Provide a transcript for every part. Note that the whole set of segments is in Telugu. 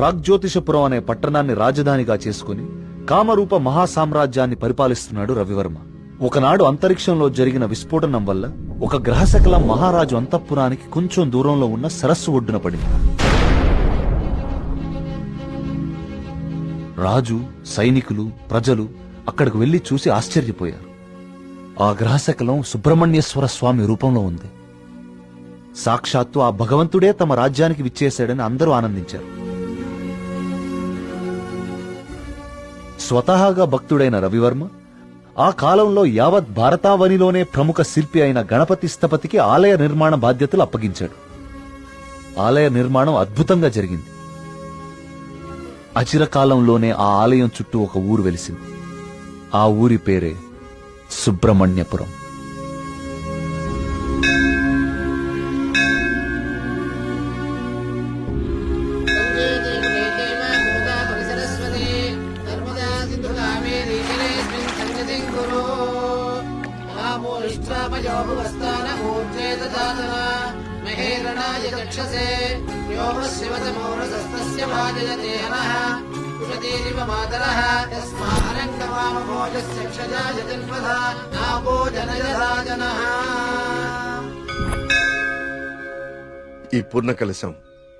ప్రాగ్జ్యోతిషపురం అనే పట్టణాన్ని రాజధానిగా చేసుకుని కామరూప మహాసామ్రాజ్యాన్ని పరిపాలిస్తున్నాడు రవివర్మ. ఒకనాడు అంతరిక్షంలో జరిగిన విస్ఫోటనం వల్ల ఒక గ్రహశకలం మహారాజు అంతఃపురానికి కొంచెం దూరంలో ఉన్న సరస్సు ఒడ్డున పడింది. రాజు, సైనికులు, ప్రజలు అక్కడికి వెళ్లి చూసి ఆశ్చర్యపోయారు. ఆ గ్రహశకలం సుబ్రహ్మణ్యేశ్వర స్వామి రూపంలో ఉంది. సాక్షాత్తు ఆ భగవంతుడే తమ రాజ్యానికి విచ్చేశాడని అందరూ ఆనందించారు. స్వతహాగా భక్తుడైన రవివర్మ ఆ కాలంలో యావత్ భారతావనిలోనే ప్రముఖ శిల్పి అయిన గణపతి స్థపతికి ఆలయ నిర్మాణ బాధ్యతలు అప్పగించాడు. ఆలయ నిర్మాణం అద్భుతంగా జరిగింది. అచిరకాలంలోనే ఆ ఆలయం చుట్టూ ఒక ఊరు వెలిసింది. ఆ ఊరి పేరే సుబ్రహ్మణ్యపురం. ఈ పూర్ణ కలశం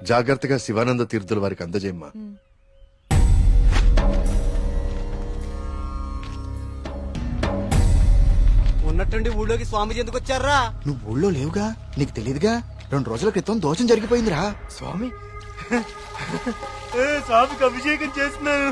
జాగ్రత్తగా శివానంద తీర్థుల వారికి అందజేయమ్మా. ఉన్నట్టుండి ఊళ్ళోకి స్వామీజీ ఎందుకు వచ్చారా? నువ్వు ఊళ్ళో లేవుగా, నీకు తెలియదుగా. 2 రోజుల క్రితం దోషం జరిగిపోయిందిరా. స్వామి స్వామికి అభిషేకం చేస్తున్నాను.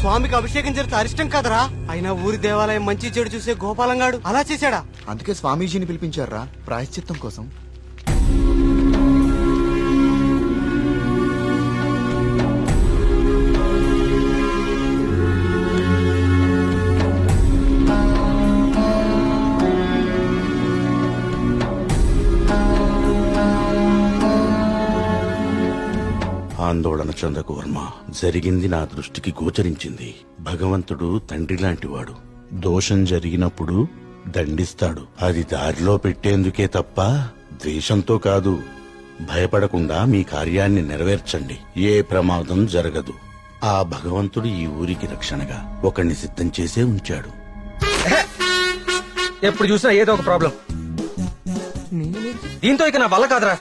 స్వామికి అభిషేకం జరిగితే అరిష్టం కదరా. అయినా ఊరి దేవాలయం మంచి చెడు చూసే గోపాలంగాడు అలా చేశాడా? అందుకే స్వామీజీని పిలిపించారా ప్రాయశ్చిత్తం కోసం. ఆందోళన చెందకు వర్మ. జరిగింది నా దృష్టికి గోచరించింది. భగవంతుడు తండ్రి లాంటివాడు. దోషం జరిగినప్పుడు దండిస్తాడు. అది దారిలో పెట్టేందుకే తప్ప ద్వేషంతో కాదు. భయపడకుండా మీ కార్యాన్ని నెరవేర్చండి. ఏ ప్రమాదం జరగదు. ఆ భగవంతుడు ఈ ఊరికి రక్షణగా ఒకణ్ణి సిద్ధం చేసే ఉంచాడు. ఎప్పుడు చూసినా ఏదో ఒక ప్రాబ్లం. దీంతో ఇక నా వల్ల కాదురా.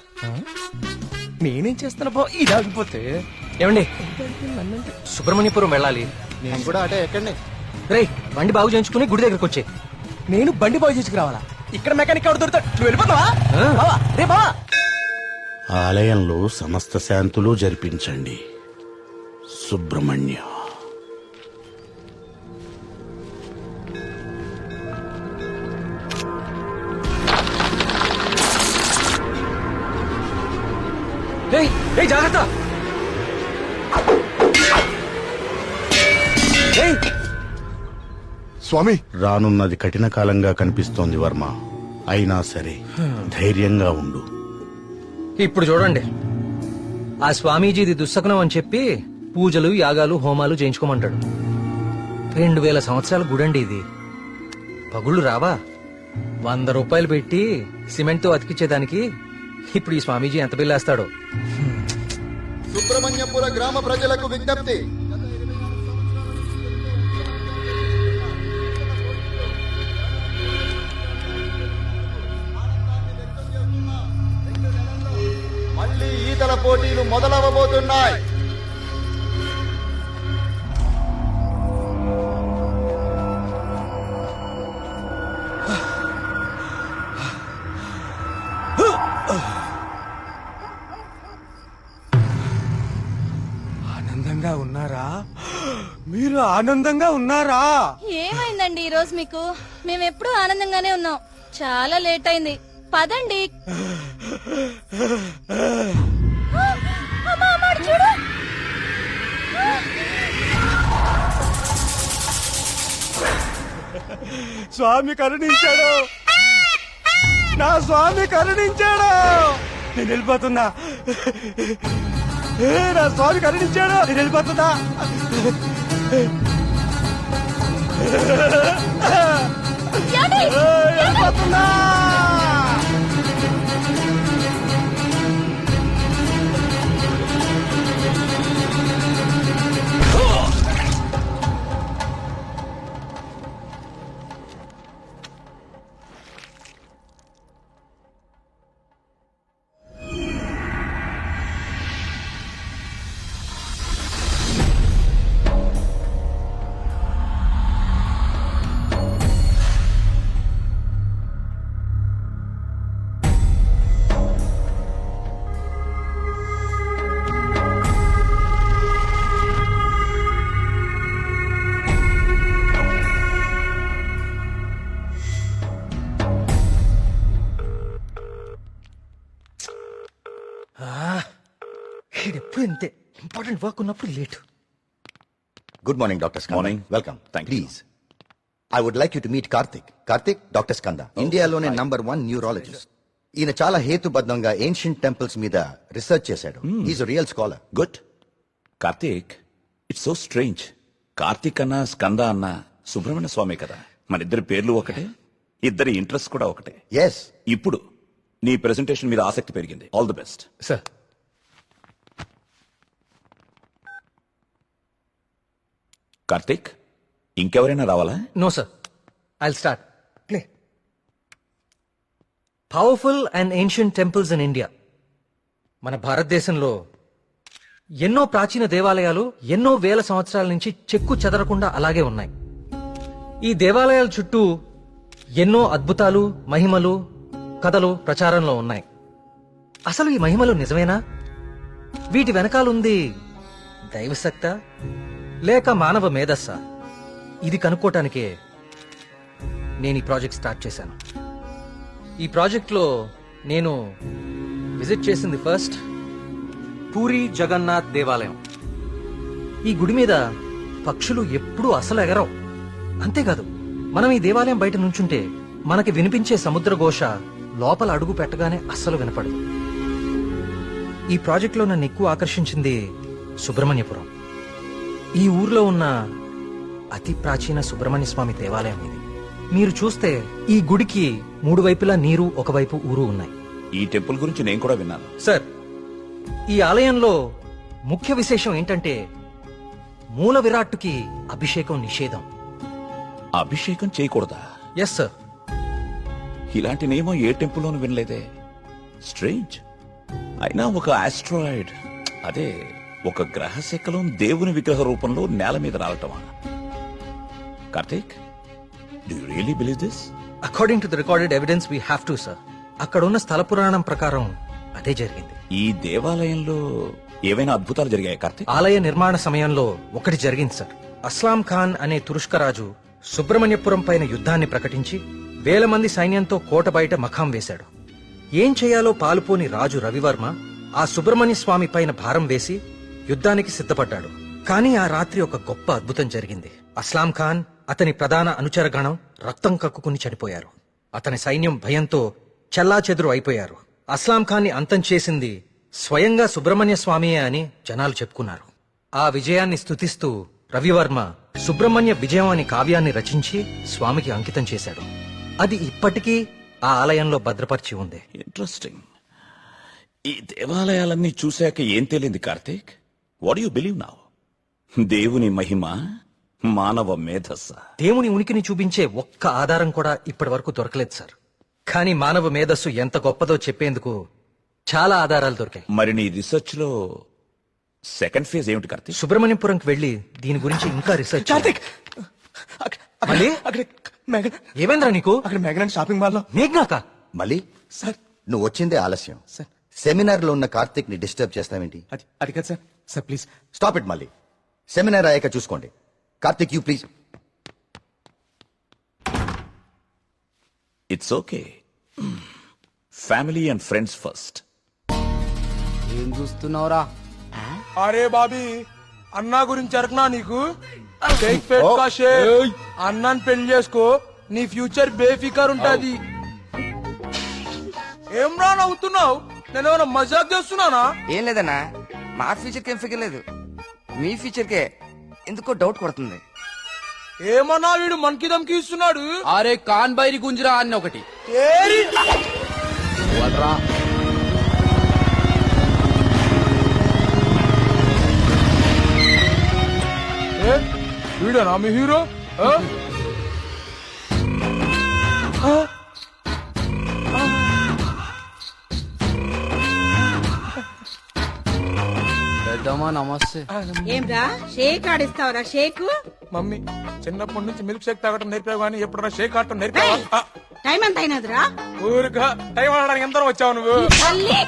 నేనేం చేస్తున్నా బా ఇదాగిపోతే. ఏమండి, సుబ్రహ్మణ్యపురం వెళ్ళాలి. నేను కూడా అటే ఎక్కడనే. రేయ్, బండి బాగు చేయించుకుని గుడి దగ్గరకు వచ్చే. నేను బండి బాగు చేసుకురావాలా? ఇక్కడ మెకానిక్ ఎవరు దొరుకుతాడు? నువ్వు వెళ్ళిపోతావా? బావా, రే బావా. ఆలయంలో సమస్త శాంతులు జరిపించండి. సుబ్రహ్మణ్య. జాగ్రత్త. స్వామి, రానున్నది కఠిన కాలంగా కనిపిస్తోంది వర్మ. అయినా సరే ధైర్యంగా ఉండు. ఇప్పుడు చూడండి, ఆ స్వామీజీది దుస్సకనం అని చెప్పి పూజలు, యాగాలు, హోమాలు చేయించుకోమంటాడు. 2000 సంవత్సరాల గుడండి ఇది. పగుళ్ళు రావా? 100 రూపాయలు పెట్టి సిమెంట్తో అతికిచ్చేదానికి ఇప్పుడు ఈ స్వామీజీ ఎంత బిల్లేస్తాడో. సుబ్రహ్మణ్యపుర గ్రామ ప్రజలకు విజ్ఞప్తి. మళ్ళీ ఈతల పోటీలు మొదలవబోతున్నాయి. ఆనందంగా ఉన్నారా? మీరు ఆనందంగా ఉన్నారా? ఏమైందండి ఈ రోజు మీకు? మేమెప్పుడు ఆనందంగానే ఉన్నాం. చాలా లేట్ అయింది, పదండి. చూడు, స్వామి కరుణించాడు, నా స్వామి కరుణించాడు. నేను వెళ్ళిపోతున్నా. నా స్వామి కరుణించాడు, నేను వెళ్ళిపోతున్నా. వెళ్ళిపోతున్నా. ఎప్పుడు ఇంతే, ఇంపార్టెంట్ వర్క్ ఉన్నప్పుడు late. Good morning doctor Skanda. Morning. Welcome. Thank you. Please I would like you to meet Karthik. Karthik, doctor Skanda, ఇండియాలోనే #1 న్యూరాలజిస్ట్. ఈయన చాలా హేతుబద్ధంగా ఏన్షియంట్ టెంపుల్స్ మీద రీసెర్చ్ చేశాడు. Is real scholar. Good. Karthik, it's so strange. Karthik అన్న స్కంద అన్న సుబ్రహ్మణ్య స్వామి కదా, మన ఇద్దరి పేర్లు ఒకటే, ఇద్దరి ఇంట్రెస్ట్ కూడా ఒకటే. ఎస్. ఇప్పుడు నీ ప్రెజెంటేషన్ మీద ఆసక్తి పెరిగింది. All the best. Sir, Karthik, ఇంకెవరైనా రావాలా? No sir, I'll start. Play. Powerful and ancient temples in India. మన భారతదేశంలో ఎన్నో ప్రాచీన దేవాలయాలు ఎన్నో వేల సంవత్సరాల నుంచి చెక్కు చెదరకుండా అలాగే ఉన్నాయి. ఈ దేవాలయాల చుట్టూ ఎన్నో అద్భుతాలు, మహిమలు, కథలు ప్రచారంలో ఉన్నాయి. అసలు ఈ మహిమలు నిజమేనా? వీటి వెనకాలుంది దైవశక్తా లేక మానవ మేధస్సా? ఇది కనుక్కోటానికే నేను ఈ ప్రాజెక్ట్ స్టార్ట్ చేశాను. ఈ ప్రాజెక్ట్లో నేను విజిట్ చేసింది ఫస్ట్ పూరి జగన్నాథ్ దేవాలయం. ఈ గుడి మీద పక్షులు ఎప్పుడూ అసలు ఎగరవు. అంతేకాదు, మనం ఈ దేవాలయం బయట నుంచుంటే మనకి వినిపించే సముద్ర ఘోష లోపల అడుగు పెట్టగానే అస్సలు వినపడదు. ఈ ప్రాజెక్ట్లో నన్ను ఎక్కువ ఆకర్షించింది సుబ్రహ్మణ్యపురం. ఈ ఊర్లో ఉన్న అతి ప్రాచీన సుబ్రహ్మణ్య స్వామి దేవాలయం ఇది. మీరు చూస్తే ఈ గుడికి 3 వైపులా నీరు, ఒకవైపు ఊరు ఉన్నాయి. ఈ టెంపుల్ గురించి నేను కూడా విన్నాను. సార్, ఈ ఆలయంలో ముఖ్య విశేషం ఏంటంటే మూల విరాట్టుకి అభిషేకం నిషేధం. అభిషేకం చేయకూడదా? Yes sir. ఇలాంటి నియమం ఏ టెంపుల్లోనూ వినలేదే. స్ట్రేంజ్. అయినా ఒక ఆస్ట్రాయిడ్, అదే ఒక గ్రహ శకలం దేవుని విగ్రహ రూపంలో నేల మీద రావటమా? Karthik, do you really believe this? According to the recorded evidence we have to sir. అక్కడ ఉన్న స్థల పురాణం ప్రకారం అదే జరిగింది. ఈ దేవాలయంలో ఏవైనా అద్భుతాలు జరిగాయి కార్తీక్? ఆలయ నిర్మాణ సమయంలో ఒకటి జరిగింది సార్. అస్లాం ఖాన్ అనే తురుష్క రాజు సుబ్రహ్మణ్యపురం పైన యుద్ధాన్ని ప్రకటించి 1000 మంది సైన్యంతో కోట బయట మఖాం వేశాడు. ఏం చేయాలో పాలుపోని రాజు రవివర్మ ఆ సుబ్రహ్మణ్య స్వామి పైన భారం వేసి యుద్ధానికి సిద్ధపడ్డాడు. కానీ ఆ రాత్రి ఒక గొప్ప అద్భుతం జరిగింది. అస్లాం ఖాన్, అతని ప్రధాన అనుచరగణం రక్తం కక్కుకుని చనిపోయారు. అతని సైన్యం భయంతో చెల్లాచెదురు అయిపోయారు. అస్లాం ఖాన్ని అంతం చేసింది స్వయంగా సుబ్రహ్మణ్య స్వామియే అని జనాలు చెప్పుకున్నారు. ఆ విజయాన్ని స్తుతిస్తూ రవివర్మ సుబ్రహ్మణ్య విజయం అనే కావ్యాన్ని రచించి స్వామికి అంకితం చేశాడు. అది ఇప్పటికీ ఆ ఆలయంలో భద్రపరిచి ఉంది. ఇంట్రెస్టింగ్. ఈ దేవాలయాలన్నీ చూశాక ఏం తేలింది Karthik? What you believe now? దేవుని మహిమ, మానవ మేధస్స? దేవుని ఉనికిని చూపించే ఒక్క ఆధారం కూడా ఇప్పటి వరకు దొరకలేదు సార్. కానీ మానవ మేధస్సు ఎంత గొప్పదో చెప్పేందుకు చాలా ఆధారాలు దొరికాయి. మరి నీ రీసెర్చ్ లో సెకండ్ ఫేజ్ ఏమిటి కార్తీక్? సుబ్రహ్మణ్యపురంకి వెళ్లి దీని గురించి ఇంకా రీసెర్చ్ చేయాలి. మళ్ళీ? ఏమైందిరా నీకు? అక్కడ మేఘనా షాపింగ్ మాల్ లో. మేఘ్నాకా? మళ్ళీ సార్, నువ్వు వచ్చిందే ఆలస్యం. సార్, సెమినార్ లో ఉన్న కార్తిక్ ని డిస్టర్బ్ చేస్తావేంటి? అది కాదు sir. Sir please stop it. మళ్ళీ సెమినార్ అయ్యాక చూసుకోండి. Karthik, you please. It's okay. Family and friends first. ఏం చూస్తున్నావురా? అరే బాబీ, అన్నా గురించి అరకనా నీకు? షేక్ పేట్ కా షేక్. అన్నాన్ని పెళ్లి చేసుకో, నీ ఫ్యూచర్ బేఫికర్ ఉంటది. ఏం రా నవ్వుతున్నావు? నేను ఏమైనా మజాక్ చేస్తున్నానా? ఏం లేదన్నా, మా ఫ్యూచర్ ఏం ఫిగర్ లేదు, మీ ఫ్యూచర్ కే ఎందుకో డౌట్ కొడుతుంది. ఏమన్నా వీడు మనకి దమ్కి ఇస్తున్నాడు. అరే కాన్ బైరి గుంజరా అన్న ఒకటి. ఏరి! ఏ, వీడేనా మీ హీరో? ఆ? ఆ? పెద్దమ్మా నమస్తే. ఏంరా షేక్ ఆడిస్తావరా? షేక్ మమ్మీ చిన్నప్పటి నుంచి మిల్క్ షేక్ తాగటం నేర్పావు కానీ ఎప్పుడన్నా షేక్ ఆడటం నేర్పావా? టైం ఎంత అయినదిరా? ఊరుగా టైం ఆడడానికి ఎంత వచ్చావు నువ్వు? తల్లి,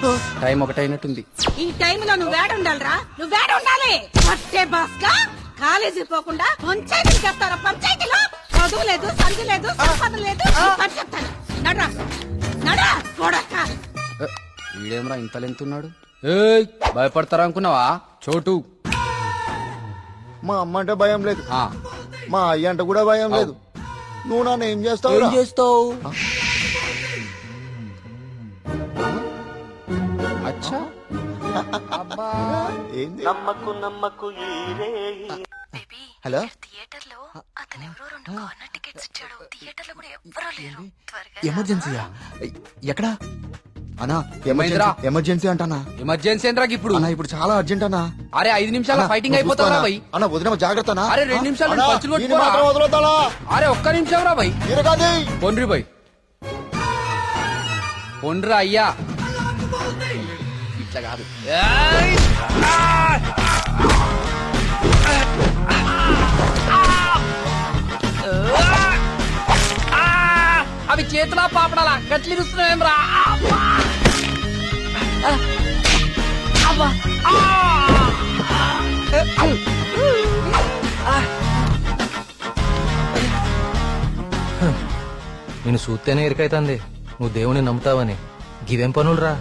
టైం ఒకటైనట్టుంది. ఈ టైంలో నువ్వు వేడ ఉండాలిరా, నువ్వు వేడ ఉండాలి. పట్టే బాస్కా కాలేజీ పోకుండా పంచాయతీకి చేస్తారా? పంచాయతీలో చదువు లేదు, సంధి లేదు, సంపద లేదు. పని చెప్తాను, నడరా నడరా చూడక్క. వీడేమరా ఇంత లెంతున్నాడు? భయపడతారా అనుకున్నావా? చోటు మా అమ్మ అంటే భయం లేదు, మా అయ్య అంటే కూడా భయం లేదు. నువ్వు నన్ను ఏం చేస్తావు? ఏం చేస్తావు? అచ్చా ఏంది? బేబీ, హలో థియేటర్ లో అతను ఎవరో 2 కార్నర్ టికెట్స్ ఇచ్చాడు. థియేటర్ లో కూడా ఎవ్వరూ లేరు. త్వరగా ఎమర్జెన్సీయా? ఎక్కడా అన్నా? ఏమైందిరా? ఎమర్జెన్సీ అంటానా? ఎమర్జెన్సీ ఏంద్రా ఇప్పుడు? అన్నా ఇప్పుడు చాలా అర్జెంట్ అన్నా. అరే 5 నిమిషాల ఫైటింగ్ అయిపోతారా భయ్? అన్న వదిన జాగ్రత్త అన్నా. అరే 2 నిమిషాలు అన్నా, పంచులు ఈయన కొట్టుకోరా? మాత్రం వదలొద్దాలా? అరే ఒక్క నిమిషం రా భయ్. ఈయన కాదు. పొండ్రి భయ్, పొండ్రా అయ్యా. ఇట్లా కాదు. అవి చేతులా పాపడాలా గట్లిరుస్తున్నాయేం రా? నేను చూస్తేనే ఎరికైతుంది నువ్వు దేవుని నమ్ముతావని. గివేం పనులురా?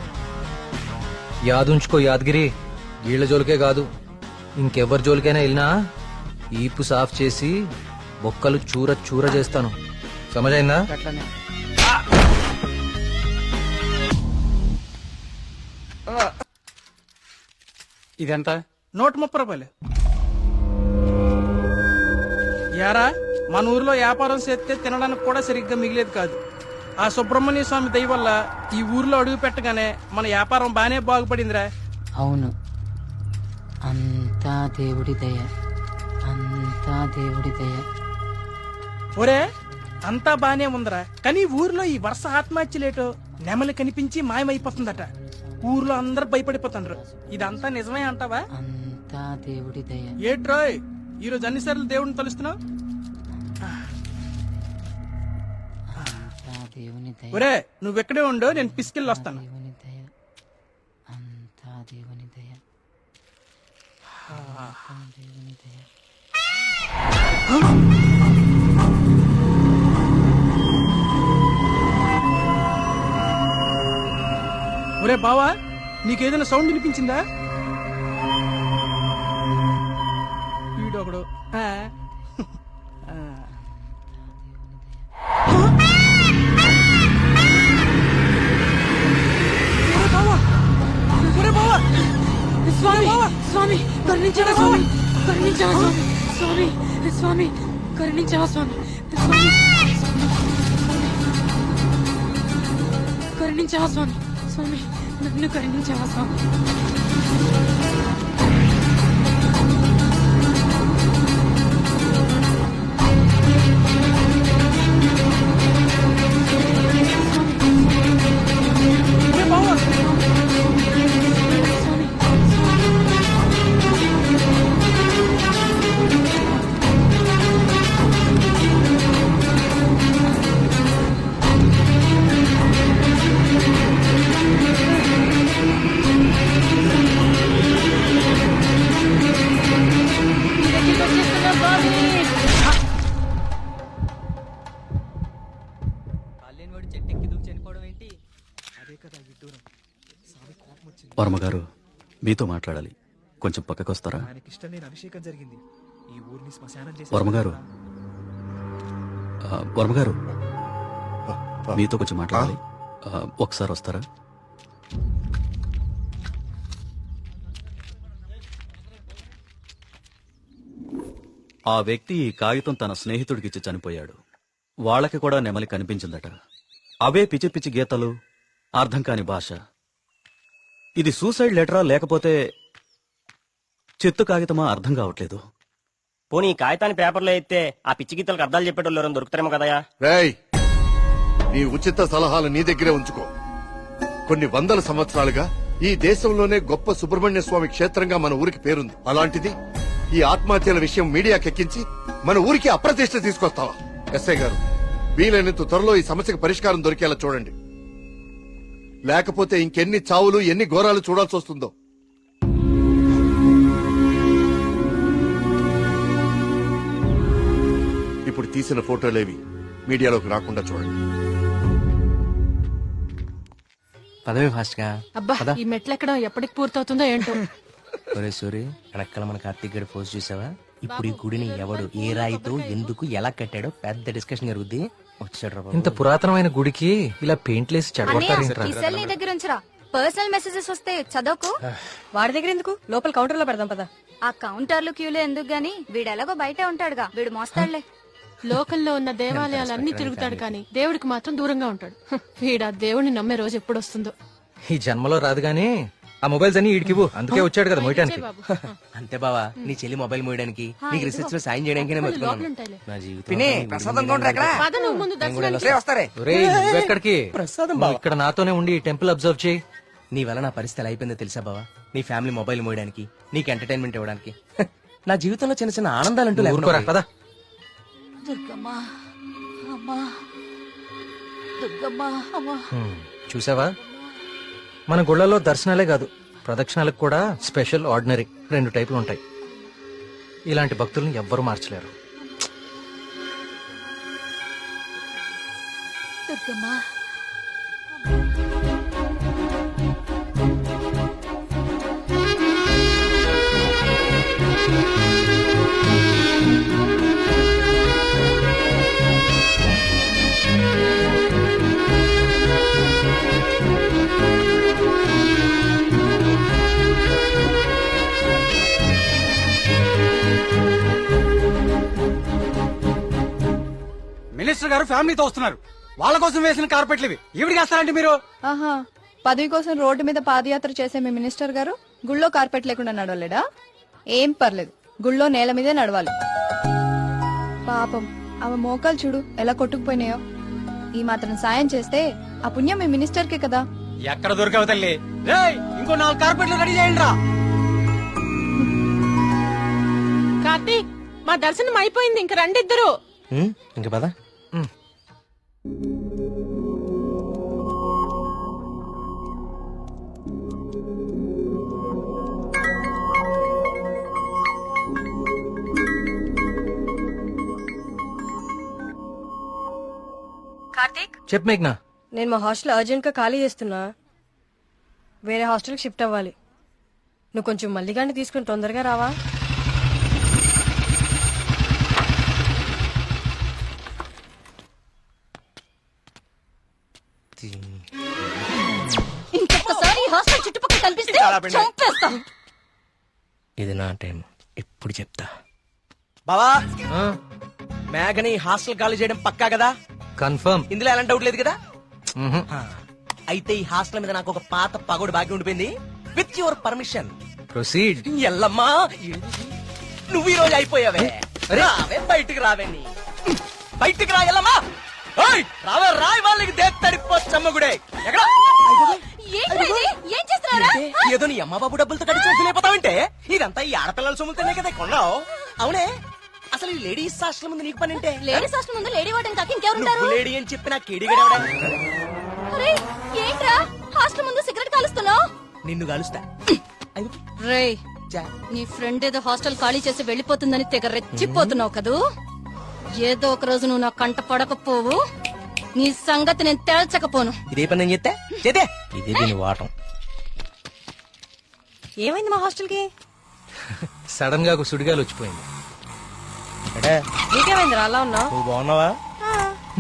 యాదుంచుకో యాదగిరి, వీళ్ళ జోలికే కాదు ఇంకెవ్వరి జోలికైనా వెళ్ళినా ఈపు సాఫ్ చేసి బొక్కలు చూర చూర చేస్తాను. సమజైందా? అట్లనే ఇదెంత? 130 రూపాయలు. యారా, మన ఊర్లో వ్యాపారం చేస్తే తినడానికి కూడా సరిగ్గా మిగిలేదు కాదు. ఆ సుబ్రహ్మణ్య స్వామి దయ వల్ల ఈ ఊర్లో అడుగు పెట్టగానే మన వ్యాపారం బానే బాగుపడిందిరా. అవును, అంతా దేవుడి దయ, అంతా దేవుడి దయ. ఒరే అంతా బానే ఉందిరా, కానీ ఊర్లో ఈ వరుస ఆత్మహత్యలేటో నెమలి కనిపించి మాయమైపోతుందట. ఊర్లో అందరు భయపడిపోతున్నారు. ఇదంతా నిజమే అంటావా? అంతా దేవుడి దయ. ఏట్రోయ్, ఈరోజు అన్నిసార్లు దేవుడిని తలుస్తున్నావు? అంతా దేవుని దయ, ఒరే నువ్వెక్కడే ఉండో, నేను పిసికెళ్ళి వస్తాను. దేవుని దయ, అంతా దేవుని దయ, అంతా దేవుని దయ. ఒరే బావా, నీకేదైనా సౌండ్ వినిపించిందా? వీడొకడు. స్వామి స్వామి కరుణించవా స్వామి, కరుణించవా స్వామి, స్వామి స్వామి కరుణించవా స్వామి, స్వామి కరుణించవా స్వామి, స్వామి నన్ను కరుణించవా స్వామి. వర్మగారు మీతో మాట్లాడాలి, కొంచెం పక్కకొస్తారా? వర్మగారు వర్మగారు మీతో కొంచెం మాట్లాడాలి. ఒకసారి వస్తారా? ఆ వ్యక్తి ఈ కాగితం తన స్నేహితుడికిచ్చి చనిపోయాడు. వాళ్ళకి కూడా నెమలి కనిపించిందట. అవే పిచ్చి పిచ్చి గీతలు, అర్థం కాని భాష. ఇది సూసైడ్ లెటరా లేకపోతే చెత్త కాగితమా అర్థం కావట్లేదు. పోనీ ఈ కాగితాన్ని పేపర్లో అయితే ఆ పిచ్చి గీతలకు అర్థాలు చెప్పేటోళ్ళు ఎవరైనా దొరుకుతారేమో కదయా. రేయ్, నీ ఉచిత సలహాలు నీ దగ్గరే ఉంచుకో. కొన్ని వందల సంవత్సరాలుగా ఈ దేశంలోనే గొప్ప సుబ్రహ్మణ్య స్వామి క్షేత్రంగా మన ఊరికి పేరుంది. అలాంటిది ఈ ఆత్మహత్యల విషయం మీడియాకెక్కించి మన ఊరికి అప్రతిష్ట తీసుకొస్తావా? ఎస్ఐ గారు, వీలైనంత త్వరలో ఈ సమస్యకు పరిష్కారం దొరికేలా చూడండి. లేకపోతే ఇంకెన్ని చావులు, ఎన్ని ఘోరాలు చూడాల్సి వస్తుందో. ఇప్పుడు తీసిన ఫోటోలేవి మీడియాలోకి రాకుండా చూడండి. పదవి ఫాస్ట్ గా. అబ్బా ఈ మెట్లు ఎక్కడం ఎప్పటికి పూర్తవుతుందో ఏంటో. ఒరే సూరి, వెనకాల మన కార్తీక్ గడి పోస్ట్ చూసావా? ఇప్పుడు ఈ గుడిని ఎవడు, ఏ రాయితో, ఎందుకు, ఎలా కట్టాడో పెద్ద డిస్కషన్ జరుగుద్ది. వచ్చాడు ఇంత పురాతనమైన గుడికి ఇలా పెయింట్లేసి చెడగొట్టారేంట్రా? ఈ సెల్ నీ దగ్గర ఉంచరా. పర్సనల్ మెసేజెస్ వస్తే చదవకు. వాడి దగ్గర ఎందుకు, లోపల కౌంటర్ లో పెడదాం పదా. ఆ కౌంటర్లు క్యూలు ఎందుకు గాని, వీడెలాగో బయటే ఉంటాడుగా, వీడు మోస్తాడులే. లోకల్లో ఉన్న దేవాలయాలన్నీ తిరుగుతాడు కానీ దేవుడికి మాత్రం దూరంగా ఉంటాడు. వీడా దేవుడిని నమ్మే రోజు ఎప్పుడు వస్తుందో. ఈ జన్మలో రాదు గానీ ఆ మొబైల్స్ అన్ని ఈడికివ్వు. అందుకే వచ్చాడు కదా మోయటానికి. అంతే బావా, నీ చెల్లి మొబైల్ మోయడానికి, నీకు రీసెర్చ్ లో సాయం చేయడానికి లోపలుంటాయిలే. నా జీవితం పద నువ్వు ముందు దర్శనానికి. ఒరేయ్, నువ్వెక్కడికి? నువ్వు ఇక్కడ నాతోనే ఉండి ఈ టెంపుల్ అబ్జర్వ్ చేయి. నీ వల్ల నా పరిస్థితి ఎలా అయిపోయిందో తెలుసా బావా? నీ ఫ్యామిలీ మొబైల్ మోయడానికి, నీకు ఎంటర్టైన్మెంట్ ఇవ్వడానికి. నా జీవితంలో చిన్న చిన్న ఆనందాలంటూ ఊరుకోరా, పద. దుర్గమ్మా, అమ్మా, దుర్గమ్మా, అమ్మా. చూసావా, మన గుళ్ళలో దర్శనాలే కాదు, ప్రదక్షిణాలకు కూడా స్పెషల్, ఆర్డినరీ 2 టైపులు ఉంటాయి. ఇలాంటి భక్తుల్ని ఎవ్వరూ మార్చలేరు. దుర్గమ్మా, మినిస్టర్ గారు ఫ్యామిలీతో వస్తున్నారు. వాళ్ళ కోసం వేసిన కార్పెట్లు ఇవి. ఈవిడికి వేస్తారంటే మీరు? ఆహా, పదవి కోసం రోడ్డు మీద పాదయాత్ర చేసే మీ మినిస్టర్ గారు గుళ్ళో కార్పెట్ లేకుండా నడవలేడా? ఏం పర్లేదు, గుళ్ళో నేల మీదే నడవాలి. పాపం ఆమె మోకాలు చూడు ఎలా కొట్టుకుపోయినాయో. ఈ మాత్రం సాయం చేస్తే ఆ పుణ్యం మీ మినిస్టర్ కే కదా. ఎక్కడ దొరికావు తల్లి? రేయ్, ఇంకో 4 కార్పెట్లు రెడీ చేయండి రా. కార్తీక్, మా దర్శనం అయిపోయింది, ఇంక రండి ఇద్దరు. ఇంకా పదా. కార్తీక్, చెప్పు మేఘ్నా. నేను మా హాస్టల్ అర్జెంట్ గా ఖాళీ చేస్తున్నా. వేరే హాస్టల్కి షిఫ్ట్ అవ్వాలి. నువ్వు కొంచెం మల్లిగాన్ని తీసుకుని తొందరగా రావా? ఇంకొకసారి ఈ హాస్టల్ చుట్టుపక్కల కనిపిస్తే చంపేస్తా. ఇది నా టైం, ఇప్పుడు చెప్తా. బావా, మేఘని హాస్టల్ ఖాళీ చేయడం పక్కా కదా? కన్ఫర్మ్. ఇందులో ఎలాంటి డౌట్ లేదు కదా? అయితే ఈ హాస్టల్ మీద నాకు ఒక పాత పగోడు బాకీ ఉండిపోయింది. With your permission proceed. Yellamma, నువ్వు ఈ రోజు అయిపోయావే. రావే, బయటికి రావే. బయటికి రా ఎల్లమ్మా. రావే, రాయి వాళ్ళకి దేత్తడిపోచ్చమ్మగుడే. ఎక్కడ ఏం చేస్తున్నారా? ఏదో నీ అమ్మ బాబు డబ్బులతో కట్టి చూసిపోతావంటే ఇదంతా ఈ ఆడపిల్లల సొమ్ములతోనే కదా కొన్నావు. అవునే, అసలు ఈ లేడీస్ హాస్టల్ ముందు నీకు పని అంటే? లేడీస్ హాస్టల్ ముందు లేడీ వార్డెన్ కాక ఇంకెవరుంటారు? నువ్వు లేడీ అని చెప్పి నాకు కేడిగడవడా? అరే ఏంట్రా హాస్టల్ ముందు సిగరెట్ కాలుస్తున్నావు? నిన్ను కలుస్తా. రేయ్, నీ ఫ్రెండ్ ఏదో హాస్టల్ ఖాళీ చేసి వెళ్ళిపోతుందని తెగ రెచ్చిపోతున్నావు కదూ. ఏదో ఒక రోజు నువ్వు నా కంట పడకపోవు, నీ సంగతి నేను తేల్చకపోను. ఇదే పని నేను చెప్తే చేతే ఇదే దీని వాటం. ఏమైంది మా హాస్టల్ కి? సడన్ గా ఒక సుడిగాలు వచ్చిపోయింది. నీకేమైంది అలా ఉన్నావు? నువ్వు బాగున్నావా?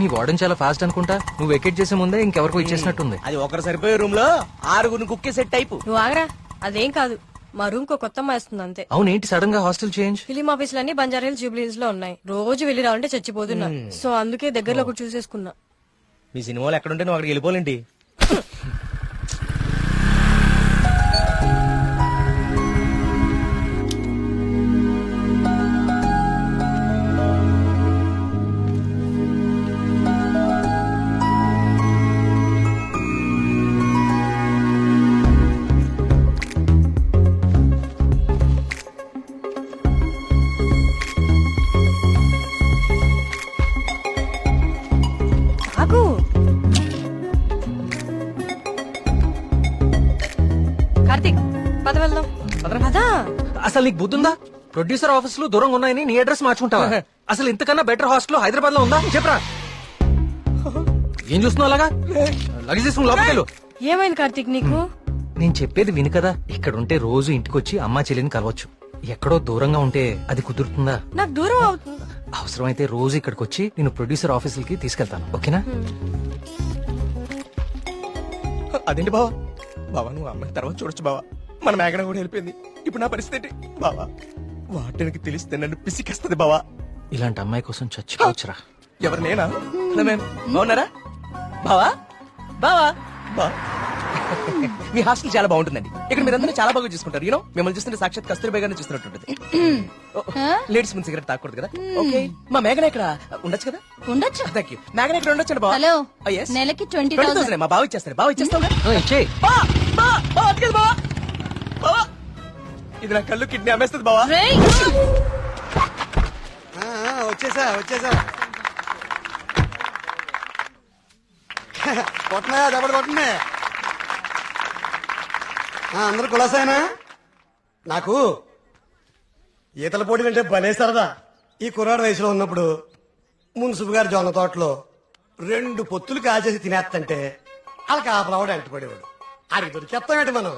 నీ వార్డెన్ చాలా ఫాస్ట్ అనుకుంటా. నువ్వు వెకేట్ చేసే ముందే ఇంకెవరికో ఇచ్చేసినట్టుంది. అది ఒకరు సరిపోయే రూమ్ లో 6 కుక్కే సెట్ టైపు. నువ్వు ఆగరా, అదేం కాదు. మా రూమ్ కో కొత్త అమ్మాయి వస్తుంది అంతే. అవునేంటి సడన్ గా హాస్టల్ చేంజ్? ఫిలిం ఆఫీసులన్నీ బంజారాహిల్స్ జూబ్లీహిల్స్ లో ఉన్నాయి. రోజు వెళ్ళి రావాలంటే చచ్చిపోతున్నా. సో అందుకే దగ్గరలో ఒకటి చూసేసుకున్నా. మీ సినిమాలు ఎక్కడుంటే నువ్వు అక్కడికి వెళ్ళిపోలేంటి. ఆగు. కార్తీక్ పద వెళ్దాం. పదా. అసలు నీకు బుద్ధుందా? ప్రొడ్యూసర్ ఆఫీసులు దూరంగా ఉన్నాయని నీ అడ్రస్ మార్చుకుంటావా? అసలు ఇంతకన్నా బెటర్ హాస్టల్ హైదరాబాద్ లో ఉందా చెప్పరా? ఏం చూస్తున్నావు అలాగా? లగేజ్ తీసుకుని లోపలికి వెళ్ళు. ఏమైంది కార్తీక్ నీకు? నేను చెప్పేది విను కదా. ఇక్కడ ఉంటే రోజు ఇంటికి వచ్చి అమ్మా చెల్లిని కలవచ్చు. ఎక్కడో దూరంగా ఉంటే అది కుదురుతుందా? నాకు దూరం అవుతుంది. అవసరమైతే రోజు ఇక్కడికి వచ్చి నేను ప్రొడ్యూసర్ ఆఫీసులకి తీసుకెళ్తాను. ఓకేనా? అదేంటి బావా? బావా నువ్వు అమ్మాయి తర్వాత చూడొచ్చు బావా. మన మేఘన కూడా వెళ్ళిపోయింది. ఇప్పుడు నా పరిస్థితి ఏంటి బావా? వాటికి తెలిస్తే నన్ను పిసికేస్తుంది బావా. ఇలాంటి అమ్మాయి కోసం చచ్చిపోవచ్చురా. ఎవరు నేనా? బాగున్నారా బావా? బావా బా మీ హాస్టల్ చాలా బాగుంటుందండి. ఇక్కడ మీరందరూ చాలా బాగా చూసుకుంటారు. యూనో మిమ్మల్ని చూస్తుంటే సాక్షాత్ కస్తూరిబా గారిని చూస్తున్నట్టుంటది. లేడీస్ ముందు సిగరెట్ తాకూడదు కదా. ఓకే మా మేఘన ఇక్కడ ఉండొచ్చు కదా? ఉండొచ్చు. Thank you. మేఘన ఇక్కడ ఉండొచ్చు బావా. Hello, Oh, yes. నెలకి 20,000. మా బావ ఇచ్చేస్తారు. బావ ఇచ్చేస్తావు ఇచ్చేయ్. ఇది నా కళ్ళు కిడ్నీ అమ్మేస్తుంది బావా. రేయ్! వచ్చేసా కొట్టనా దెబ్బడు కొట్టనే. అందరు కులాసాయనా? నాకు ఈతల పోటీలు అంటే భలే సరదా. ఈ కుర్రాడు వయసులో ఉన్నప్పుడు మున్సిపు గారి జొన్న తోటలో 2 పొత్తులు కాల్చేసి తినేస్తంటే వాళ్ళకి ఆపలవాడు ఎంటపడేవాడు. ఆడికి దొరికేస్తామేంటి మనం?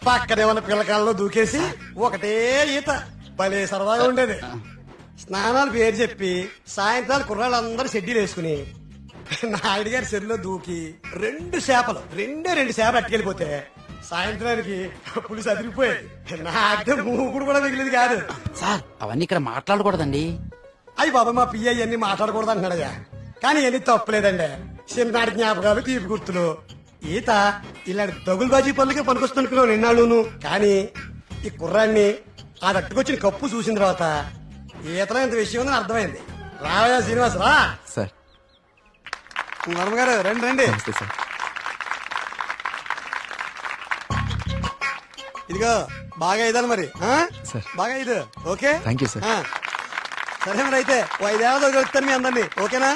పక్కనే ఉన్న పిల్లకాలలో దూకేసి ఒకటే ఈత. భలే సరదాగా ఉండేది. స్నానాలు పేరు చెప్పి సాయంత్రాలు కుర్రాళ్ళందరూ షెడ్యూల్ వేసుకుని నాయుడు గారి చెరువులో దూకి 2 చేపలు అట్టుకెళ్ళిపోతే సాయంత్రానికి పులిసి అదిరిపోయేది. నాకే మూకుడు కూడా మిగిలింది కాదు. సార్ అవన్నీ ఇక్కడ మాట్లాడకూడదండి. అయ్యి బాబా మా పియ్య ఇవన్నీ మాట్లాడకూడదు అంటున్నాడయ్యా. కానీ ఇవన్నీ తప్పులేదండి. చిన్ననాటి జ్ఞాపకాలు, తీపి గుర్తులు. ఈత ఇలాంటి దగులుబాజీ పనులకే పనికొస్తున్నాను నిన్నాళ్ళును. కానీ ఈ కుర్రాన్ని ఆ తట్టుకొచ్చిన కప్పు చూసిన తర్వాత ఈతలో ఇంత విషయం ఉందని అర్థమైంది. రావయ్యా శ్రీనివాస్ రా. సార్ వర్మ గారు రండి రండి. ఇదిగో బాగా ఇదాలి మరి. బాగా ఇది ఓకే. Thank you sir. సరే మరి అయితే 5 ఏళ్ళ దొరుకుతాను మీ అందరినీ. ఓకేనా?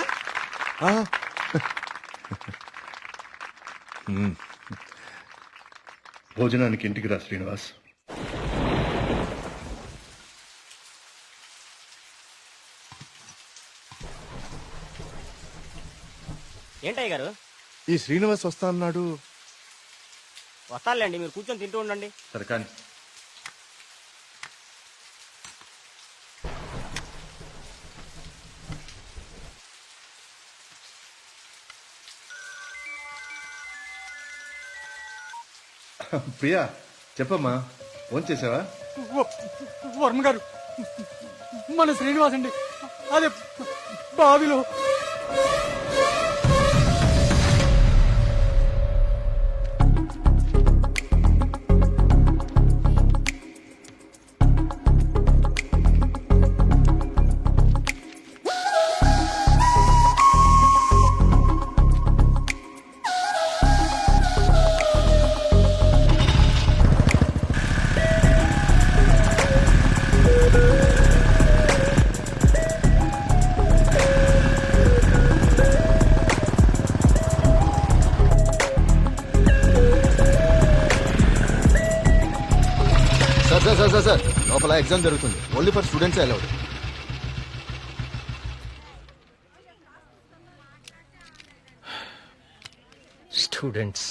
భోజనానికి ఇంటికి రా శ్రీనివాస్. ఏంటయ్య గారు? ఈ శ్రీనివాస్ వస్తా అన్నాడు. వస్తానులేండి, మీరు కూర్చొని తింటూ ఉండండి. సరే కానీ ప్రియా చెప్పమ్మా, ఫోన్ చేసావా? వర్మ గారు మన శ్రీనివాస్ అండి, అదే బావిలో. సార్ లోపల ఎగ్జామ్ జరుగుతుంది. Only for students allowed. Students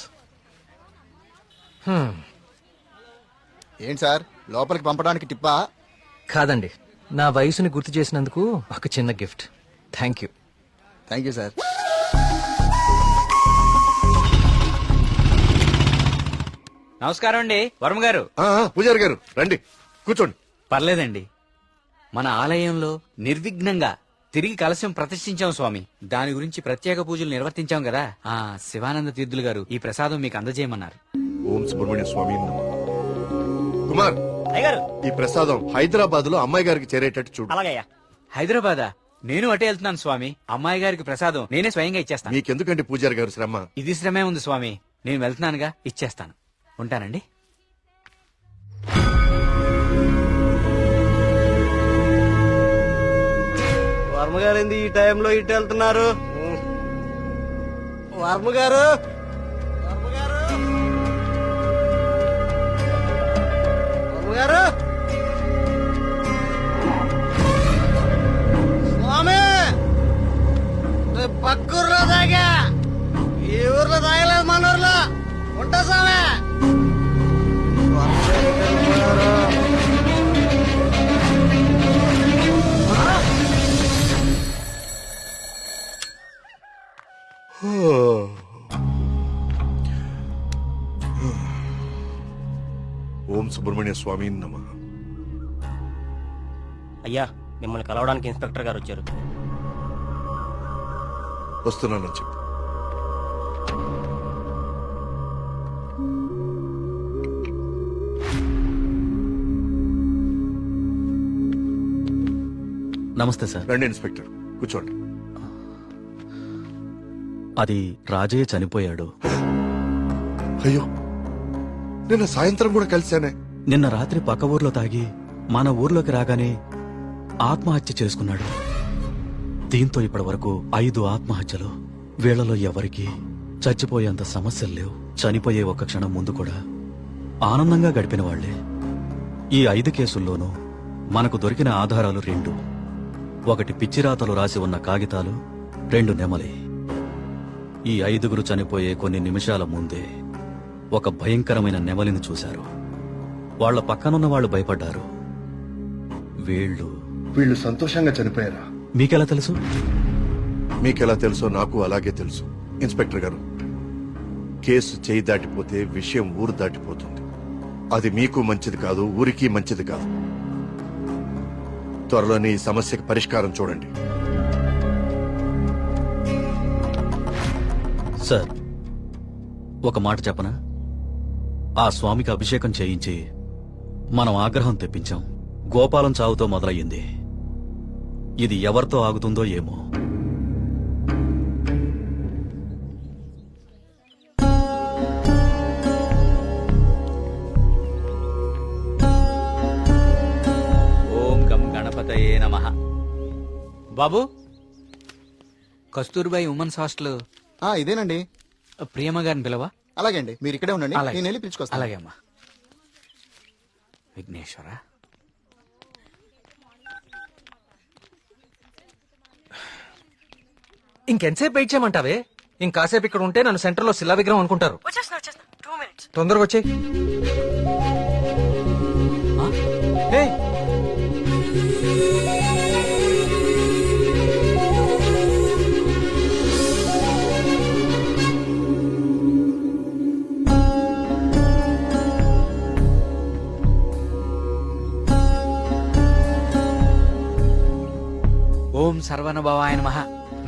ఏంటి సార్ లోపలికి పంపడానికి టిప్పా? కాదండి, నా వయసుని గుర్తు చేసినందుకు ఒక చిన్న gift. Thank you. Thank you sir. నమస్కారం అండి వర్మ గారు. పూజారి గారు రండి కూర్చోండి. పర్లేదండి, మన ఆలయంలో నిర్విఘ్నంగా తిరిగి కలశం ప్రతిష్ఠించాం స్వామి. దాని గురించి ప్రత్యేక పూజలు నిర్వర్తించాం కదా. శివానంద తీర్థులు గారు ఈ ప్రసాదం మీకు అందజేయమన్నారు. ఓం సుబ్రహ్మణ్య స్వామి నమః. కుమార్ ఈ ప్రసాదం హైదరాబాద్ లో అమ్మాయి గారికి చేరేటట్టు చూడు. అలాగయ్యా. హైదరాబాదా? నేను అటే వెళ్తున్నాను స్వామి. అమ్మాయి గారికి ప్రసాదం నేనే స్వయంగా ఇచ్చేస్తాను. మీకెందుకండి పూజారి గారు శ్రమ? ఇది శ్రమే ఉంది స్వామి. నేను వెళ్తున్నానుగా, ఇచ్చేస్తాను. ఉంటానండి. వర్మ గారు ఏంది ఈ టైంలో ఇటు వెళ్తున్నారు? వర్మ గారు, వర్మ గారు, వర్మ గారు, స్వామి రేపు పక్క ఊర్లో తాగా, ఈ ఊర్లో తాగలేదు, మన ఊర్లో ఉంటా స్వామి. ఓం సుబ్రహ్మణ్య స్వామి నమః. అయ్యా, మిమ్మల్ని కలవడానికి ఇన్స్పెక్టర్ గారు వచ్చారు. వస్తున్నానని చెప్పు. నమస్తే సార్. రండి ఇన్స్పెక్టర్, కూర్చోండి. అది రాజయ్య చనిపోయాడు. అయ్యో, నిన్న సాయంత్రం కూడా కలిశానే. నిన్న రాత్రి పక్క ఊర్లో తాగి మన ఊర్లోకి రాగానే ఆత్మహత్య చేసుకున్నాడు. దీంతో ఇప్పటి వరకు 5 ఆత్మహత్యలు. వీళ్లలో ఎవరికి చచ్చిపోయేంత సమస్యలు లేవు. చనిపోయే ఒక్క క్షణం ముందు కూడా ఆనందంగా గడిపిన వాళ్లే. ఈ 5 కేసుల్లోనూ మనకు దొరికిన ఆధారాలు 2. ఒకటి పిచ్చిరాతలు రాసి ఉన్న కాగితాలు, 2 నెమలి. ఈ 5గురు చనిపోయే కొన్ని నిమిషాల ముందే ఒక భయంకరమైన నెమలిని చూశారు. వాళ్ల పక్కనున్న వాళ్ళు భయపడ్డారు. వీళ్ళు సంతోషంగా చనిపోయారా? మీకెలా తెలుసు? మీకెలా తెలుసో నాకు అలాగే తెలుసు. ఇన్స్పెక్టర్ గారు, కేసు చేయి దాటిపోతే విషయం ఊరు దాటిపోతుంది. అది మీకు మంచిది కాదు, ఊరికి మంచిది కాదు. త్వరలోనే ఈ సమస్యకి పరిష్కారం చూడండి. సార్, ఒక మాట చెప్పనా? ఆ స్వామికి అభిషేకం చేయించి మనం ఆగ్రహం తెప్పించాం. గోపాలం చావుతో మొదలయ్యింది. ఇది ఎవరితో ఆగుతుందో ఏమో. ఓం గం గణపతయే నమః. బాబు, కస్తూర్బాయి ఉమెన్స్ హాస్టల్ ఇదేనండి. ప్రియమ్మ గారిని పిలవా? అలాగే అండి, మీరు ఇక్కడే ఉండండి, అలాగే. నేను వెళ్ళి పిలుచుకొస్తాను. అలాగే అమ్మా. విఘ్నేశ్వర, ఇంకెంతసేపు వెయిట్ చేయమంటావే? ఇంకాసేపు ఇక్కడ ఉంటే నన్ను సెంటర్ లో శిలా విగ్రహం అనుకుంటారు. తొందరగా వచ్చే. ఓం సర్వనభవాయ నమః.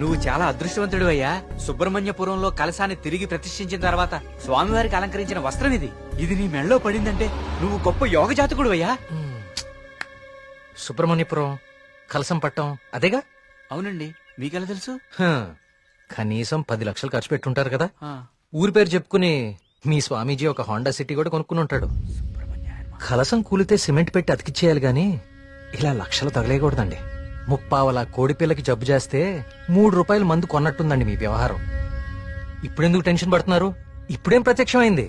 నువ్వు చాలా అదృష్టవంతుడు అయ్యా. సుబ్రహ్మణ్యపురంలో కలశాన్ని తిరిగి ప్రతిష్ఠించిన తర్వాత స్వామివారికి అలంకరించిన వస్త్రం ఇది. ఇది నీ మెళ్ళలో పడిందంటే నువ్వు గొప్ప యోగ జాతకుడు అయ్యా. సుబ్రహ్మణ్యపురం కలసం పట్టం అదేగా? అవునండి. మీకెలా తెలుసు? కనీసం 10 లక్షలు ఖర్చు పెట్టుంటారు కదా. ఊరి పేరు చెప్పుకుని మీ స్వామీజీ ఒక హోండా సిటీ కూడా కొనుక్కుని ఉంటాడు. కలసం కూలితే సిమెంట్ పెట్టి అతికిచ్చేయాలి గాని ఇలా లక్షలు తగలేయకూడదండి. 30 కోడి పిల్లకి జబ్బు చేస్తే 3 రూపాయల మందు కొన్నట్టుందండి మీ వ్యవహారం. ఇప్పుడెందుకు టెన్షన్ పడుతున్నారు? ఇప్పుడేం ప్రత్యక్షమైంది?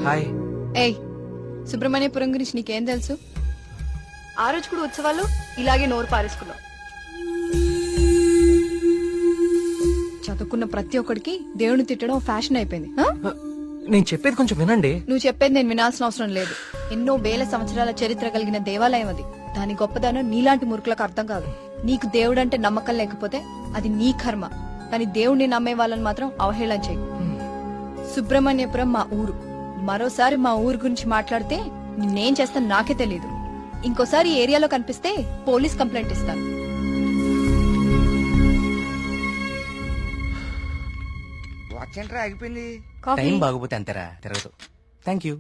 హాయ్. ఏయ్, సుబ్రహ్మణ్యపురం గురించి నీకేం తెలుసు? ఆ రోజు కూడా ఉత్సవాలు ఇలాగే నోరు పారేసుకున్నావు. చదువుకున్న ప్రతి ఒక్కడికి దేవుని తిట్టడం ఫ్యాషన్ అయిపోయింది. నేను చెప్పేది కొంచెం వినండి. నువ్వు చెప్పేది నేను వినాల్సిన అవసరం లేదు. ఎన్నో వేల సంవత్సరాల చరిత్ర కలిగిన దేవాలయం అది. దాని గొప్పదనం నీలాంటి మురుకులకు అర్థం కాదు. నీకు దేవుడంటే నమ్మకం లేకపోతే అది నీ కర్మ, కానీ దేవుణ్ణి నమ్మే వాళ్ళని మాత్రం అవహేళన చేయి. సుబ్రహ్మణ్యపురం మా ఊరు. మరోసారి మా ఊరు గురించి మాట్లాడితే నేనేం చేస్తాను నాకే తెలీదు. ఇంకోసారి ఈ ఏరియాలో కనిపిస్తే పోలీస్ కంప్లైంట్ ఇస్తాను. వాచ్ ఏంట్రా ఆగిపోయింది? కాఫీ. టైం బాగోపోతే అంతేరా తిరగదు. Thank you.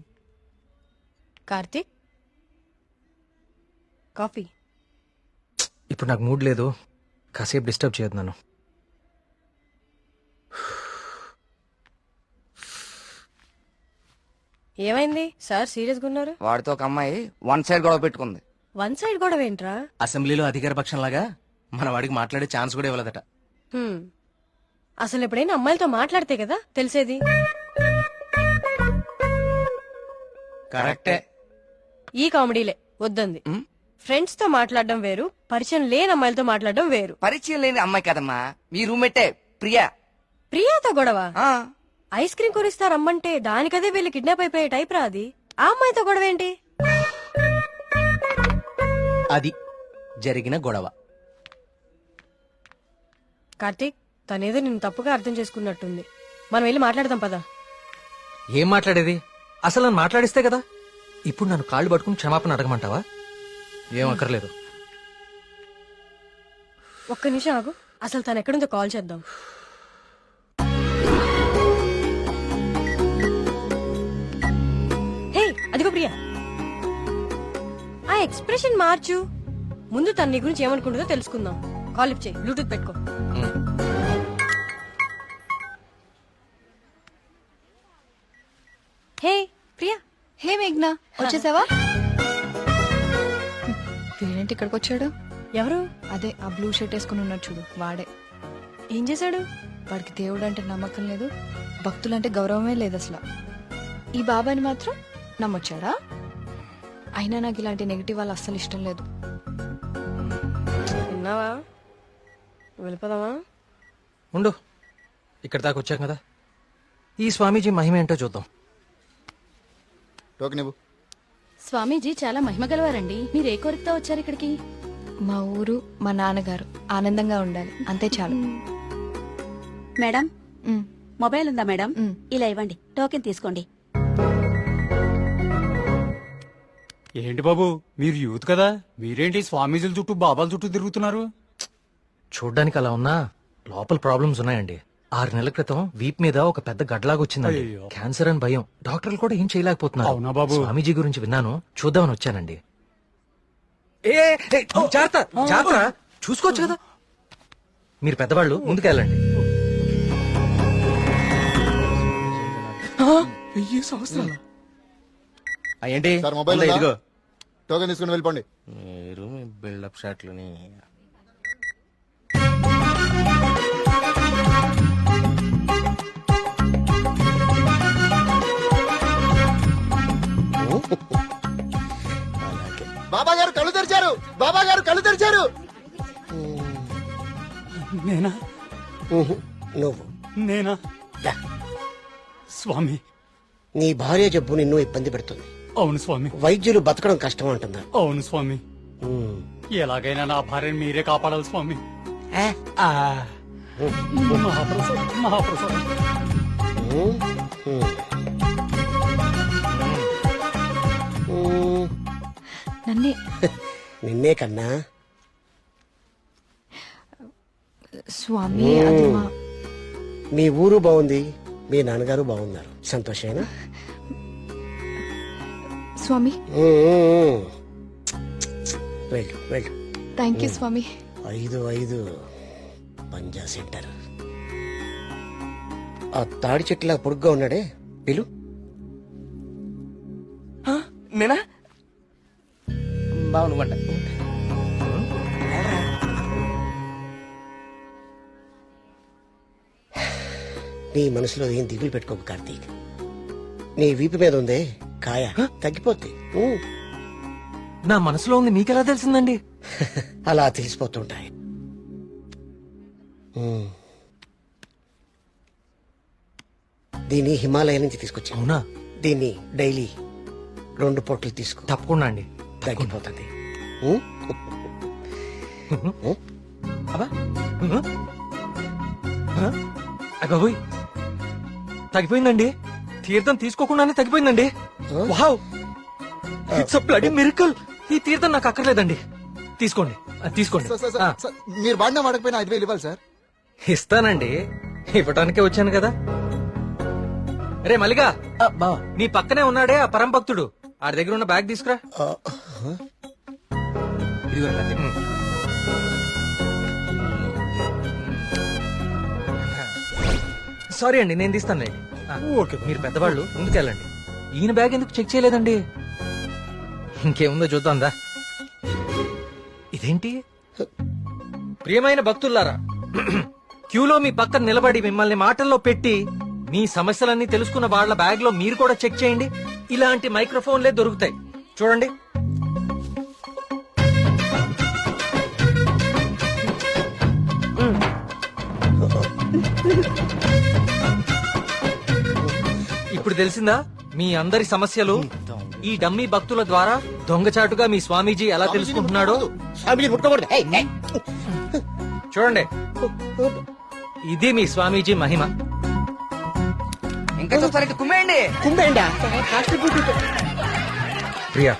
కార్తీక్ కాఫీ. ఇప్పుడు నాకు మూడ్ లేదు, కాసేపు డిస్టర్బ్ చేయొద్దు నన్ను. ఏమైంది సార్ సీరియస్ గా ఉన్నారు? వాడితో ఒక అమ్మాయి వన్ సైడ్ గొడవ పెట్టుకుంది. వన్ సైడ్ గొడవ ఏంట్రా? అసెంబ్లీలో అధికార పక్షం లాగా మన వాడికి మాట్లాడే ఛాన్స్ కూడా ఇవ్వలేదట. హ్మ్. అసలు ఎప్పుడైనా అమ్మాయిలతో మాట్లాడితే కదా తెలిసేది. కరెక్టే. ఈ కామెడీలే వద్దంది. ఫ్రెండ్స్ తో మాట్లాడడం వేరు, పరిచయం లేని అమ్మాయిలతో మాట్లాడడం వేరు. పరిచయం లేని అమ్మాయి కదమ్మా, మీ రూమ్మేటే ప్రియా. ప్రియాతో గొడవ? ఐస్ క్రీమ్ కొనిస్తా రమ్మంటే దానికదే వీళ్ళు కిడ్నాప్ అయిపోయే టైప్ రా అది. ఆ అమ్మాయితో గొడవ ఏంటి? అది జరిగిన గొడవ. కార్తీక్ తనేదో నిన్ను తప్పుగా అర్థం చేసుకున్నట్టుంది. మనం వెళ్ళి మాట్లాడదాం పదా. ఏం మాట్లాడేది? అసలు నన్ను మాట్లాడిస్తే కదా. ఇప్పుడు నన్ను కాళ్ళు పట్టుకుని క్షమాపణ అడగమంటావా? ఏం అక్కర్లేదు. ఒక్క నిమిషం ఆగు, అసలు తను ఎక్కడుందో కాల్ చేద్దాం. హే అదిగో ప్రియా. ఆ ఎక్స్ప్రెషన్ మార్చు. ముందు తన నీ గురించి ఏమనుకుంటుందో తెలుసుకుందాం. కాల్ లిఫ్ట్ చేయి, బ్లూటూత్ పెట్టుకో. హే ప్రియా. హే మేఘ్నా, వచ్చేసావా? వీడేంటి ఇక్కడికి వచ్చాడు? ఎవరు? అదే ఆ బ్లూ షర్ట్ వేసుకుని ఉన్నాడు చూడు, వాడే. ఏం చేశాడు? వాడికి దేవుడు అంటే నమ్మకం లేదు, భక్తులంటే గౌరవమే లేదు అసలు. ఈ బాబాని మాత్రం నమ్మొచ్చాడా? అయినా నాకు ఇలాంటి నెగిటివ్ వాళ్ళు అస్సలు ఇష్టం లేదు. విన్నావా? వెళ్ళిపోదామా? ఉండు, ఇక్కడ దాకా వచ్చాం కదా, ఈ స్వామీజీ మహిమ ఏంటో చూద్దాం. స్వామీజీ చాలా మహిమ గలవారండి. మీరు ఏ కోరికతో వచ్చారు ఇక్కడికి? మా ఊరు, మా నాన్నగారు ఆనందంగా ఉండాలి, అంతే చాలు. మేడం మొబైల్ ఉందా మేడం? ఇలా ఇవ్వండి, టోకెన్ తీసుకోండి. ఏంటి బాబు, మీరు యూత్ కదా, మీరేంటి స్వామీజీల చుట్టూ బాబాల చుట్టూ తిరుగుతున్నారు? చూడ్డానికి అలా ఉన్నా లోపల ప్రాబ్లమ్స్ ఉన్నాయండి. 6 నెలల క్రితం వీప్ మీద ఒక పెద్ద గడ్లాగా వచ్చిందండి. అయ్యో. క్యాన్సర్ అని భయం, డాక్టర్లు కూడా ఏం చేయలేకపోతున్నారు. అవునా బాబు? స్వామీజీ గురించి విన్నాను, చూద్దామని వచ్చానండి. జాగ్రత్త జాగ్రత్త, చూసుకోవచ్చు కదా. మీరు పెద్దవాళ్ళు, ముందుకెళ్ళండి. 1000 సంవత్సరాలు ఏంటి సార్ మొబైల్ ఉందా? ఉందా? ఇదిగో టోకెన్ తీసుకుని వెళ్ళిపోండి. మీరు మీ బిల్డప్ షాట్లని. బాబా గారు కళ్ళు తెరిచారు, బాబా గారు కళ్ళు తెరిచారు. నేనా? నువ్వు నేనా? స్వామి, నీ భార్య జబ్బు నిన్ను ఇబ్బంది పెడుతుంది. అవును స్వామి. వైద్యులు బతకడం కష్టం అంటున్నారు. అవును స్వామి. ఎలాగైనా నా భార్యను మీరే కాపాడాలి స్వామి. మహాప్రసాదం, మహాప్రసాదం. నిన్నే కన్నా స్వామి, అది మా మీ ఊరు బాగుంది, మీ నాన్నగారు బాగున్నారు, సంతోషేనా? స్వామి, వెళ్ళు వెళ్ళు. థ్యాంక్ యూ స్వామి. 5 పంజా సెంటర్. ఆ తాడి చెట్టులా పొడుగ్గా ఉన్నాడే, పిలు. నేనా? బాగునుకుంటా. నీ మనసులో ఏం దిగులు పెట్టుకోకు కార్తీక్. నీ వీపు మీద ఉందే కాయ, తగ్గిపోద్ది. నా మనసులో ఉంది మీకెలా తెలిసిందండి? అలా తెలిసిపోతుంటాయి. దీన్ని హిమాలయ నుంచి తీసుకొచ్చా. అవునా? దీన్ని డైలీ 2 పూటలు తీసుకో, తప్పకుండా అండి, తగ్గిపోతుంది. అగోయ్ తగ్గిపోయిందండి. తీర్థం తీసుకోకుండానే తగ్గిపోయిందండి. Wow, it's a bloody miracle. ఈ తీర్థం నాకు అక్కర్లేదండి. తీసుకోండి, తీసుకోండి. మీరు వాడినా వాడకపోయినా 5,000 ఇవ్వాలి సార్. ఇస్తానండి, ఇవ్వటానికే వచ్చాను కదా. రే మల్లిగా, నీ పక్కనే ఉన్నాడే ఆ పరం భక్తుడు, ఆడి దగ్గర ఉన్న బ్యాగ్ తీసుకురా. సారీ అండి, నేను తీస్తానులేండి. ఓకే, మీరు పెద్దవాళ్ళు ముందుకెళ్ళండి. ఈయన బ్యాగ్ ఎందుకు చెక్ చేయలేదండి? ఇంకేముందో చూద్దాందా. ఇదేంటి? ప్రియమైన భక్తులారా, క్యూలో మీ పక్కన నిలబడి మిమ్మల్ని మాటల్లో పెట్టి మీ సమస్యలన్నీ తెలుసుకున్న వాళ్ళ బ్యాగ్ లో మీరు కూడా చెక్ చేయండి. ఇలాంటి మైక్రోఫోన్లే దొరుకుతాయి, చూడండి. ఇప్పుడు తెలిసిందా మీ అందరి సమస్యలు? ఈ డమ్మీ భక్తుల ద్వారా దొంగచాటుగా మీ స్వామీజీ ఎలా తెలుసుకుంటున్నాడో చూడండి. ఇది మీ స్వామీజీ మహిమ. ఇంకా చూస్తారంటే కుమ్మేయండి. ప్రియా,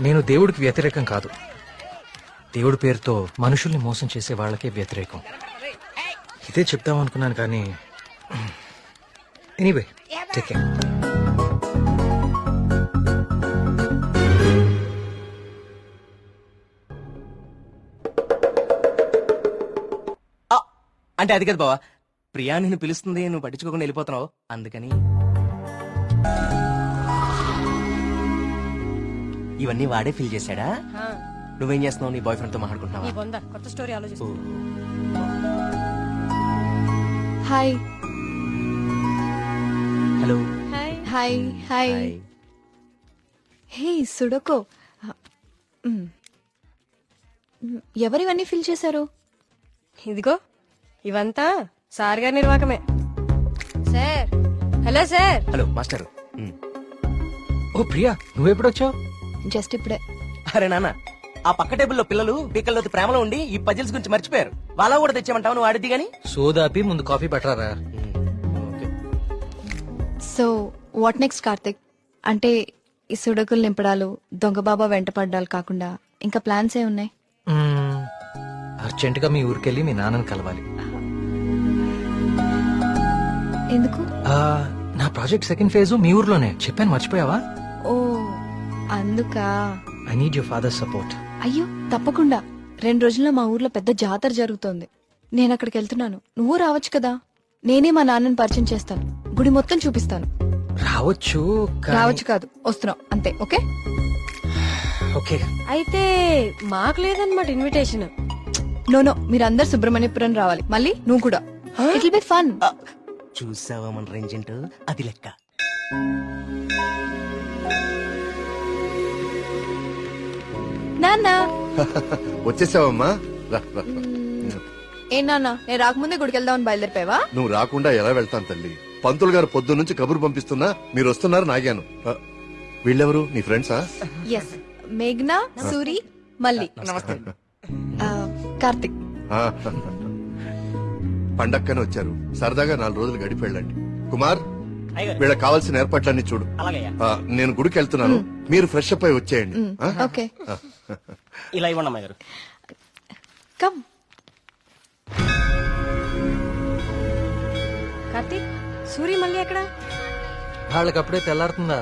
నేను దేవుడికి వ్యతిరేకం కాదు. దేవుడి పేరుతో మనుషుల్ని మోసం చేసే వాళ్ళకే వ్యతిరేకం. ఇదే చెప్దాం అనుకున్నాను కానీ ఎనీవే, టేక్ కేర్. అంటే అది కదా బావా, ప్రియా నిన్ను పిలుస్తుంది, నువ్వు పట్టించుకోకుండా వెళ్ళిపోతున్నావు, అందుకని. ఇవన్నీ వాడే ఫీల్ చేశాడా? నువ్వేం చేస్తున్నావు? నీ బాయ్ ఫ్రెండ్ తో మాట్లాడుకుంటున్నావా? కొత్త స్టోరీ ఆలోచిస్తూ. Hi. Hello. Hi. Hi. Hey సుడకో, ఎవరివన్నీ ఫిల్ చేశారు? ఇదిగో ఇవంతా సార్ గారి నిర్వాకమే. Sir, hello sir. Hello master. ఓ ప్రియా, నువ్వెప్పుడొచ్చావు? జస్ట్ ఇప్పుడే. అరే నాన్న, ఆ పక్క టేబుల్లో పిల్లలు పీకల్లోకి ప్రేమలో ఉండి ఈ పజిల్స్ గురించి మర్చిపోయారు. వాళ్ళ కూడా తెచ్చామంటావు, నువ్వు ఆడిద్ది గాని. సోదాపి ముందు కాఫీ పట్టరారా. So what next Karthik? అంటే ఈ సుడకులు నింపడాలు, దొంగ బాబా వెంట పడ్డాలు కాకుండా ఇంకా ప్లాన్స్ ఏ ఉన్నాయి? అర్జెంట్ గా మీ ఊరికెళ్ళి మీ నాన్నని కలవాలి. ఎందుకు? నా ప్రాజెక్ట్ సెకండ్ ఫేజ్ మీ ఊర్లోనే, చెప్పాను మర్చిపోయావా? ఓ అందుకా. I need your father support. అయ్యో తప్పకుండా. 2 రోజుల్లో మా ఊర్లో పెద్ద జాతర జరుగుతోంది. నేను అక్కడికి వెళ్తున్నాను. నువ్వు రావచ్చు కదా. నేనే మా నాన్నని పరిచయం చేస్తాను, గుడి మొత్తం చూపిస్తాను. రావచ్చు రావచ్చు కాదు, వస్తున్నావు అంతే. Okay okay. అయితే మాకు లేదన్నమాట ఇన్విటేషన్. నో, మీరందరు సుబ్రహ్మణ్యపురం రావాలి. మళ్ళీ నువ్వు కూడా. It will be fun. చూసావా మన రేంజ్ ఏంటో, అది లెక్క. నాన్న వచ్చేసావమ్మా, రా, రా. ఏ నాన్న, నేను రాకముందే గుడికి వెళ్దామని బయలుదేరిపోయావా? నువ్వు రాకుండా ఎలా వెళ్తాను తల్లి? పంతులు గారు పొద్దు నుంచి కబురు పంపిస్తున్నా మీరు వస్తున్నారు నాగాను. వీళ్ళెవరు, నీ ఫ్రెండ్సా? ఎస్, మేఘ్నా, సూరి, మల్లి. కార్తిక్. పండక్కనే వచ్చారు, సరదాగా 4 రోజులు గడిపి వెళ్ళండి. కుమార్, వీళ్ళకి కావాల్సిన ఏర్పాట్లన్నీ చూడు. నేను గుడికి వెళ్తున్నాను, మీరు ఫ్రెష్ అప్ అయి వచ్చేయండి. ఓకే. ఇలా ఇవ్వండి అమ్మాయి గారు. కమ్. కార్తీక్, సూరి మళ్ళీ ఎక్కడ? వాళ్ళకి అప్పుడే తెల్లారుతుందా,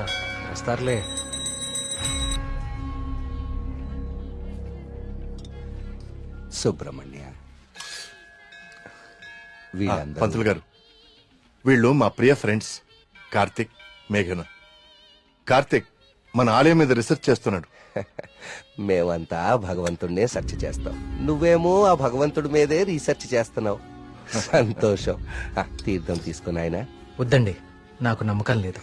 వస్తారులే. సుబ్రహ్మణ్య, పంతులు గారు, వీళ్ళు మా ప్రియ ఫ్రెండ్స్ కార్తిక్, మేఘన. కార్తిక్ మన ఆలయం మీద రీసెర్చ్ చేస్తున్నాడు. మేమంతా భగవంతుడినే సెర్చ్ చేస్తాం, నువ్వేమో ఆ భగవంతుడి మీదే రీసెర్చ్ చేస్తున్నావు. సంతోషం. తీర్థం తీసుకుని ఆయన. వద్దండి, నాకు నమ్మకం లేదు.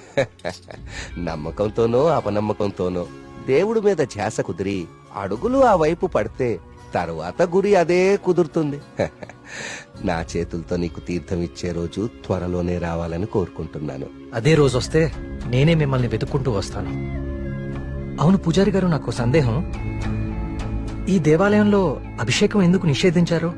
నమ్మకంతోనో అపనమ్మకంతోనో దేవుడి మీద ధ్యాస కుదిరి అడుగులు ఆ వైపు పడితే తరువాత గురి అదే కుదురుతుంది. నా చేతులతో నీకు తీర్థం ఇచ్చే రోజు త్వరలోనే రావాలని కోరుకుంటున్నాను. అదే రోజు వస్తే నేనే మిమ్మల్ని వెతుక్కుంటూ వస్తాను. అవును పూజారి గారు, నాకు సందేహం. ఈ దేవాలయంలో అభిషేకం ఎందుకు నిషేధించారు?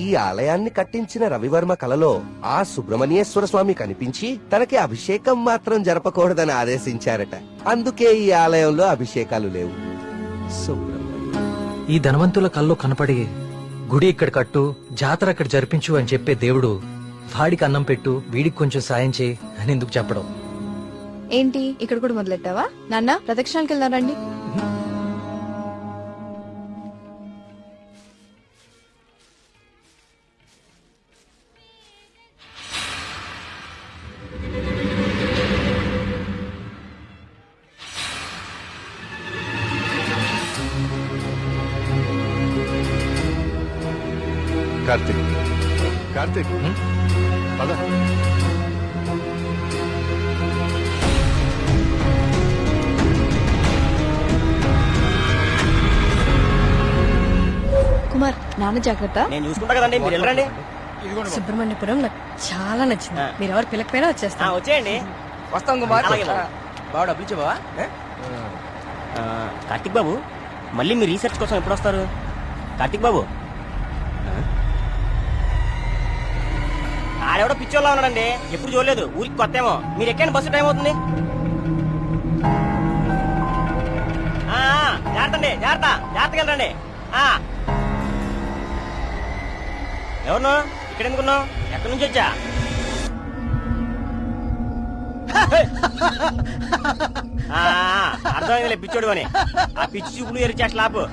ఈ ఆలయాన్ని కట్టించిన రవివర్మ కలలో ఆ సుబ్రహ్మణ్యేశ్వర స్వామి కనిపించి తనకి అభిషేకం మాత్రం జరపకూడదని ఆదేశించారట. అందుకే ఈ ఆలయంలో అభిషేకాలు లేవు. ఈ ధనవంతుల కల్లో కనపడి గుడి ఇక్కడ కట్టు, జాతర అక్కడ జరిపించు అని చెప్పే దేవుడు వాడికి అన్నం పెట్టు, వీడికి కొంచెం సాయం చేయి అని ఎందుకు చెప్పడం? ఏంటి ఇక్కడ కూడా మొదలెట్టావా? నాన్న ప్రదక్షిణాలకు వెళ్దారండి. కార్తీక్, కార్తీక్, పద. కుమార్ నాన్న జాగ్రత్త. నేను చూసుకుంటా కదండి, మీరు వెళ్ళండి. సుబ్రహ్మణ్యపురం నాకు చాలా నచ్చింది. మీరు ఎవరు పిల్లకపోయినా వచ్చేస్తా. వచ్చేయండి. వస్తాం కుమార్. అలాగే బావ. బావ డబ్బులు ఇచ్చే బావా? కార్తిక్ బాబు, మళ్ళీ మీ రీసెర్చ్ కోసం ఎప్పుడు వస్తారు? కార్తిక్ బాబు, ఆడెవడో పిచ్చోళ్ళ ఉన్నాడండి, ఎప్పుడు చూడలేదు, ఊరికి కొత్త ఏమో. మీరు ఎక్కండి, బస్సు టైం అవుతుంది. జాగ్రత్త అండి, జాగ్రత్త, జాగ్రత్తగా వెళ్ళండి. ఎవరు ఇక్కడ ఎందుకున్నావు? ఎక్కడి నుంచి వచ్చా? అర్థమైందిలే పిచ్చోడు అని. ఆ పిచ్చి చూపులు ఎరి చేస్తా ఆపు.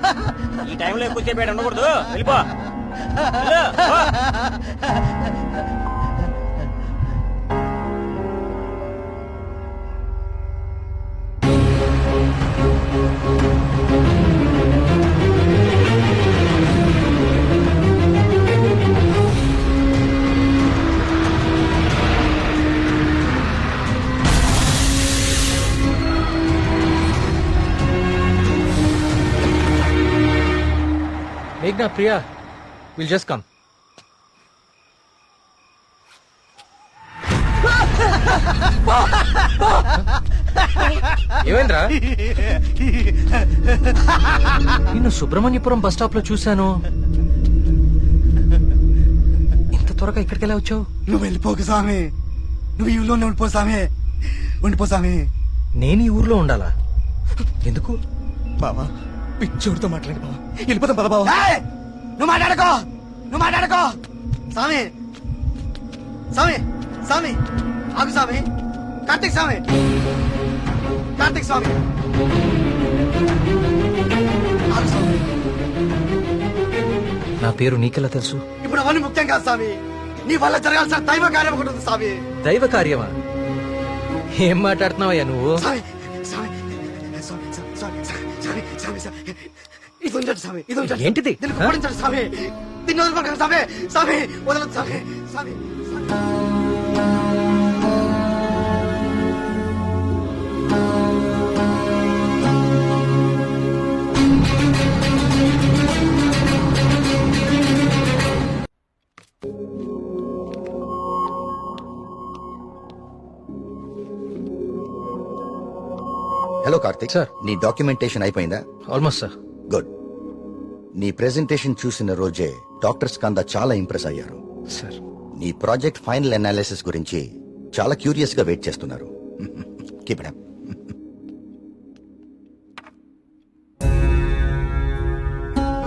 ఈ టైంలో ఎక్కువసేపు ఉండకూడదు, వెళ్ళిపో. మేఘ్నా, ప్రియా, విల్ జస్ట్ కమ్. ఏమైందిరా? నిన్ను సుబ్రహ్మణ్యపురం బస్ స్టాప్ లో చూశాను. ఇంత త్వరగా ఇక్కడికి ఎలా వచ్చావు? నువ్వు వెళ్ళిపోకు స్వామి, నువ్వు ఈ ఊళ్ళోనే ఉండిపో స్వామి, ఉండిపో స్వామి. నేను ఈ ఊర్లో ఉండాలా? ఎందుకు? బావా పిచ్చోడితో మాట్లాడి బావా, వెళ్ళిపోతాం పద బావా. నువ్వు మాట్లాడుకో, నువ్వు మాట్లాడుకో. స్వామి, స్వామి, స్వామి, ఆగు స్వామి. కార్తీక్ స్వామి, కార్తీక్ స్వామి, ఆగు స్వామి. నా పేరు నీకెలా తెలుసు? ఇప్పుడు అవన్నీ ముఖ్యం కాదు స్వామి, నీ వల్ల జరగాల్సిన దైవ కార్యం ఒకటి ఉంది స్వామి. దైవ కార్యమా? ఏం మాట్లాడుతున్నావయ్యా నువ్వు? స్వామి, స్వామి, స్వామి, స్వామి, స్వామి, స్వామి, స్వామి, ఇది ఉంచండి స్వామి, ఇది ఉంచండి. ఏంటిది? దీనికి పొడించండి స్వామి, దీన్ని వదలకండి స్వామి, స్వామి వదలదు స్వామి, స్వామి. హలో కార్తిక్ సార్, నీ డాక్యుమెంటేషన్ అయిపోయిందా? Almost sir. గుడ్. నీ ప్రెజెంటేషన్ చూసిన రోజే డాక్టర్ స్కంద చాలా ఇంప్రెస్ అయ్యారు సార్. నీ ప్రాజెక్ట్ ఫైనల్ అనాలిసిస్ గురించి చాలా క్యూరియస్ గా వెయిట్ చేస్తున్నారు. Keep it up.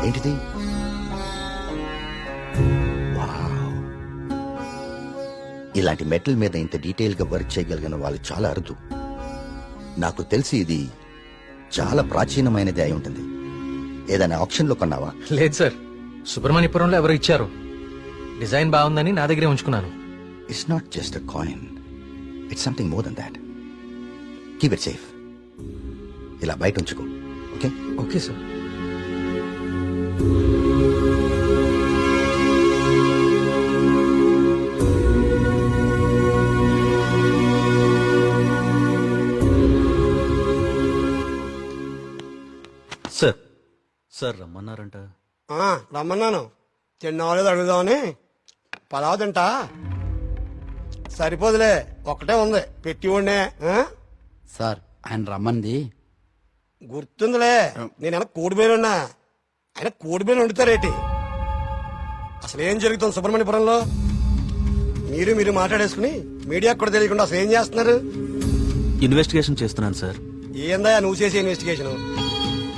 ఏంటిది? వావ్. ఇలాంటి మెటల్ మీద ఇంత డీటెయిల్ గా వర్క్ చేయగలిగిన వాళ్ళు చాలా అరుదు. నాకు తెలిసి ఇది చాలా ప్రాచీనమైనది అయి ఉంటుంది. ఏదైనా ఆప్షన్ లో కొన్నావా? లేదు సార్, సుబ్రహ్మణ్యపురంలో ఎవరు ఇచ్చారు. డిజైన్ బాగుందని నా దగ్గరే ఉంచుకున్నాను. It's not just a coin, it's something more than that. Keep it safe. ఇలా బయట ఉంచుకో. Okay? Okay sir. Sir, sir రమ్మన్నారంట. రమ్మన్నాను, తిన్నావాలేదు అడుగుదామని. పలావ్ తింటా. సరిపోదులే, ఒక్కటే ఉంది, పెట్టి ఉండే. సార్ ఆయన రమ్మంది గుర్తుందిలే, నేను కోడి పేరున్నా. ఆయన కోడి మీద వండుతారేటి? అసలు ఏం జరుగుతుంది సుబ్రహ్మణ్యపురంలో? మీరు మాట్లాడేసుకుని మీడియాకు కూడా తెలియకుండా అసలు ఏం చేస్తున్నారు? ఇన్వెస్టిగేషన్ చేస్తున్నాను సార్. ఏందా నువ్వు చేసే ఇన్వెస్టిగేషన్?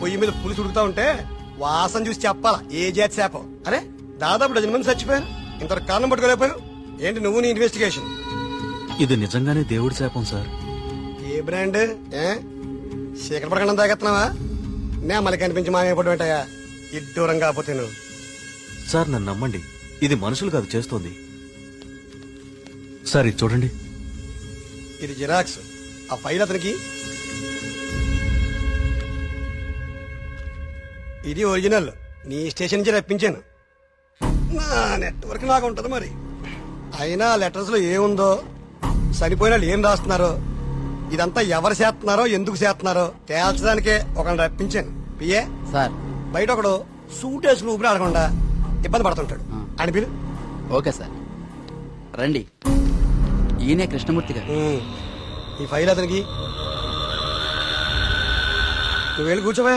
పొయ్యి మీద పులుసు ఉడుకుతా ఉంటే వాసన చూసి చెప్పాలా ఏ జాతి శాపం? అరే దాదాపు 10 మంది చచ్చిపోయారు, ఇంతవరకు కారణం పట్టుకోలేకపోయావు ఏంటి నువ్వు నీ ఇన్వెస్టిగేషన్? ఇది నిజంగానే దేవుడి శాపం సార్. ఏ బ్రాండ్? శేఖర ప్రకటన తాగెత్తున్నావా? నే మళ్ళీ కనిపించి మాయపడి ఉంటాయా ఇడ్డూరం కాకపోతే నువ్వు? సార్ నన్ను నమ్మండి, ఇది మనుషులు కాదు చేస్తోంది. సార్ ఇది చూడండి. ఇది జిరాక్స్. ఆ ఫైల్ అతనికి. ఇది ఒరిజినల్. నీ స్టేషన్ నుంచి రప్పించాను. నా నెట్వర్క్ నాకు ఉంటది మరి. అయినా లెటర్స్ లో ఏముందో, చనిపోయిన వాళ్ళు ఏం రాస్తున్నారో, ఇదంతా ఎవరు చేస్తున్నారో ఎందుకు చేస్తున్నారో తేల్చడానికే ఒకరిని రప్పించాను. పిఏ సార్, బయట ఒకడు సూట్ వేసుకుని ఊపిరి ఆడకుండా ఇబ్బంది పడుతుంటాడు. అని పిలు. ఓకే సార్, రండి. ఈయనే కృష్ణమూర్తి గారు. ఈ ఫైల్ అతనికి. నువ్వు వెళ్ళి కూర్చోవా.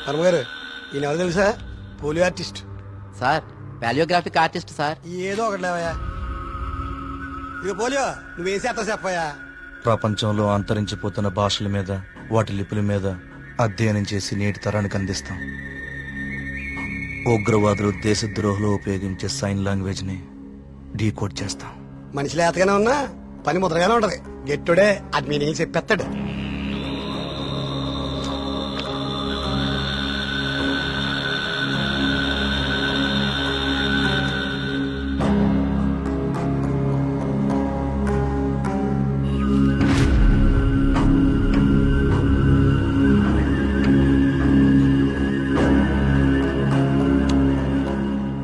వర్మగారు ఈయన ఎవరు తెలుసా? Polio artist sir. Paleographic artist sir. ఏదో ఒకటి లేవయా. ఇక పోలియో నువ్వేం చేస్తావు చెప్పయా? ప్రపంచంలో అంతరించిపోతున్న భాషల మీద, వాటి లిపుల మీద అధ్యయనం చేసి నేటి తరానికి అందిస్తాం. ఉగ్రవాదులు దేశద్రోహులు ఉపయోగించే సైన్ లాంగ్వేజ్ ని డీకోడ్ చేస్తాం. మనిషి లేతగానే ఉన్నా పని ముద్రగానే ఉంటది. గెట్టుడే అది మీనింగ్ చెప్పేస్తాడు.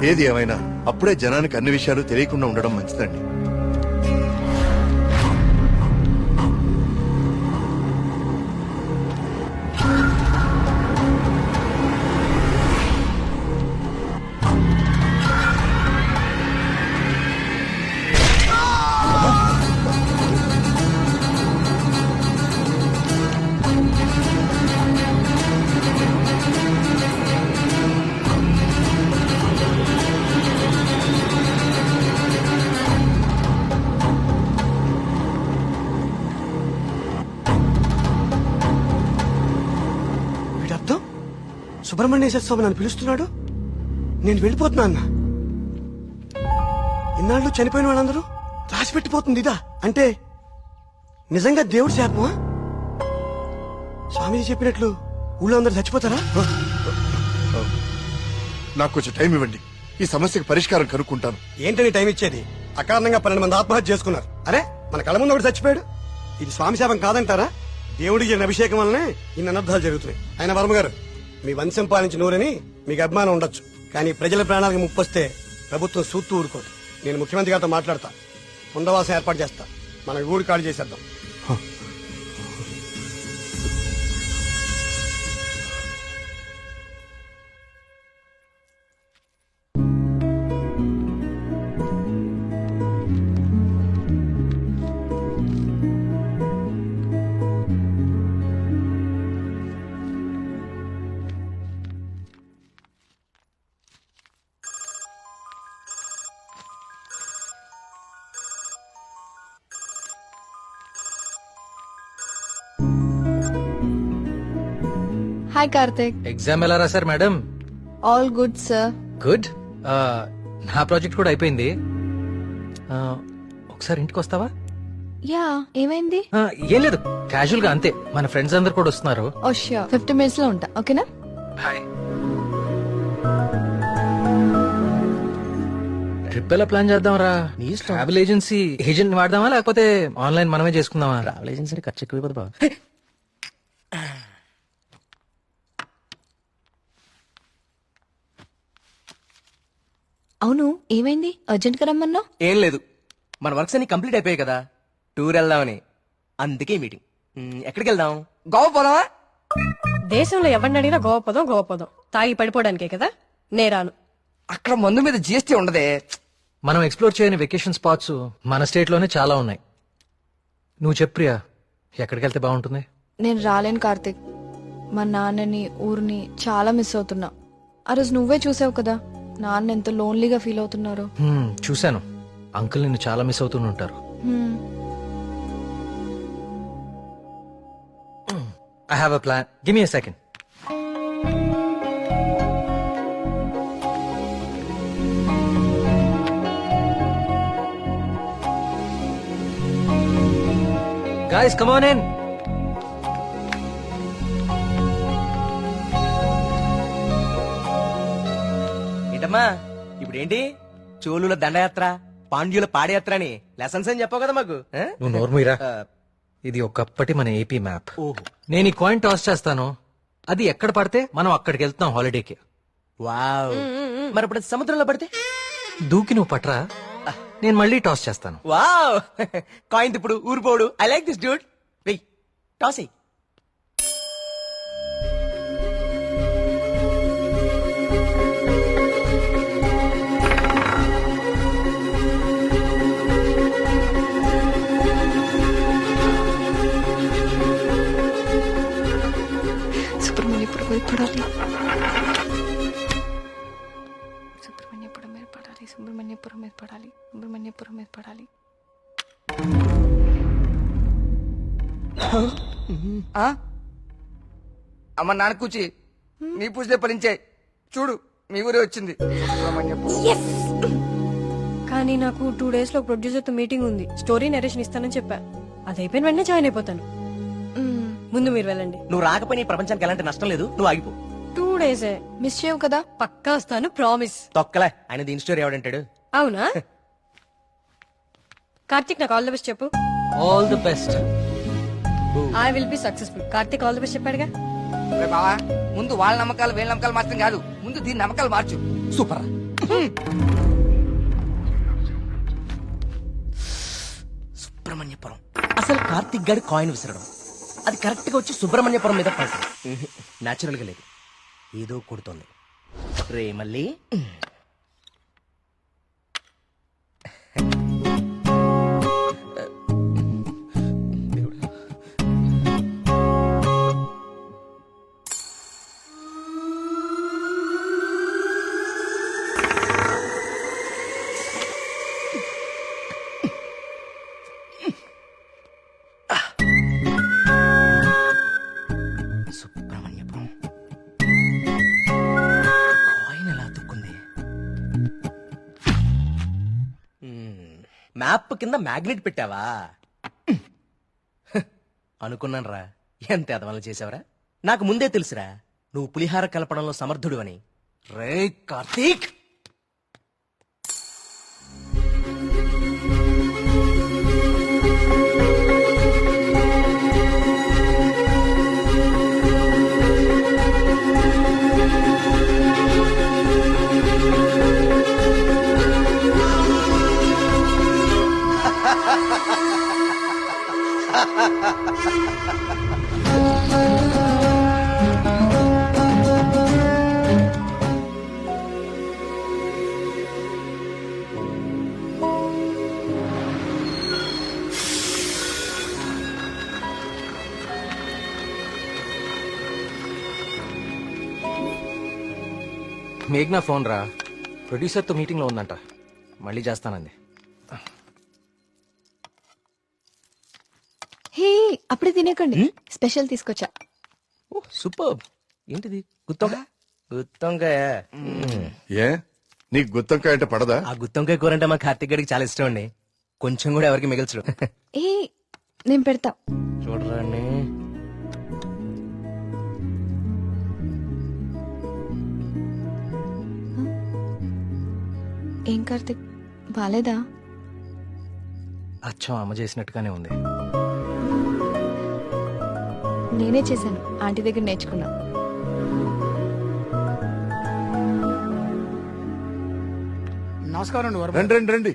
ఏది ఏమైనా అప్పుడే జనానికి అన్ని విషయాలు తెలియకుండా ఉండడం మంచిదండి. సుబ్రహ్మణ్యేశ్వర స్వామి నన్ను పిలుస్తున్నాడు, నేను వెళ్ళిపోతున్నా అన్న. ఇన్నాళ్ళు చనిపోయిన వాళ్ళందరూ రాసి పెట్టిపోతుంది ఇదా? అంటే నిజంగా దేవుడి శాపమా? స్వామీజీ చెప్పినట్లు ఊళ్ళో అందరూ చచ్చిపోతారా? నాకు కొంచెం టైం ఇవ్వండి, ఈ సమస్యకి పరిష్కారం కనుక్కుంటాను. ఏంటని టైం ఇచ్చేది? అకారణంగా 12 మంది ఆత్మహత్య చేసుకున్నారు. అరే మన కళ్ళ ముందు ఒకటి చచ్చిపోయాడు. ఇది స్వామి శాపం కాదంటారా? దేవుడికి జరిగిన అభిషేకం వల్లనే ఇన్ని అనర్థాలు జరుగుతున్నాయి. ఆయన వర్మ గారు, మీ వంశం పాలించి నూరని మీకు అభిమానం ఉండొచ్చు, కానీ ప్రజల ప్రాణాలకు ముప్పొస్తే ప్రభుత్వం సూత్తు ఊరుకోదు. నేను ముఖ్యమంత్రి గారితో మాట్లాడతా, పునరావాసం ఏర్పాటు చేస్తా. మన ఊరు ఖాళీ చేసేద్దాం. హాయ్ కార్తిక్. ఎగ్జామ్ ఎలా రాశారు madam? All good sir. Good. నా ప్రాజెక్ట్ కూడా అయిపోయింది. ఒకసారి ఇంటికి వస్తావా? యా, ఏమైంది? ఏం లేదు, క్యాజువల్ గా అంతే. మన ఫ్రెండ్స్ అందరు కూడా వస్తున్నారు. ఓ ష్యూర్, 50 minutes లో ఉంటా. ఓకేనా? హాయ్. ట్రిప్ ఎలా ప్లాన్ చేద్దాం రా? ట్రావెల్ ఏజెన్సీ ఏజెంట్ వాడదామా లేకపోతే ఆన్లైన్ మనమే చేసుకుందామా? ట్రావెల్ ఏజెన్సీ ఖర్చు ఎక్కువ బాబా. అవును, ఏమైంది? అర్జెంట్ గా రమ్మన్నా? ఏం లేదు, మన వర్క్స్ అన్ని కంప్లీట్ అయిపోయాయి కదా, టూర్ వెళ్దామని. అందుకే మీటింగ్. ఎక్కడికి వెళ్దాం? గోవా పోదామా? దేశంలో ఎవరిని అడిగినా గోవా పోదాం. తాగి పడిపోవడానికే కదా. నేరాను. అక్కడ మందు మీద జిఎస్టీ ఉండదే. మనం ఎక్స్ప్లోర్ చేయని వెకేషన్ స్పాట్స్ మన స్టేట్ లోనే చాలా ఉన్నాయి. నువ్వు చెప్పు ప్రియా, ఎక్కడికి వెళ్తే బాగుంటుంది? నేను రాలేను కార్తిక్. మా నాన్నని ఊరిని చాలా మిస్ అవుతున్నా. ఆ రోజు నువ్వే చూసావు కదా నాన్న ఎంత లోన్లీగా ఫీల్ అవుతున్నారో. చూశాను. అంకుల్ నిన్ను చాలా మిస్ అవుతుంటారు. I have a plan. Give me a second. Guys, come on in. ఏంటమ్మా ఇప్పుడేంటి? చోళుల దండయాత్ర, పాండ్యుల పాదయాత్ర అని లెసన్స్ అని చెప్పావు కదా మాకు. నువ్వు నోర్మీరా. ఇది ఒకప్పటి మన ఏపీ మ్యాప్. ఓహో. నేను ఈ కాయిన్ టాస్ చేస్తాను, అది ఎక్కడ పడితే మనం అక్కడికి వెళ్తాం హాలిడేకి. వావ్. మరి ఇప్పుడు సముద్రంలో పడితే? దూకి నువ్వు పట్రా, నేను మళ్ళీ టాస్ చేస్తాను. వావ్. కాయిన్ ఇప్పుడు ఊరిపోడు. I like this dude. వెయ్ టాస్ ఎయ్. సుబ్రహ్మణ్యపురం మీద పడాలి. సుబ్రహ్మణ్యపురం మీద పడాలి. సుబ్రహ్మణ్యపురం మీద పడాలి. సుబ్రహ్మణ్యపురం మీద పడాలి. అమ్మ నాన్న కూచి నీ పూజలే ఫలించే. చూడు మీ ఊరే వచ్చింది. కానీ నాకు 2 days లో ప్రొడ్యూసర్ తో మీటింగ్ ఉంది. స్టోరీ నరేషన్ ఇస్తానని చెప్పా. అది అయిపోయిన వెంటనే జాయిన్ అయిపోతాను. ముందు మీరు వెళ్ళండి. నువ్వు రాకపోయినా ఈ ప్రపంచానికి ఎలాంటి నష్టం లేదు. నువ్వు ఆగిపో. 2 days మిస్ చేయవు కదా? పక్కా వస్తాను, ప్రామిస్. తొక్కలే. ఆయన దీని స్టోరీ ఎవడంటాడు? అవునా? కార్తిక్ నాకు ఆల్ ది బెస్ట్ చెప్పు. All the best. I will be successful. Karthik all the best చెప్పాడుగా. బావా ముందు వాళ్ళ నమ్మకాలు వీళ్ళ నమ్మకాలు మాత్రం కాదు, ముందు దీని నమ్మకాలు మార్చు. సూపర్. సుబ్రహ్మణ్యపురం. అసలు కార్తిక్ గారి కాయిన్ విసరడం, అది కరెక్ట్ గా వచ్చి సుబ్రహ్మణ్యపురం మీద పడటం నాచురల్ గా లేదు. ఏదో కొడుతోంది రే. మళ్ళీ సుబ్రహ్మణ్యపురం కాయిన్ ఎలా అతుక్కుంది? మ్యాప్ కింద మ్యాగ్నెట్ పెట్టావా? అనుకున్నాను రా. ఎంత ఎదవలు చేసావరా. నాకు ముందే తెలుసురా నువ్వు పులిహార కలపడంలో సమర్థుడు అని. రే కార్తీక్. మేఘ్నా ఫోన్ రా. ప్రొడ్యూసర్ తో మీటింగ్ లో ఉందంట, మళ్ళీ చేస్తానంది. హే అప్పుడే తినేకండి, స్పెషల్ తీసుకొచ్చా. సూపర్. ఏంటిది? గుత్తొంకాయ. గుత్తొంకాయ. ఏ నీకు గుత్తొంకాయ అంటే పడదా? ఆ గుత్తొంకాయ కూర అంటే మా కార్తీక్ గారికి చాలా ఇష్టం అండి. కొంచెం కూడా ఎవరికి మిగల్చడు. ఏ నేను పెడతా. చూడరాండి. ఏం కార్తిక్ బాలేదా? అచ్చం అమ్మ చేసినట్టుగానే ఉంది. నేనే చేశాను, ఆంటీ దగ్గర నేర్చుకున్నా. నమస్కారం. రండి రండి రండి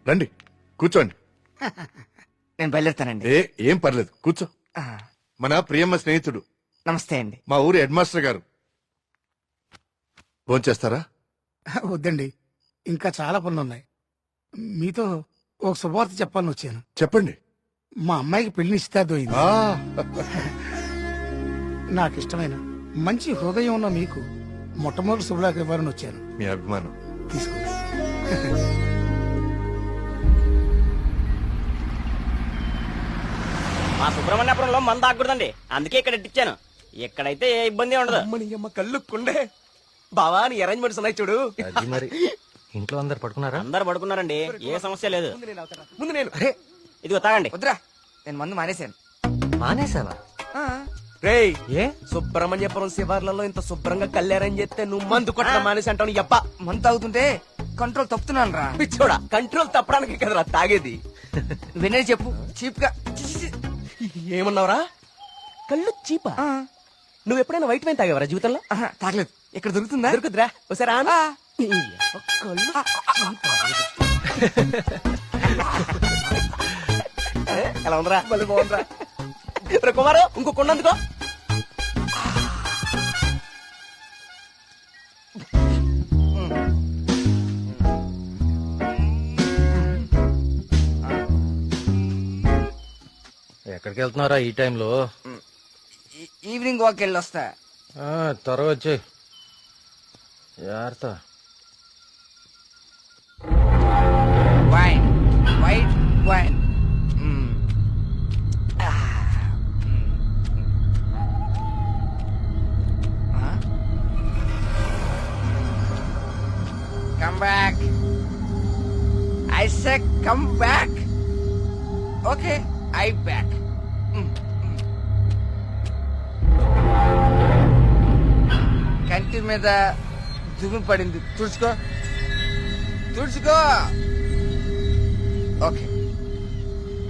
రండి కూర్చోండి. నేను బయలుదేరుతానండి. ఏం పర్లేదు కూర్చో. మన ప్రియమ్మ స్నేహితుడు. నమస్తే అండి. మా ఊరి హెడ్ మాస్టర్ గారు. భోంచేస్తారా? వద్దండి, ఇంకా చాలా పనులున్నాయి. మీతో ఒక శుభవార్త చెప్పాలని వచ్చాను. చెప్పండి. మా అమ్మాయికి పెళ్లి నిశ్చితార్థం అయింది. నాకు ఇష్టమైన మంచి హృదయం ఉన్న మీకు మొట్టమొదటి శుభలాకి ఇవ్వాలని వచ్చాను. మీ అభిమానం తీసుకోండి. మా సుబ్రహ్మణ్యపురంలో మంద ఆగకూడదండి, అందుకే ఇక్కడ ఇచ్చాను. ఇక్కడైతే ఏ ఇబ్బంది ఉండదు. అమ్మని అమ్మ కళ్ళు కుండే బావా నీ అరేంజ్మెంట్స్ ఉన్నాయి చూడు. అది మరి ఇంట్లో అందరు పడుకున్నారా? అందరు పడుకున్నారండి, ఏ సమస్య లేదు. ముందు నేను అరే ఇదిగో తాగండి. వద్దురా, నేను మందు మానేశాను. మానేసావా? రేయ్ ఏ సుబ్రహ్మణ్యపురం శివార్లలో ఇంత శుభ్రంగా కళ్యాణం చేస్తే నువ్వు మందు కొట్టడం మానేసి అంటావు. ఎప్ప మందు తాగుతుంటే కంట్రోల్ తప్పుతున్నాను రా. పిచ్చోడా, కంట్రోల్ తప్పడానికి కదరా తాగేది. వినే చెప్పు చీప్ గా. ఏమన్నావురా? కళ్ళు చీపా? నువ్వు ఎప్పుడైనా వైట్ వైన్ తాగేవరా జీవితంలో? తాగలేదు. ఇక్కడ దొరుకుతుందా? దొరుకుతురా ఒకసారి ఆనా. ఎలా ఉందిరా? మళ్ళీ బాగుందిరా. కుమారు ఇంకో కొండందుకో. ఎక్కడికి వెళ్తున్నారా ఈ టైంలో? ఈవినింగ్ వాక్ వెళ్ళి వస్తా. త్వరగా వచ్చే జాగ్రత్త. Wine white wine. Come back. I said come back. Okay, I back. కంటి మీద దుమ్ము పడింది, తుడుచుకో తుడుచుకో. Okay,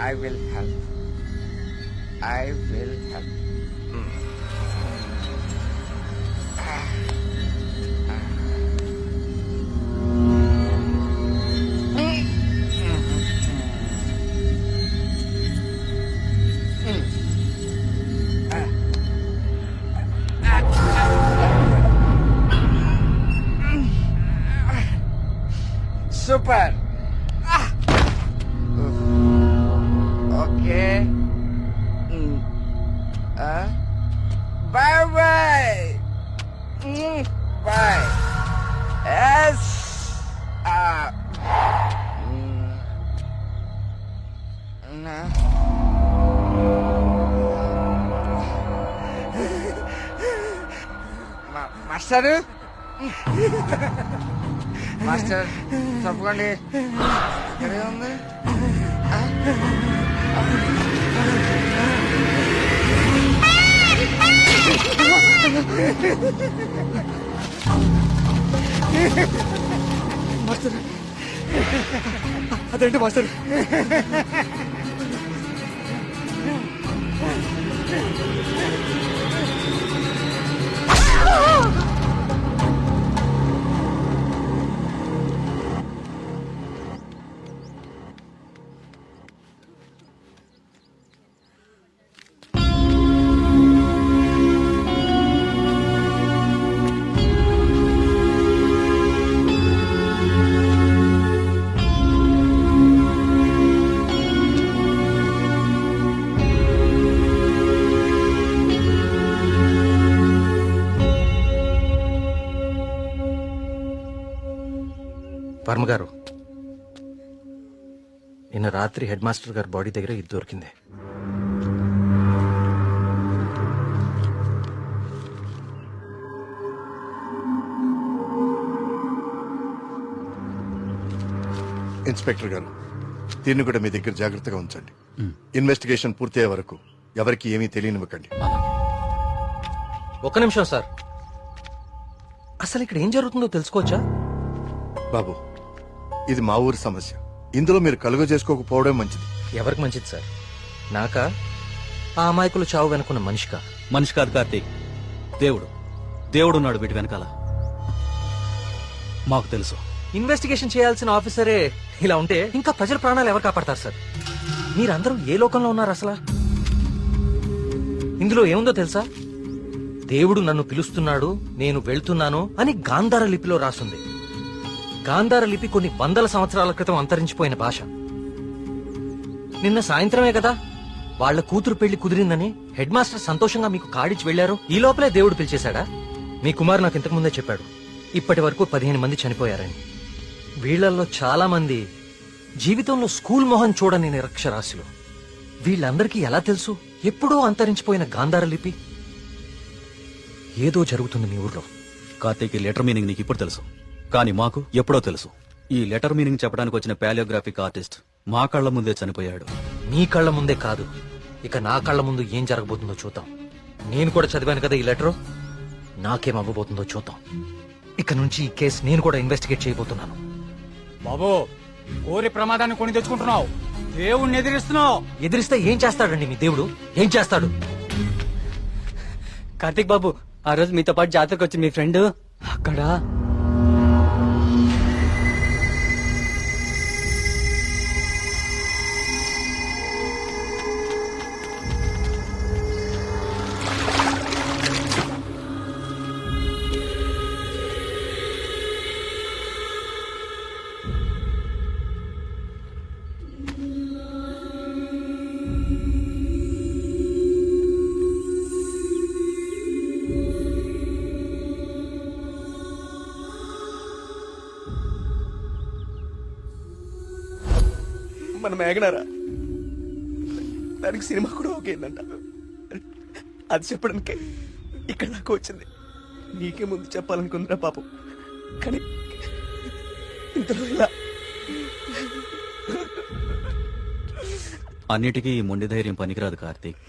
I will help. I will help. Super. Okay. Bye bye. Bye. Yes. Master master తప్పకండి. ఎక్కడ ఉంది? మాస్టర్ అదేంటి మాస్టర్? వర్మ గారు, నిన్న రాత్రి హెడ్ మాస్టర్ గారి బాడీ దగ్గర ఇది దొరికింది. ఇన్స్పెక్టర్ గారు, దీన్ని కూడా మీ దగ్గర జాగ్రత్తగా ఉంచండి. ఇన్వెస్టిగేషన్ పూర్తయ్యే వరకు ఎవరికి ఏమీ తెలియనివ్వకండి. ఒక్క నిమిషం సార్, అసలు ఇక్కడ ఏం జరుగుతుందో తెలుసుకోవచ్చా? బాబు, ఇది మా ఊరి సమస్య. ఇందులో మీరు కలుగ చేసుకోకపోవడం మంచిది. ఎవరికి మంచిది సార్? నాకా, ఆ అమాయకులు చావు వెనుకున్న మనిషికా? మనిషి కాదు కార్తీక్, దేవుడు. దేవుడున్నాడు వీటి వెనకాల. మాకు తెలుసు. ఇన్వెస్టిగేషన్ చేయాల్సిన ఆఫీసరే ఇలా ఉంటే ఇంకా ప్రజల ప్రాణాలు ఎవరు కాపాడతారు సార్? మీరందరూ ఏ లోకంలో ఉన్నారు అసలు? ఇందులో ఏముందో తెలుసా? దేవుడు నన్ను పిలుస్తున్నాడు, నేను వెళ్తున్నాను అని గాంధార లిపిలో రాసుంది. గాంధార లిపి కొన్ని వందల సంవత్సరాల క్రితం అంతరించిపోయిన భాష. నిన్న సాయంత్రమే కదా వాళ్ళ కూతురు పెళ్లి కుదిరిందని హెడ్ మాస్టర్ సంతోషంగా మీకు కాడిచ్చి వెళ్లారు. ఈ లోపలే దేవుడు పిలిచేశాడా? మీ కుమారు నాకు ఇంతకు ముందే చెప్పాడు, ఇప్పటి వరకు 15 మంది చనిపోయారని. వీళ్లలో చాలా మంది జీవితంలో స్కూల్ మొహం చూడని నిరక్షరాస్యులు. వీళ్ళందరికీ ఎలా తెలుసు ఎప్పుడో అంతరించిపోయిన గాంధార లిపి? ఏదో జరుగుతుంది మీ ఊర్లో. కార్తీక్, ఈ లెటర్ మీనింగ్ నీకు ఇప్పుడు తెలుసు, కానీ మాకు ఎప్పుడో తెలుసు. ఈ లెటర్ మీనింగ్ చెప్పడానికి వచ్చిన పాలియోగ్రాఫిక్ ఆర్టిస్ట్ మా కళ్ల ముందే చనిపోయాడు. మీ కళ్ల ముందే కాదు, ఇక నా కళ్ల ముందు ఏం జరగబోతుందో చూద్దాం. నేను కూడా చదివాను కదా ఈ లెటర్, నాకేం అవ్వబోతుందో చూద్దాం. ఇక నుంచి ఈ కేసు నేను కూడా ఇన్వెస్టిగేట్ చేయబోతున్నాను. బాబు, కోరి ప్రమాదాన్ని కొని తెచ్చుకుంటున్నావు, దేవుణ్ణి ఎదిరిస్తున్నావు. ఎదిరిస్తే ఏం చేస్తాడండి మీ దేవుడు? ఏం చేస్తాడు? కార్తీక్ బాబు, ఆ రోజు మీతో పాటు జాతరకు వచ్చి మీ ఫ్రెండ్ అక్కడ మన మేఘనారా, దానికి సినిమా కూడా ఓకేందంట. అది చెప్పడానికే ఇక్కడ దాకా వచ్చింది. నీకే ముందు చెప్పాలనుకుందిరా పాపం, కానీ ఇంతలో ఇలా. అన్నిటికీ ఈ మొండి ధైర్యం పనికిరాదు కార్తీక్.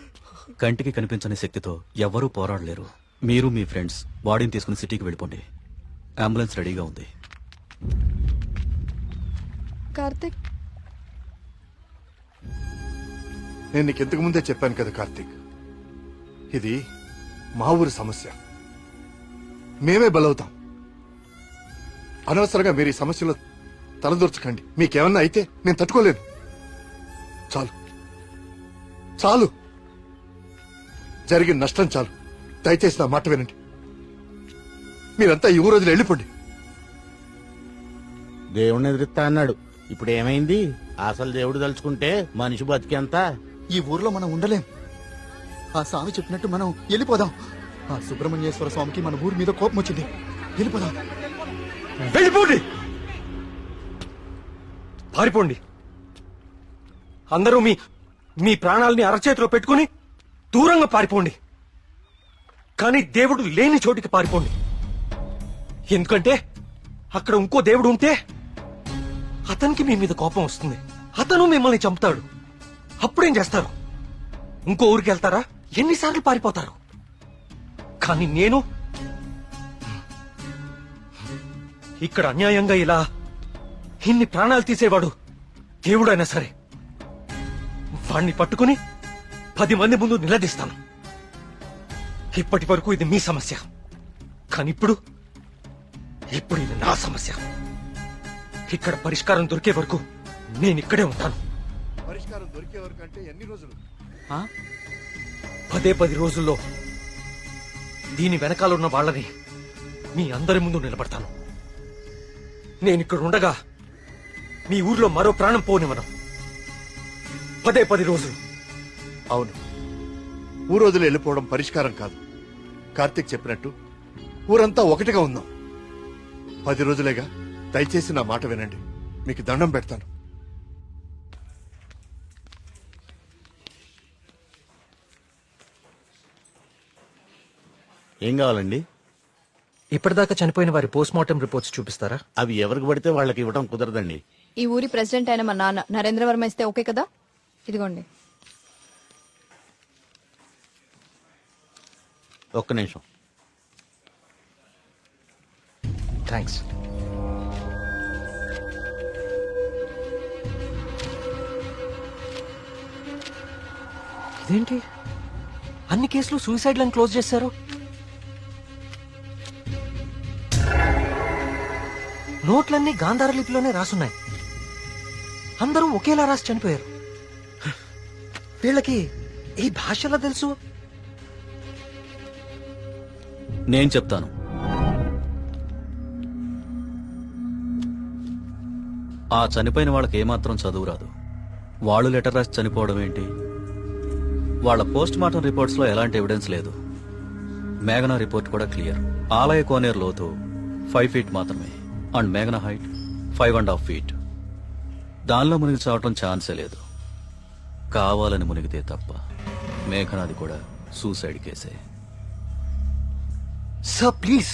కంటికి కనిపించని శక్తితో ఎవ్వరూ పోరాడలేరు. మీరు మీ ఫ్రెండ్స్ బాడీని తీసుకుని సిటీకి వెళ్ళిపోండి. అంబులెన్స్ రెడీగా ఉంది. కార్తిక్, నేను నీకు ఇంతకు ముందే చెప్పాను కదా కార్తీక్, ఇది మా ఊరి సమస్య, మేమే బలవుతాం. అనవసరంగా మీరు ఈ సమస్యలో తలదూర్చకండి. మీకేమన్నా అయితే నేను తట్టుకోలేను. చాలు చాలు, జరిగిన నష్టం చాలు. దయచేసి నా మాట వినండి. మీరంతా ఈ ఊరు వదిలి వెళ్ళిపోండి. దేవుణ్ణి ఎదురుస్తా అన్నాడు, ఇప్పుడు ఏమైంది? అసలు దేవుడు తలుచుకుంటే మనిషి బతికేంత. ఈ ఊర్లో మనం ఉండలేం. ఆ స్వామి చెప్పినట్టు మనం వెళ్ళిపోదాం. ఆ సుబ్రహ్మణ్యేశ్వర స్వామికి మన ఊరి మీద కోపం వచ్చింది. వెళ్ళిపోదాం. వెళ్ళిపోండి, పారిపోండి. అందరూ మీ మీ ప్రాణాలని అరచేతిలో పెట్టుకుని దూరంగా పారిపోండి. కానీ దేవుడు లేని చోటికి పారిపోండి. ఎందుకంటే అక్కడ ఇంకో దేవుడు ఉంటే అతనికి మీ మీద కోపం వస్తుంది. అతను మిమ్మల్ని చంపుతాడు. అప్పుడేం చేస్తారు? ఇంకో ఊరికి వెళ్తారా? ఎన్నిసార్లు పారిపోతారు? కానీ నేను ఇక్కడ అన్యాయంగా ఇలా ఇన్ని ప్రాణాలు తీసేవాడు దేవుడైనా సరే వాణ్ణి పట్టుకుని 10 మంది ముందు నిలదీస్తాను. ఇప్పటి వరకు ఇది మీ సమస్య, కానీ ఇప్పుడు ఇది నా సమస్య. ఇక్కడ పరిష్కారం దొరికే వరకు నేను ఇక్కడే ఉంటాను. పరిష్కారం దొరికే వరకు అంటే ఎన్ని రోజులు? 10 రోజుల్లో దీని వెనకాలన్న వాళ్ళని మీ అందరి ముందు నిలబడతాను. నేనిక్కడ ఉండగా మీ ఊర్లో మరో ప్రాణం పోనివ్వను. 10 రోజులు. అవును, ఊరు వదిలి వెళ్ళిపోవడం పరిష్కారం కాదు. కార్తీక్ చెప్పినట్టు ఊరంతా ఒకటిగా ఉందాం. 10 రోజులేగా. దయచేసి నా మాట వినండి. మీకు దండం పెడతాను. ఏం కావాలండి? ఇప్పటిదాకా చనిపోయిన వారి పోస్ట్ మార్టం రిపోర్ట్స్ చూపిస్తారా? అవి ఎవరికి పడితే వాళ్ళకి ఇవ్వడం కుదరదండి. ఈ ఊరి ప్రెసిడెంట్ అయిన మా నాన్న నరేంద్ర వర్మ ఇస్తే ఓకే కదా? ఇదిగోండి. ఒక్క నిమిషం. థ్యాంక్స్. ఇదేంటి, అన్ని కేసులు సూసైడ్లను క్లోజ్ చేశారు? నోట్లన్నీ గాంధార లిపిలోనే రాసున్నాయి. అందరూ ఒకేలా రాసి చనిపోయారు. వీళ్ళకి ఈ భాషలో తెలుసు? నేను చెప్తాను. ఆ చనిపోయిన వాళ్ళకి ఏమాత్రం చదువు రాదు. వాళ్ళు లెటర్ రాసి చనిపోవడం ఏంటి? వాళ్ళ పోస్ట్ మార్టం రిపోర్ట్స్ లో ఎలాంటి ఎవిడెన్స్ లేదు. మేఘనా రిపోర్ట్ కూడా క్లియర్. ఆలయ కోనేరు లోతు 5 feet మాత్రమే అండ్ మేఘనా హైట్ 5.5 feet. దానిలో మునిగి చావటం ఛాన్సే లేదు. కావాలని మునిగితే తప్ప. మేఘనాది కూడా సూసైడ్ కేసే. సార్ ప్లీజ్,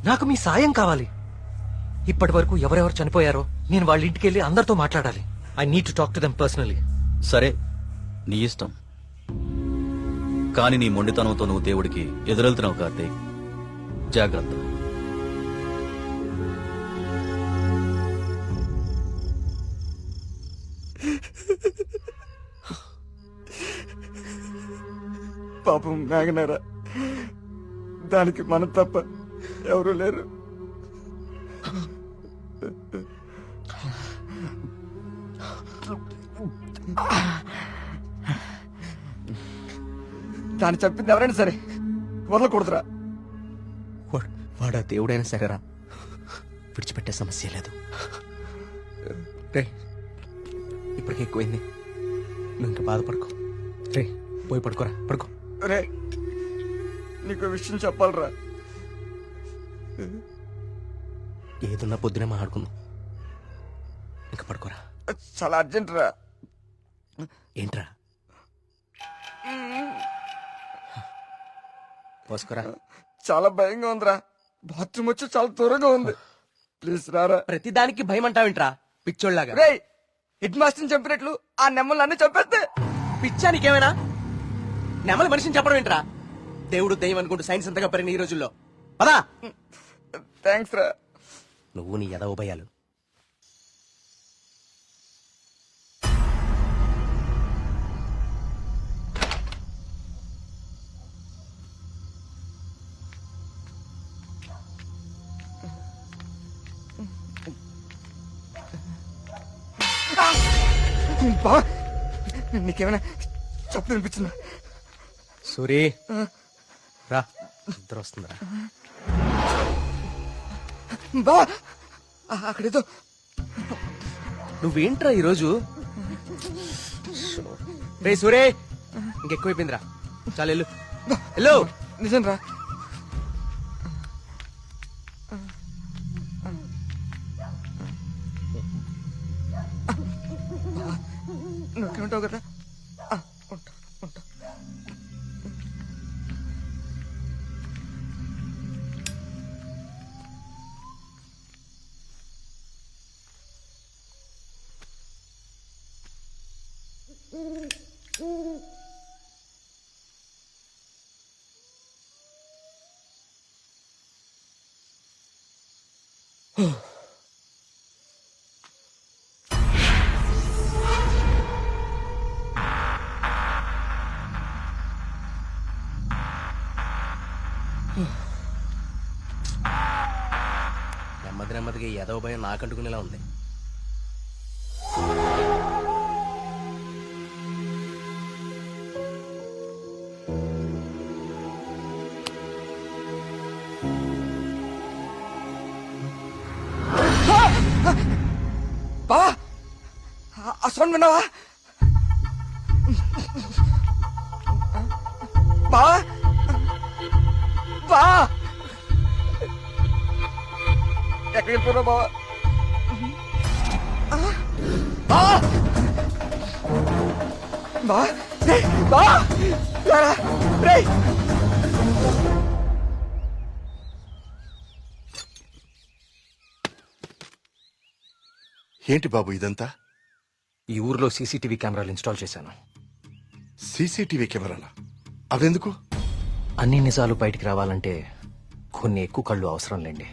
నాకు మీ సాయం కావాలి. ఇప్పటి వరకు ఎవరెవరు చనిపోయారో నేను వాళ్ళ ఇంటికి వెళ్ళి అందరితో మాట్లాడాలి. I need to talk to them personally. సరే, నీ ఇష్టం. కానీ నీ మొండితనంతో నువ్వు దేవుడికి ఎదురెళ్తున్నావు కార్తీక్. జాగ్రత్త. పాపం మేఘనారా, దానికి మనం తప్ప ఎవరు లేరు. దాన్ని చెప్పింది ఎవరైనా సరే వదలకూడదురా. వాడా దేవుడైనా సరేరా, విడిచిపెట్టే సమస్య లేదు. రే, ఇప్పటికే ఎక్కువైంది, నువ్వు ఇంకా బాధపడుకో. రే, పోయి పడుకోరా, పడుకో. రే, నీకు విషయం చెప్పాలరా. ఏదున్నా పొద్దునే మాట్లాడుకుందాం. ఇంకా పడుకోరా. చాలా అర్జెంట్ రా. ఏంట్రా? పోసుకోరా. చాలా భయంగా ఉందిరా. బాత్రూమ్ వచ్చి చాలా దూరంగా ఉంది. ప్లీజ్ రారా. ప్రతిదానికి భయం అంటావేంట్రా పిచ్చోళ్ళలాగా? రే, హెడ్ మాస్టర్ని చంపినట్లు ఆ నెమ్మలు అన్ని చంపేస్తే పిచ్చానికేమైనా? నెమలి మనిషిని చెప్పడం ఏంట్రా? దేవుడు దయ్యం అనుకుంటూ సైన్స్ అంతగా పెరిగిన ఈ రోజుల్లో. పదా. థ్యాంక్స్ రా. నువ్వు నీ ఎదవ భయాలు. బా, నీకేమైనా చెప్పు అనిపించిందా? సూరి రా, ఇద్దరు వస్తుందిరా. బా, అక్కడేదో. నువ్వేంట్రా ఈరోజు? రే సూరే, ఇంకెక్కువైపోయిందిరా. చాలా వెళ్ళు. వెళ్ళు. నిజం రా. నువ్వుంటావు కదా. ఉంటా ఉంటా. నెమ్మదిగా ఎదవ భయం నాకంటుకునేలా ఉంది. బా, ఆ సౌండ్ విన్నావా? బా బా, ఎక్కడికి వెళ్ళిపోరా బావా? బా బా, రే బా, రే. ఏంటి బాబు ఇదంతా? ఈ ఊర్లో సీసీటీవీ కెమెరాలు ఇన్స్టాల్ చేశాను. సీసీటీవీ కెమెరాలా? అవెందుకు? అన్ని నిజాలు బయటికి రావాలంటే కొన్ని ఎక్కువ కళ్ళు అవసరం లేండి.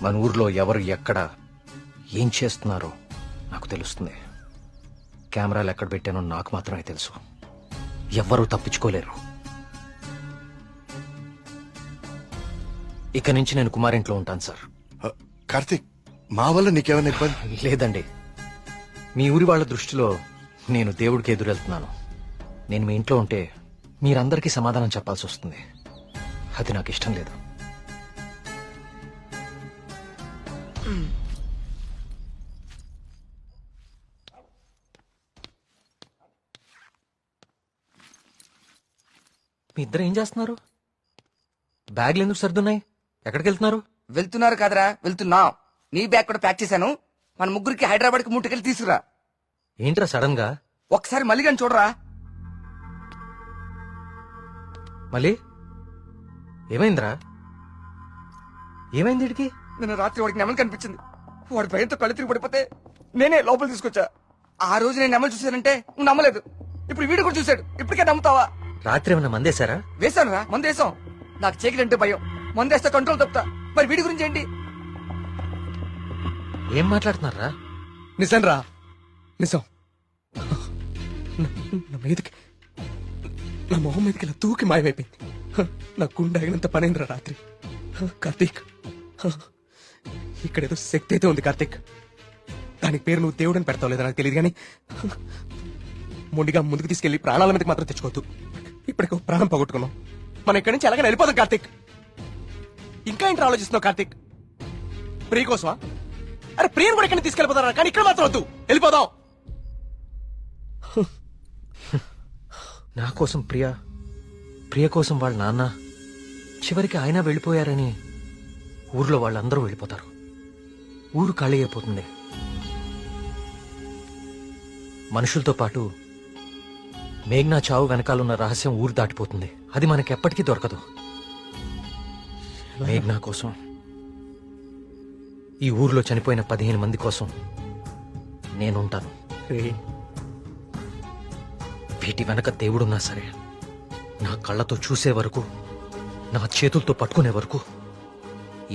మన ఊర్లో ఎవరు ఎక్కడ ఏం చేస్తున్నారో నాకు తెలుస్తుంది. కెమెరాలు ఎక్కడ పెట్టానో నాకు మాత్రమే తెలుసు. ఎవ్వరూ తప్పించుకోలేరు. ఇక నుంచి నేను కుమారింట్లో ఉంటాను సార్. కార్తీక్, మా వల్ల నీకేమైనా ఇబ్బంది? లేదండి, మీ ఊరి వాళ్ళ దృష్టిలో నేను దేవుడికి ఎదురెళ్తున్నాను. నేను మీ ఇంట్లో ఉంటే మీరందరికీ సమాధానం చెప్పాల్సి వస్తుంది. అది నాకు ఇష్టం లేదు. మీ ఇద్దరు ఏం చేస్తున్నారు? బ్యాగ్లు ఎందుకు సర్దున్నాయి? ఎక్కడికి వెళ్తున్నారు? వెళ్తున్నారు కాదరా, వెళ్తున్నాం. నీ బ్యాగ్ కూడా ప్యాక్ చేశాను. మన ముగ్గురికి హైదరాబాద్ కి ముట్టుకెళ్ళి తీసుకురా. ఏంట్రా సడన్ గా? ఒకసారి మళ్ళీ కానీ చూడరా. మళ్ళీ ఏమైందిరా? ఏమైంది వీడికి? నిన్న రాత్రి వాడికి నెమలి కనిపించింది. వాడి భయంతో కళ్ళు తిరిగి పడిపోతే నేనే లోపల తీసుకొచ్చా. ఆ రోజు నేను నెమలి చూశానంటే నువ్వు నమ్మలేదు. ఇప్పుడు వీడు కూడా చూశాడు. ఇప్పటికే నమ్ముతావా? రాత్రి ఏమన్నా మందేశారా? వేశాను రా, మందేశాం. నాకు చీకలంటే భయం. మందేస్తే కంట్రోల్ తప్పుతా. మరి వీడి గురించి ఏంటి? ఏం మాట్లాడుతున్నారా? నిజం రా, నిజం. నా మీదకి, నా మొహం మీదకి ఇలా తూకి మాయమైపోయింది. నా గుండె ఆగినంత పనైందిరా రాత్రి. కార్తీక్, ఇక్కడేదో శక్తి అయితే ఉంది కార్తీక్. దానికి పేరు నువ్వు దేవుడని పెడతావు లేదా నాకు తెలియదు, కానీ మొండిగా ముందుకు తీసుకెళ్లి ప్రాణాల మీదకి మాత్రం తెచ్చుకోవద్దు. ఇప్పటికి ఒక ప్రాణం పోగొట్టుకున్నాం. మనం ఇక్కడి నుంచి ఎలాగైనా వెళ్ళిపోదాం కార్తీక్. ఇంకా ఏంటి ఆలోచిస్తున్నావు కార్తీక్? ప్రియ కోసమా? అరే ప్రియను కూడా ఇక్కడ తీసుకెళ్ళిపోతారా, కానీ ఇక్కడ మాత్రం వద్దు, వెళ్ళిపోదాం. నా కోసం ప్రియ కోసం వాళ్ళ నాన్న, చివరికి ఆయన వెళ్ళిపోయారని ఊర్లో వాళ్ళందరూ వెళ్ళిపోతారు. ఊరు ఖాళీ అయిపోతుంది. మనుషులతో పాటు మేఘ్నా చావు వెనకాలన్న రహస్యం ఊరు దాటిపోతుంది. అది మనకెప్పటికీ దొరకదు. మేఘ్నా కోసం, ఈ ఊర్లో చనిపోయిన 15 మంది కోసం నేనుంటాను. వీటి వెనక దేవుడున్నా సరే, నా కళ్ళతో చూసే వరకు, నా చేతులతో పట్టుకునే వరకు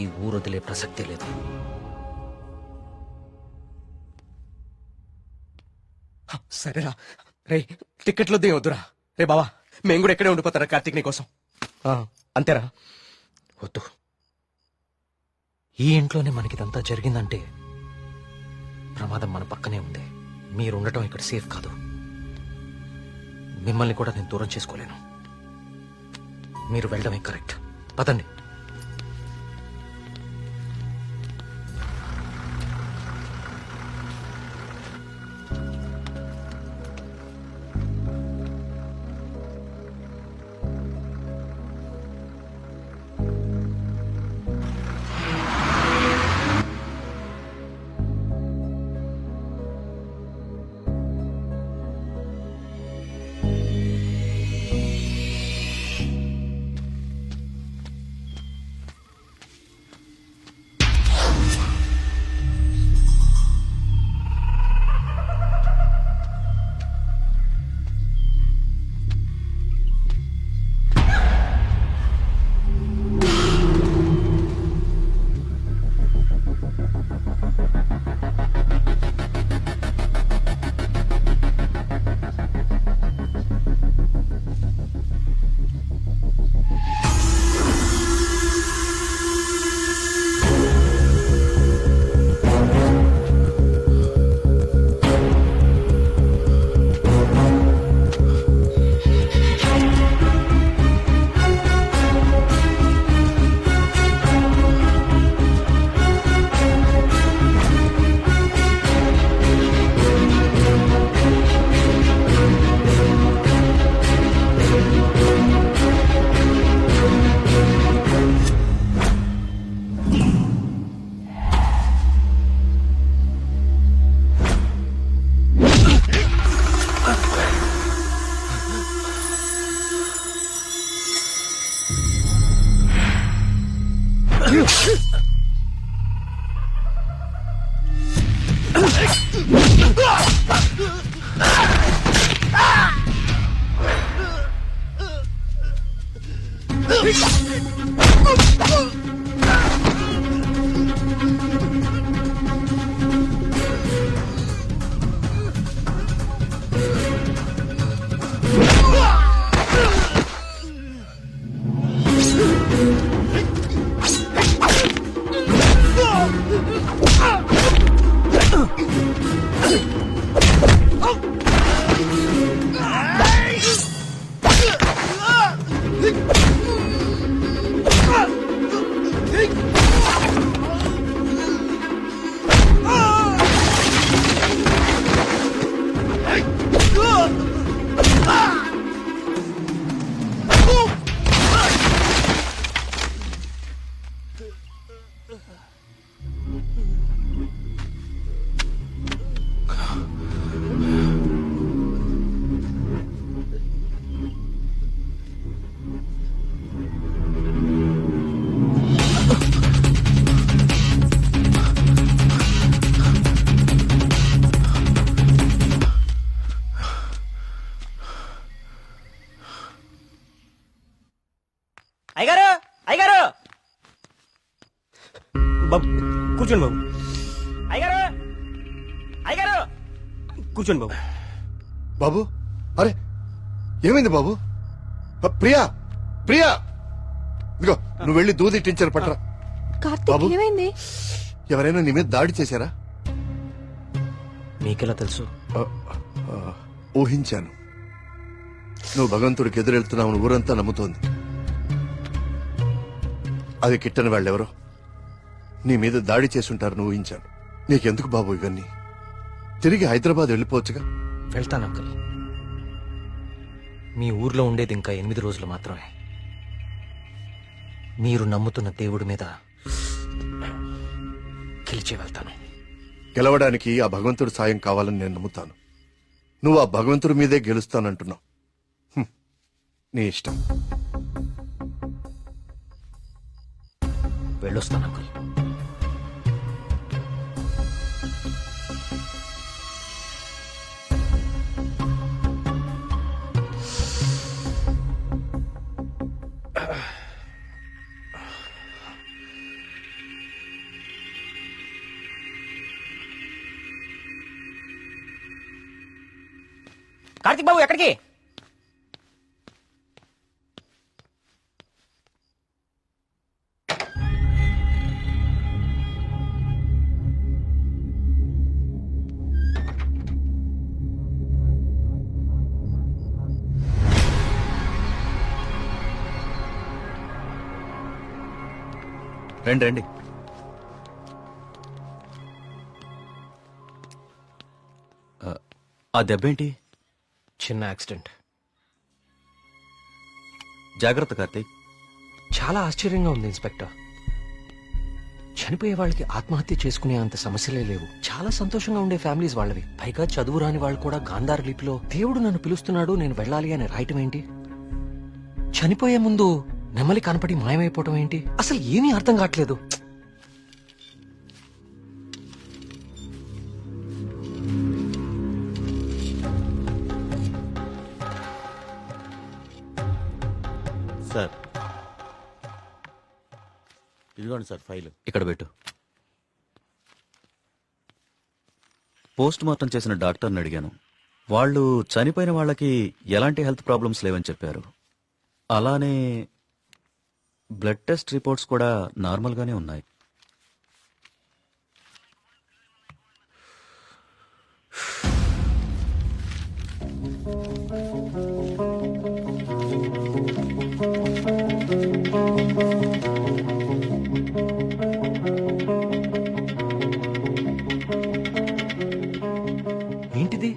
ఈ ఊరు వదిలే ప్రసక్తే లేదు. సరేరా. రే టికెట్లు వద్దురా. రే బావా, మేము కూడా ఎక్కడే ఉండిపోతారా కార్తీక్ నీ కోసం? అంతేరా. వద్దు. ఈ ఇంట్లోనే మనకిదంతా జరిగిందంటే ప్రమాదం మన పక్కనే ఉంది. మీరుండటం ఇక్కడ సేఫ్ కాదు. మిమ్మల్ని కూడా నేను దూరం చేసుకోలేను. మీరు వెళ్ళడమే కరెక్ట్. పదండి. అయ్యగారు అయ్యగారు బాబు కూర్చోండి బాబు. అయ్యగారు అయ్యగారు కూర్చోండి బాబు. బాబు అరే ఏమైంది బాబు? ప్రియా ప్రియా ఇదిగో నువ్వు వెళ్ళి దూది టించర్ పట్టరా. కార్తీక్ ఏమైంది? ఎవరైనా నీ మీద దాడి చేశారా? మీకెలా తెలుసు? ఊహించాను. నువ్వు భగవంతుడికి ఎదురెళ్తున్నావు ఊరంతా నమ్ముతోంది. అది కిట్టని వాళ్ళెవరో నీ మీద దాడి చేసుంటారని ఊహించాను. నీకెందుకు బాబు ఇవన్నీ? తిరిగి హైదరాబాద్ వెళ్ళిపోవచ్చుగా. వెళ్తాను అంకుల్. మీ ఊర్లో ఉండేది ఇంకా 8 రోజులు మాత్రమే. మీరు నమ్ముతున్న దేవుడి మీద గెలిచి వెళ్తాను. గెలవడానికి ఆ భగవంతుడి సాయం కావాలని నేను నమ్ముతాను. నువ్వు ఆ భగవంతుడి మీదే గెలుస్తానంటున్నావు. నీ ఇష్టం. వెళ్ళొస్తాను అంకుల్. కార్తీక్ బాబు ఎక్కడికి? రండి రండి. ఆ దెబ్బేంటి? చిన్న యాక్సిడెంట్. జాగ్రత్త కార్తీక్. చాలా ఆశ్చర్యంగా ఉంది ఇన్స్పెక్టర్. చనిపోయే వాళ్ళకి ఆత్మహత్య చేసుకునే అంత సమస్యలే లేవు. చాలా సంతోషంగా ఉండే ఫ్యామిలీస్ వాళ్ళవి. పైగా చదువు రాని వాళ్ళు కూడా గాంధార లిపిలో దేవుడు నన్ను పిలుస్తున్నాడు నేను వెళ్ళాలి అని రాయటం ఏంటి? చనిపోయే ముందు నెమలి కనపడి మాయమైపోవటం ఏంటి? అసలు ఏమీ అర్థం కావట్లేదు. సార్ ఇదిగోండి సార్ ఫైల్. ఇక్కడ పెట్టు. పోస్ట్ మార్టం చేసిన డాక్టర్ని అడిగాను. వాళ్ళు చనిపోయిన వాళ్ళకి ఎలాంటి హెల్త్ ప్రాబ్లమ్స్ లేవని చెప్పారు. అలానే బ్లడ్ టెస్ట్ రిపోర్ట్స్ కూడా నార్మల్గానే ఉన్నాయి. ఏంటిది?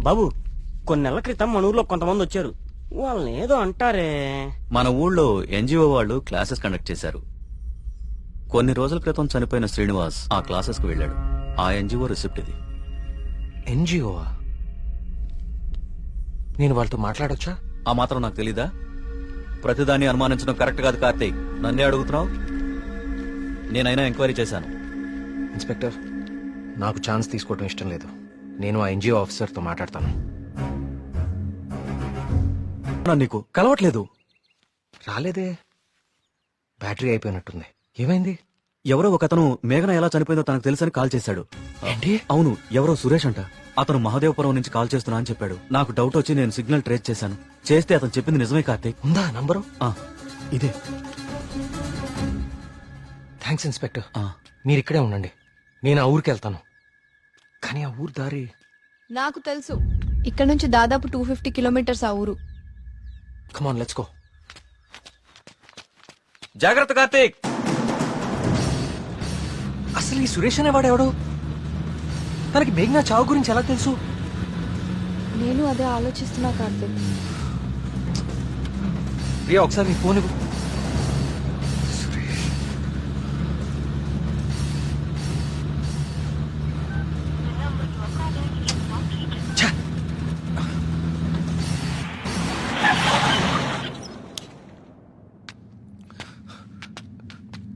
బాబు కొన్ని నెలల క్రితం మన ఊర్లో కొంతమంది వచ్చారు. వాళ్ళని ఏదో అంటారే. మన ఊళ్ళో ఎన్జిఓ వాళ్ళు క్లాసెస్ కండక్ట్ చేశారు. కొన్ని రోజుల క్రితం చనిపోయిన శ్రీనివాస్ ఆ క్లాసెస్ కు వెళ్ళాడు. ఆ ఎన్జిఓ రిసిప్ట్ ఇది. ఎన్జిఓ? నేను వాళ్ళతో మాట్లాడొచ్చా? ఆ మాత్రం నాకు తెలీదా? ప్రతిదాన్ని అనుమానించడం కరెక్ట్ కాదు కార్తీక్. నన్నే అడుగుతున్నావు? నేనైనా ఎంక్వైరీ చేశాను. ఇన్స్పెక్టర్, నాకు ఛాన్స్ తీసుకోవడం ఇష్టం లేదు. నేను ఆ ఎన్జిఓ ఆఫీసర్తో మాట్లాడతాను. నీకు కలవట్లేదు? రాలేదే. బ్యాటరీ అయిపోయినట్టుంది. ఏమైంది? ఎవరో ఒకతను మేఘన ఎలా చనిపోయిందో తనకు తెలుసని కాల్ చేశాడు. ఏంటి? అవును, ఎవరో సురేష్ అంట. అతను మహదేవపురం నుంచి కాల్ చేస్తున్నా అని చెప్పాడు. నాకు డౌట్ వచ్చి నేను సిగ్నల్ ట్రేస్ చేశాను. చేస్తే అతను చెప్పింది నిజమే కార్తీక్. ఉందా నంబరు? ఇదే. Thanks inspector. మీరు ఇక్కడే ఉండండి, నేను ఆ ఊరికి వెళ్తాను. కానీ ఆ ఊరు దారి నాకు తెలుసు. ఇక్కడ నుంచి దాదాపు 250 కిలోమీటర్స్ ఆ ఊరు. Come on let's go. జాగ్రత్త కార్తీక్. అసలు ఈ సురేష్ అనేవాడెవడు? తనకి మేఘనా చావు గురించి ఎలా తెలుసు? నేను అదే ఆలోచిస్తున్నా కార్తీక్. ప్రియా ఒకసారి నీ ఫోన్ ఇవ్వు.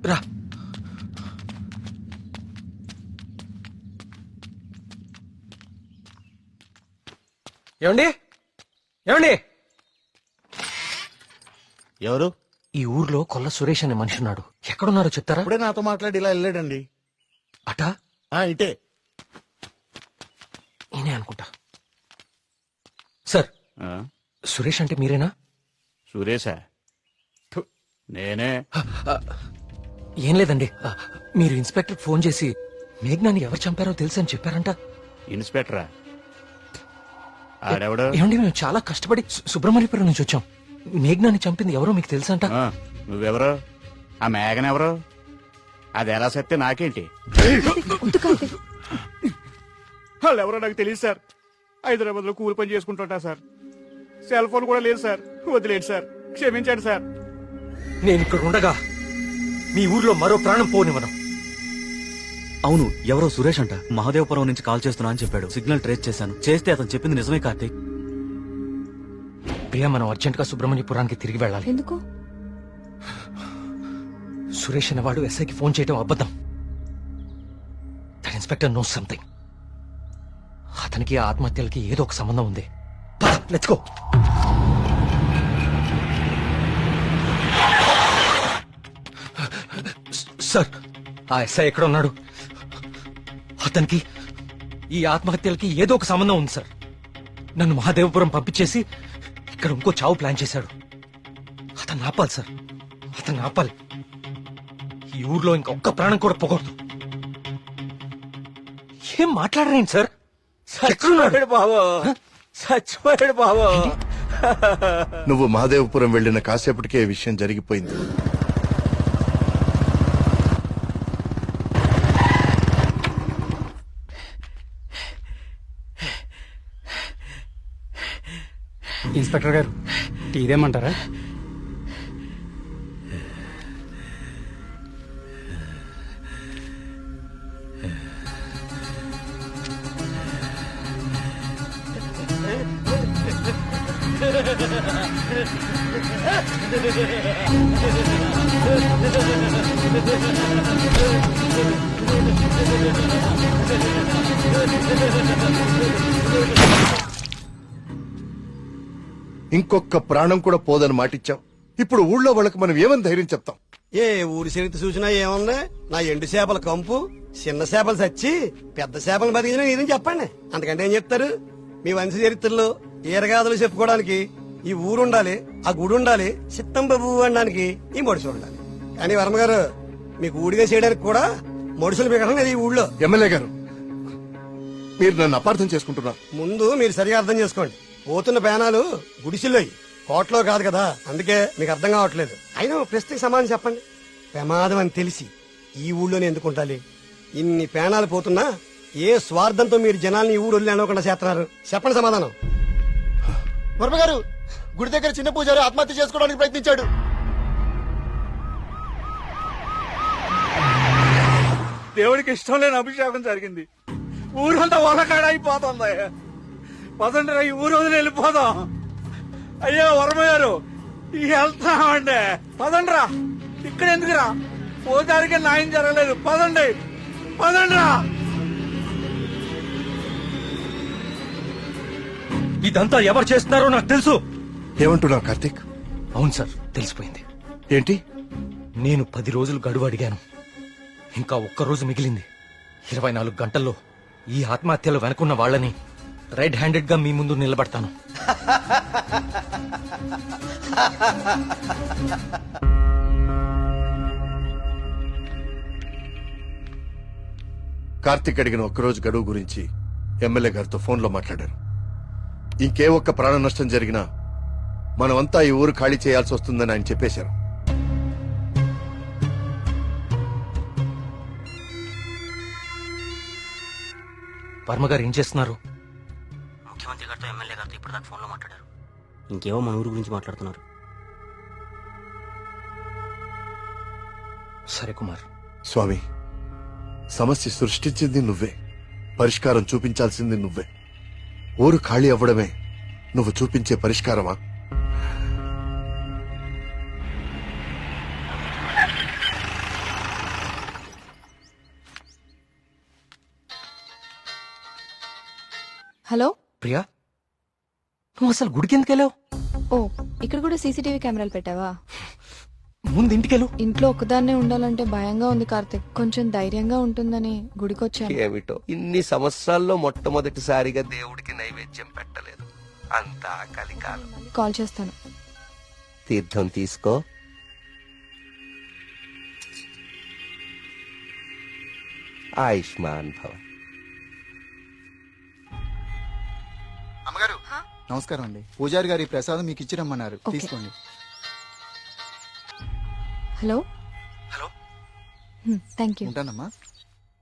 రా. ఏమండి? ఏమండి? ఎవరు? ఈ ఊర్లో కొల్ల సురేష్ అనే మనిషి ఉన్నాడు. ఎక్కడున్నారో చెప్తారా? ఇప్పుడే నాతో మాట్లాడి ఇలా వెళ్ళాడండి. అటా ఇటే నేనే అనుకుంటా. సార్, సురేష్ అంటే మీరేనా? సురేశా? నేనే. ఏం లేదండి, మీరు ఇన్స్పెక్టర్ ఫోన్ చేసి మేఘ్నాని ఎవరు చంపారో తెలుసు అని చెప్పారంట. ఇన్స్పెక్టరా? ఆడెవడు? ఏమండి, మేము చాలా కష్టపడి సుబ్రహ్మణ్యపురం నుంచి వచ్చాం. మేఘ్నాని చంపింది ఎవరో మీకు తెలుసంట. నువ్వెవరు? ఆ మేఘన ఎవరు? అది ఎలా సత్తే నాకేంటి? వాళ్ళు ఎవరో నాకు తెలియదు సార్. హైదరాబాద్ లో కూలి పని చేసుకుంటుంటా సార్. సెల్ ఫోన్ కూడా లేదు సార్. వదిలేండి సార్, క్షమించండి సార్. నేను ఇక్కడ ఉండగా మీ ఊర్లో మరో ప్రాణం పోనివ్వను. అవును, ఎవరో సురేష్ అంట మహాదేవపురం నుంచి కాల్ చేస్తున్నా అని చెప్పాడు. సిగ్నల్ ట్రేస్ చేశాను. చేస్తే అతను చెప్పింది నిజమే కార్తీక్. ప్రియా, మనం అర్జెంట్ గా సుబ్రహ్మణ్యపురానికి తిరిగి వెళ్ళాలి. ఎందుకు? సురేష్ అనేవాడు ఎస్ఐకి ఫోన్ చేయడం అబద్ధం. That inspector knows something. అతనికి ఆ ఆత్మహత్యలకి ఏదో ఒక సంబంధం ఉంది. Let's go. సార్, ఆ ఎస్ఐ ఎక్కడ ఉన్నాడు? అతనికి ఈ ఆత్మహత్యలకి ఏదో ఒక సంబంధం ఉంది సార్. నన్ను మహాదేవపురం పంపించేసి ఇక్కడ ఇంకో చావు ప్లాన్ చేశాడు. అతన్ని ఆపాలి సార్, అతన్ని ఆపాలి. ఈ ఊర్లో ఇంకొక్క ప్రాణం కూడా పోకూడదు. ఏం మాట్లాడరేంటి సార్? చచ్చిపోయాడు బాబు, చచ్చిపోయాడు బాబు. నువ్వు మహాదేవపురం వెళ్ళిన కాసేపటికే ఈ విషయం జరిగిపోయింది. ఇన్స్పెక్టర్ గారు, టీ దేమంటారా? ఇంకొక ప్రాణం కూడా పోదని మాటిచ్చాం. ఇప్పుడు ఊళ్ళో వాళ్ళకి మనం ఏమని ధైర్యం చెప్తాం? ఏ ఊరి చరిత్ర చూసినా ఏముంది? నా ఎండు చేపల కంపు, చిన్న చేపలు చచ్చి పెద్ద చేపలు బతికిన ఇదని చెప్పండి. అంతకంటే ఏం చెప్తారు? మీ వంశ చరిత్రలో ఈరగాథలు చెప్పుకోవడానికి ఈ ఊరు ఉండాలి, ఆ గుడి ఉండాలి, చిత్తం బాబు అనడానికి ఈ మడుసు ఉండాలి. కానీ వర్మ గారు, మీకు ఊడిగా చేయడానికి కూడా మడుసులు మిగడం లేదు ఈ ఊళ్ళో. ఎమ్మెల్యే గారు, మీరు నన్ను అపార్థం చేసుకుంటున్నారు. ముందు మీరు సరిగా అర్థం చేసుకోండి. పోతున్న పేనాలు గుడిసిల్లోయి, కోట్లో కాదు కదా. అందుకే మీకు అర్థం కావట్లేదు. అయినా ప్రశ్నకి సమాధానం చెప్పండి. ప్రమాదం అని తెలిసి ఈ ఊళ్ళోనే ఎందుకు ఉండాలి? ఇన్ని పేనాలు పోతున్నా ఏ స్వార్థంతో మీరు జనాల్ని ఈ ఊరు వదిలి అనుకుండా చేస్తున్నారు? చెప్పండి సమాధానం. వర్మ గారు, గుడి దగ్గర చిన్న పూజారి ఆత్మహత్య చేసుకోవడానికి ప్రయత్నించాడు. దేవుడికి ఇష్టం లేని అభిషేకం జరిగింది. ఊరంతా వలకాడ అయిపోతుంది. పదండి, ఈ ఊరు వదిలి వెళ్ళిపోదాం. అయ్యో వర్మ గారు, వెళ్తామండి. పదండ్రా, ఇక్కడ ఎందుకురా? పూజారికి న్యాయం జరగలేదు. పదండి, పదండ్రా. ఇదంతా ఎవరు చేస్తున్నారో నాకు తెలుసు. ఏమంటున్నావు కార్తీక్? అవును సార్, తెలిసిపోయింది. ఏంటి? నేను 10 రోజులు గడువు అడిగాను. ఇంకా ఒక్క రోజు మిగిలింది. 24 గంటల్లో ఈ ఆత్మహత్యలు వెనుకున్న వాళ్ళని రెడ్ హ్యాండెడ్ గా మీ ముందు నిలబడతాను. కార్తీక్ అడిగిన ఒక్కరోజు గడువు గురించి ఎమ్మెల్యే గారితో ఫోన్లో మాట్లాడారు. ఇంకే ఒక్క ప్రాణ నష్టం జరిగినా మనమంతా ఈ ఊరు ఖాళీ చేయాల్సి వస్తుందని ఆయన చెప్పేశారు. వర్మ గారు ఏం చేస్తున్నారు? ముఖ్యమంత్రి గారితో ఎమ్మెల్యే గారితో ఇప్పుడు దాకా ఫోన్లో మాట్లాడారు. ఇంకేవో మన ఊరు గురించి మాట్లాడుతున్నారు. సరే కుమార్. స్వామి, సమస్య సృష్టించింది నువ్వే, పరిష్కారం చూపించాల్సింది నువ్వే. ఊరు ఖాళీ అవ్వడమే నువ్వు చూపించే పరిష్కారమా? హలో ప్రియా, నువ్వు అసలు గుడికి ఎందుకు వెళ్ళావు? ఓ, ఇక్కడ కూడా సీసీటీవీ కెమెరాలు పెట్టావా? ముందు ఇంటికెళ్ళు. ఇంట్లో ఒక్కదాన్నే ఉండాలంటే భయంగా ఉంది కార్తిక్. కొంచెం ధైర్యంగా ఉంటుందని గుడికొచ్చాను. ఏమిటో ఇన్ని సంవత్సరాల్లో మొట్టమొదటిసారిగా దేవుడికి నైవేద్యం పెట్టలేదు. అంతా కలికాలం. కాల్ చేస్తాను. తీర్థం తీసుకో. ఆయుష్మాన్ భవ. అమ్మగారు నమస్కారం అండి. పూజారి గారి ప్రసాదం మీకు ఇచ్చి రమ్మన్నారు, తీసుకోండి. హలో. Thank you. ఉంటానమ్మా.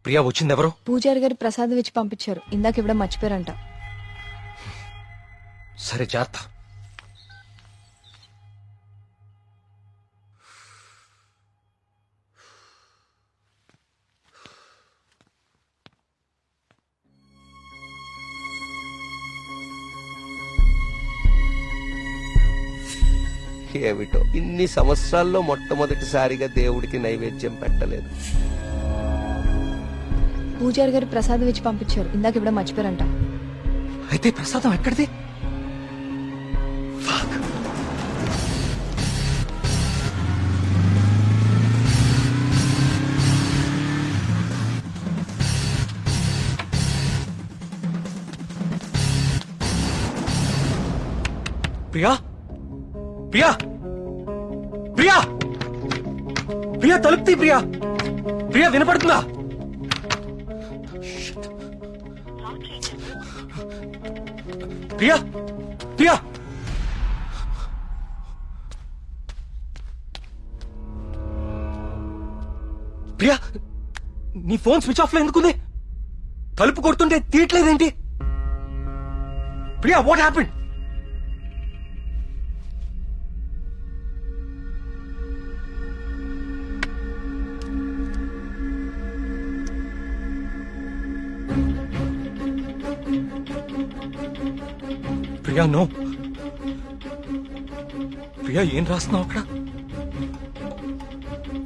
ప్రియా వచ్చింది ఎవరు? పూజారి గారి ప్రసాదం ఇచ్చి పంపించారు. ఇందాక ఇవ్వడం మర్చిపోయారంట. సరే జాగ్రత్త. ఏమిటో ఇన్ని సంవత్సరాల్లో మొట్టమొదటిసారిగా దేవుడికి నైవేద్యం పెట్టలేదు. పూజారి గారి ప్రసాదం ఇచ్చి పంపించారు. ఇందాక ఇవ్వడం మర్చిపోయారంట. అయితే ప్రసాదం ఎక్కడిది? ప్రియా ప్రియా ప్రియా ప్రియా తలుపు తీ. ప్రియా ప్రియా వినపడుతుందా? ప్రియా ప్రియా ప్రియా నీ ఫోన్ స్విచ్ ఆఫ్ లో ఎందుకుంది? తలుపు కొడుతుంటే తీయట్లేదేంటి? Priya what happened? Priya no. Priya ఏం రాస్తున్నావు అక్కడ?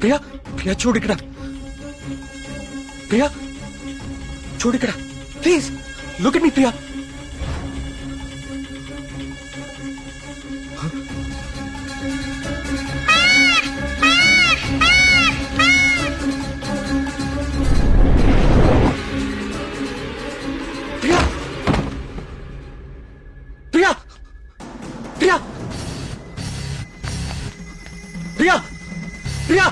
ప్రియా ప్రియా చూడు ఇక్కడ. ప్రియా చూడు ఇక్కడ please look at me. Priya Priya Priya Priya Priya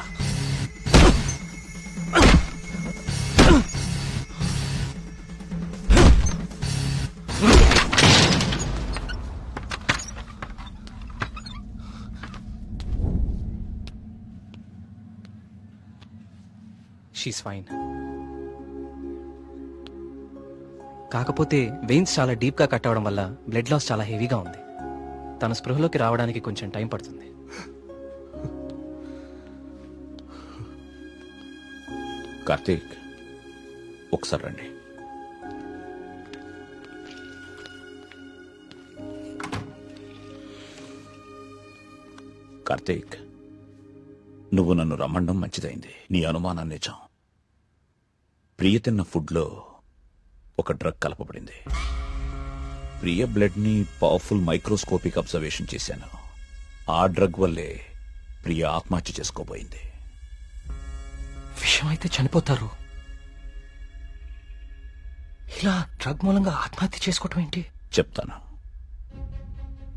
she's fine. కాకపోతే వెయిన్స్ చాలా డీప్ గా కట్ అవడం వల్ల బ్లడ్ లాస్ చాలా హెవీగా ఉంది. తన స్పృహలోకి రావడానికి కొంచెం టైం పడుతుంది. కార్తీక్ ఒకసారి రండి. కార్తీక్ నువ్వు నన్ను రమ్మండం మంచిదైంది. నీ అనుమానం నిజం. ప్రియ తిన్న ఫుడ్లో ఒక డ్రగ్ కలపబడింది. ప్రియ బ్లడ్ ని పవర్ఫుల్ మైక్రోస్కోపిక్ అబ్జర్వేషన్ చేశాను. ఆ డ్రగ్ వల్లే ప్రియ ఆత్మహత్య చేసుకోబోయింది. విషయం అయితే చనిపోతారు. ఇలా డ్రగ్ మూలంగా ఆత్మహత్య చేసుకోవటం ఏంటి? చెప్తాను.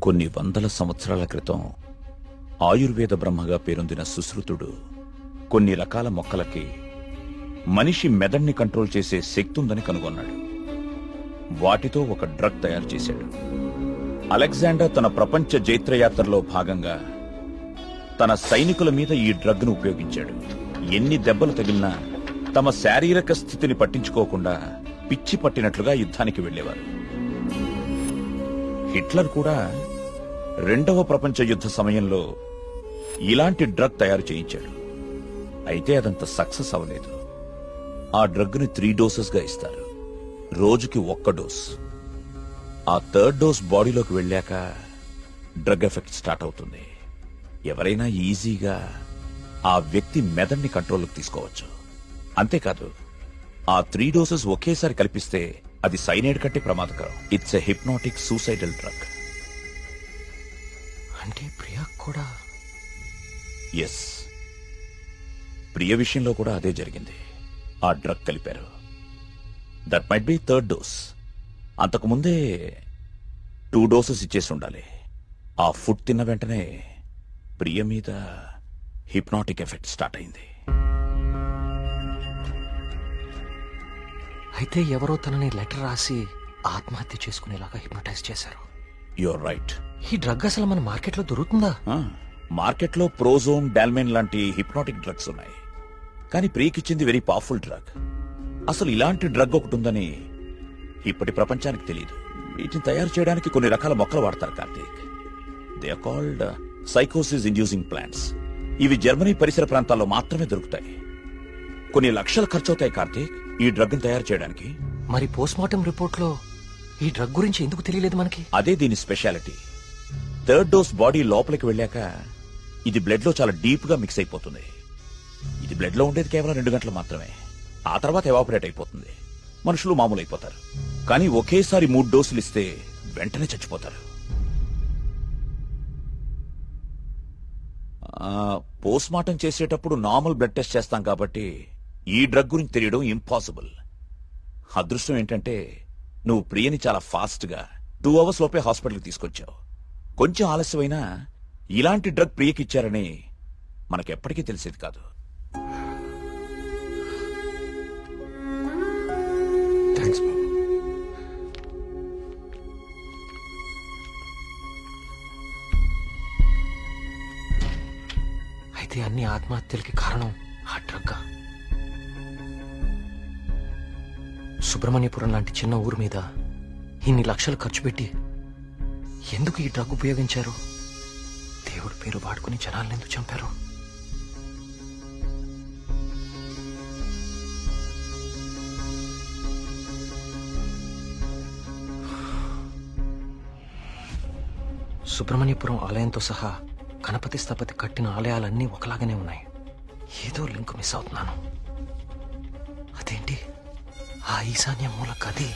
కొన్ని వందల సంవత్సరాల క్రితం ఆయుర్వేద బ్రహ్మగా పేరొందిన సుశ్రుతుడు కొన్ని రకాల మొక్కలకి మనిషి మెదడుని కంట్రోల్ చేసే శక్తి ఉందని కనుగొన్నాడు. వాటితో ఒక డ్రగ్ తయారు చేశాడు. అలెగ్జాండర్ తన ప్రపంచ జైత్రయాత్రలో భాగంగా తన సైనికుల మీద ఈ డ్రగ్ ను ఉపయోగించాడు. ఎన్ని దెబ్బలు తగిలినా తమ శారీరక స్థితిని పట్టించుకోకుండా పిచ్చి పట్టినట్లుగా యుద్ధానికి వెళ్లేవారు. హిట్లర్ కూడా రెండవ ప్రపంచ యుద్ధ సమయంలో ఇలాంటి డ్రగ్ తయారు చేయించాడు. అయితే అదంత సక్సెస్ అవ్వలేదు. ఆ డ్రగ్ ని 3 డోసెస్ గా ఇస్తారు. రోజుకి 1 డోస్. ఆ 3rd డోస్ బాడీలోకి వెళ్ళాక డ్రగ్ ఎఫెక్ట్ స్టార్ట్ అవుతుంది. ఎవరైనా ఈజీగా ఆ వ్యక్తి మెదడుని కంట్రోల్లోకి తీసుకోవచ్చు. అంతేకాదు ఆ 3 డోసెస్ ఒకేసారి కల్పిస్తే అది సైనైడ్ కంటే ప్రమాదకరం. It's a hypnotic suicidal drug. అంటే ప్రియా కూడా? ఎస్. ప్రియ విషయంలో కూడా అదే జరిగింది. ఆ డ్రగ్ కలిపారు. That might be third dose. అంతకుముందే 2 డోసెస్ ఇచ్చేసి ఉండాలి. ఆ ఫుడ్ తిన్న వెంటనే ప్రియ మీద హిప్నాటిక్ ఎఫెక్ట్ స్టార్ట్ అయింది. అయితే ఎవరో తనని లెటర్ రాసి ఆత్మహత్య చేసుకునేలాగా హిప్నటైజ్ చేశారు. You're right. ఈ డ్రగ్ అసలు మన మార్కెట్లో దొరుకుతుందా? మార్కెట్లో ప్రోజోన్, డాల్మెన్ లాంటి హిప్నాటిక్ డ్రగ్స్ ఉన్నాయి. కానీ ప్రియకిచ్చింది వెరీ పవర్ఫుల్ డ్రగ్. అసలు ఇలాంటి డ్రగ్ ఒకటి ఉందని ఇప్పటి ప్రపంచానికి తెలియదు. వీటిని తయారు చేయడానికి కొన్ని రకాల మొక్కలు వాడతారు కార్తీక్. దే ఆర్ కాల్డ్ సైకోసిస్ ఇండ్యూసింగ్ ప్లాంట్స్. ఇవి జర్మనీ పరిసర ప్రాంతాల్లో మాత్రమే దొరుకుతాయి. కొన్ని లక్షలు ఖర్చవుతాయి కార్తీక్ ఈ డ్రగ్ ని తయారు చేయడానికి. మరి పోస్ట్ మార్టం రిపోర్ట్ లో ఈ డ్రగ్ గురించి ఎందుకు తెలియలేదు మనకి? అదే దీని స్పెషాలిటీ. థర్డ్ డోస్ బాడీ లోపలికి వెళ్ళాక ఇది బ్లడ్ లో చాలా డీప్ గా మిక్స్ అయిపోతుంది. ఇది బ్లడ్ లో ఉండేది కేవలం 2 గంటలు మాత్రమే. ఆ తర్వాత ఎవాపరేట్ అయిపోతుంది. మనుషులు మామూలు అయిపోతారు. కానీ ఒకేసారి 3 డోసులు ఇస్తే వెంటనే చచ్చిపోతారు. పోస్ట్ మార్టం చేసేటప్పుడు నార్మల్ బ్లడ్ టెస్ట్ చేస్తాం కాబట్టి ఈ డ్రగ్ గురించి తెలియడం ఇంపాసిబుల్. అదృష్టం ఏంటంటే నువ్వు ప్రియని చాలా ఫాస్ట్ గా 2 అవర్స్ లోపే హాస్పిటల్కి తీసుకొచ్చావు. కొంచెం ఆలస్యమైనా ఇలాంటి డ్రగ్ ప్రియకిచ్చారని మనకెప్పటికీ తెలిసేది కాదు. థ్యాంక్స్ బాబు. అయితే అన్ని ఆత్మహత్యలకి కారణం ఆ డ్రగ్. సుబ్రహ్మణ్యపురం లాంటి చిన్న ఊరు మీద ఇన్ని లక్షలు ఖర్చు పెట్టి ఎందుకు ఈ డ్రగ్ ఉపయోగించారు? దేవుడి పేరు వాడుకుని జనాలను ఎందుకు చంపారు? సుబ్రహ్మణ్యపురం ఆలయంతో సహా గణపతి స్థపతి కట్టిన ఆలయాలన్నీ ఒకలాగానే ఉన్నాయి. ఏదో లింక్ మిస్ అవుతున్నాను. అదేంటి ఆ ఈశాన్య మూల గది?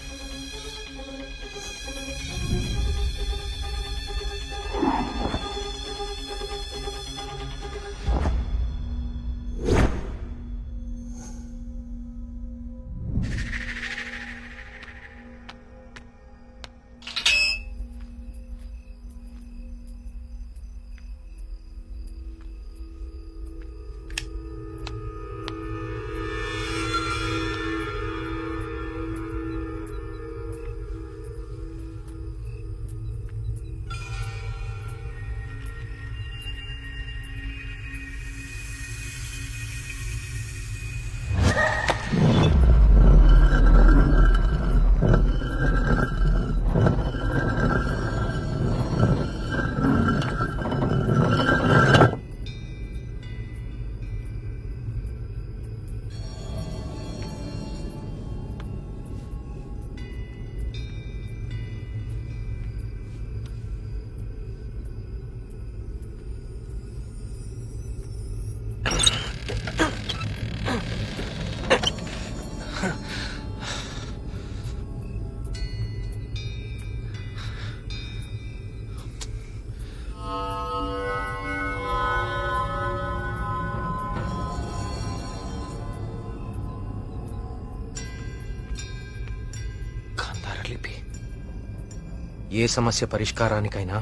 ఏ సమస్య పరిష్కారానికైనా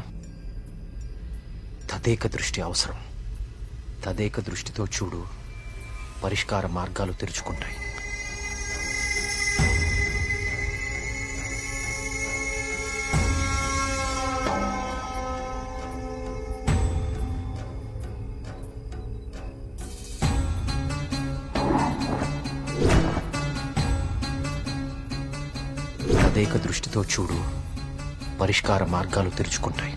తదేక దృష్టి అవసరం. తదేక దృష్టితో చూడు, పరిష్కార మార్గాలు తెరుచుకుంటాయి. తదేక దృష్టితో చూడు, పరిష్కార మార్గాలు తెరుచుకుంటాయి.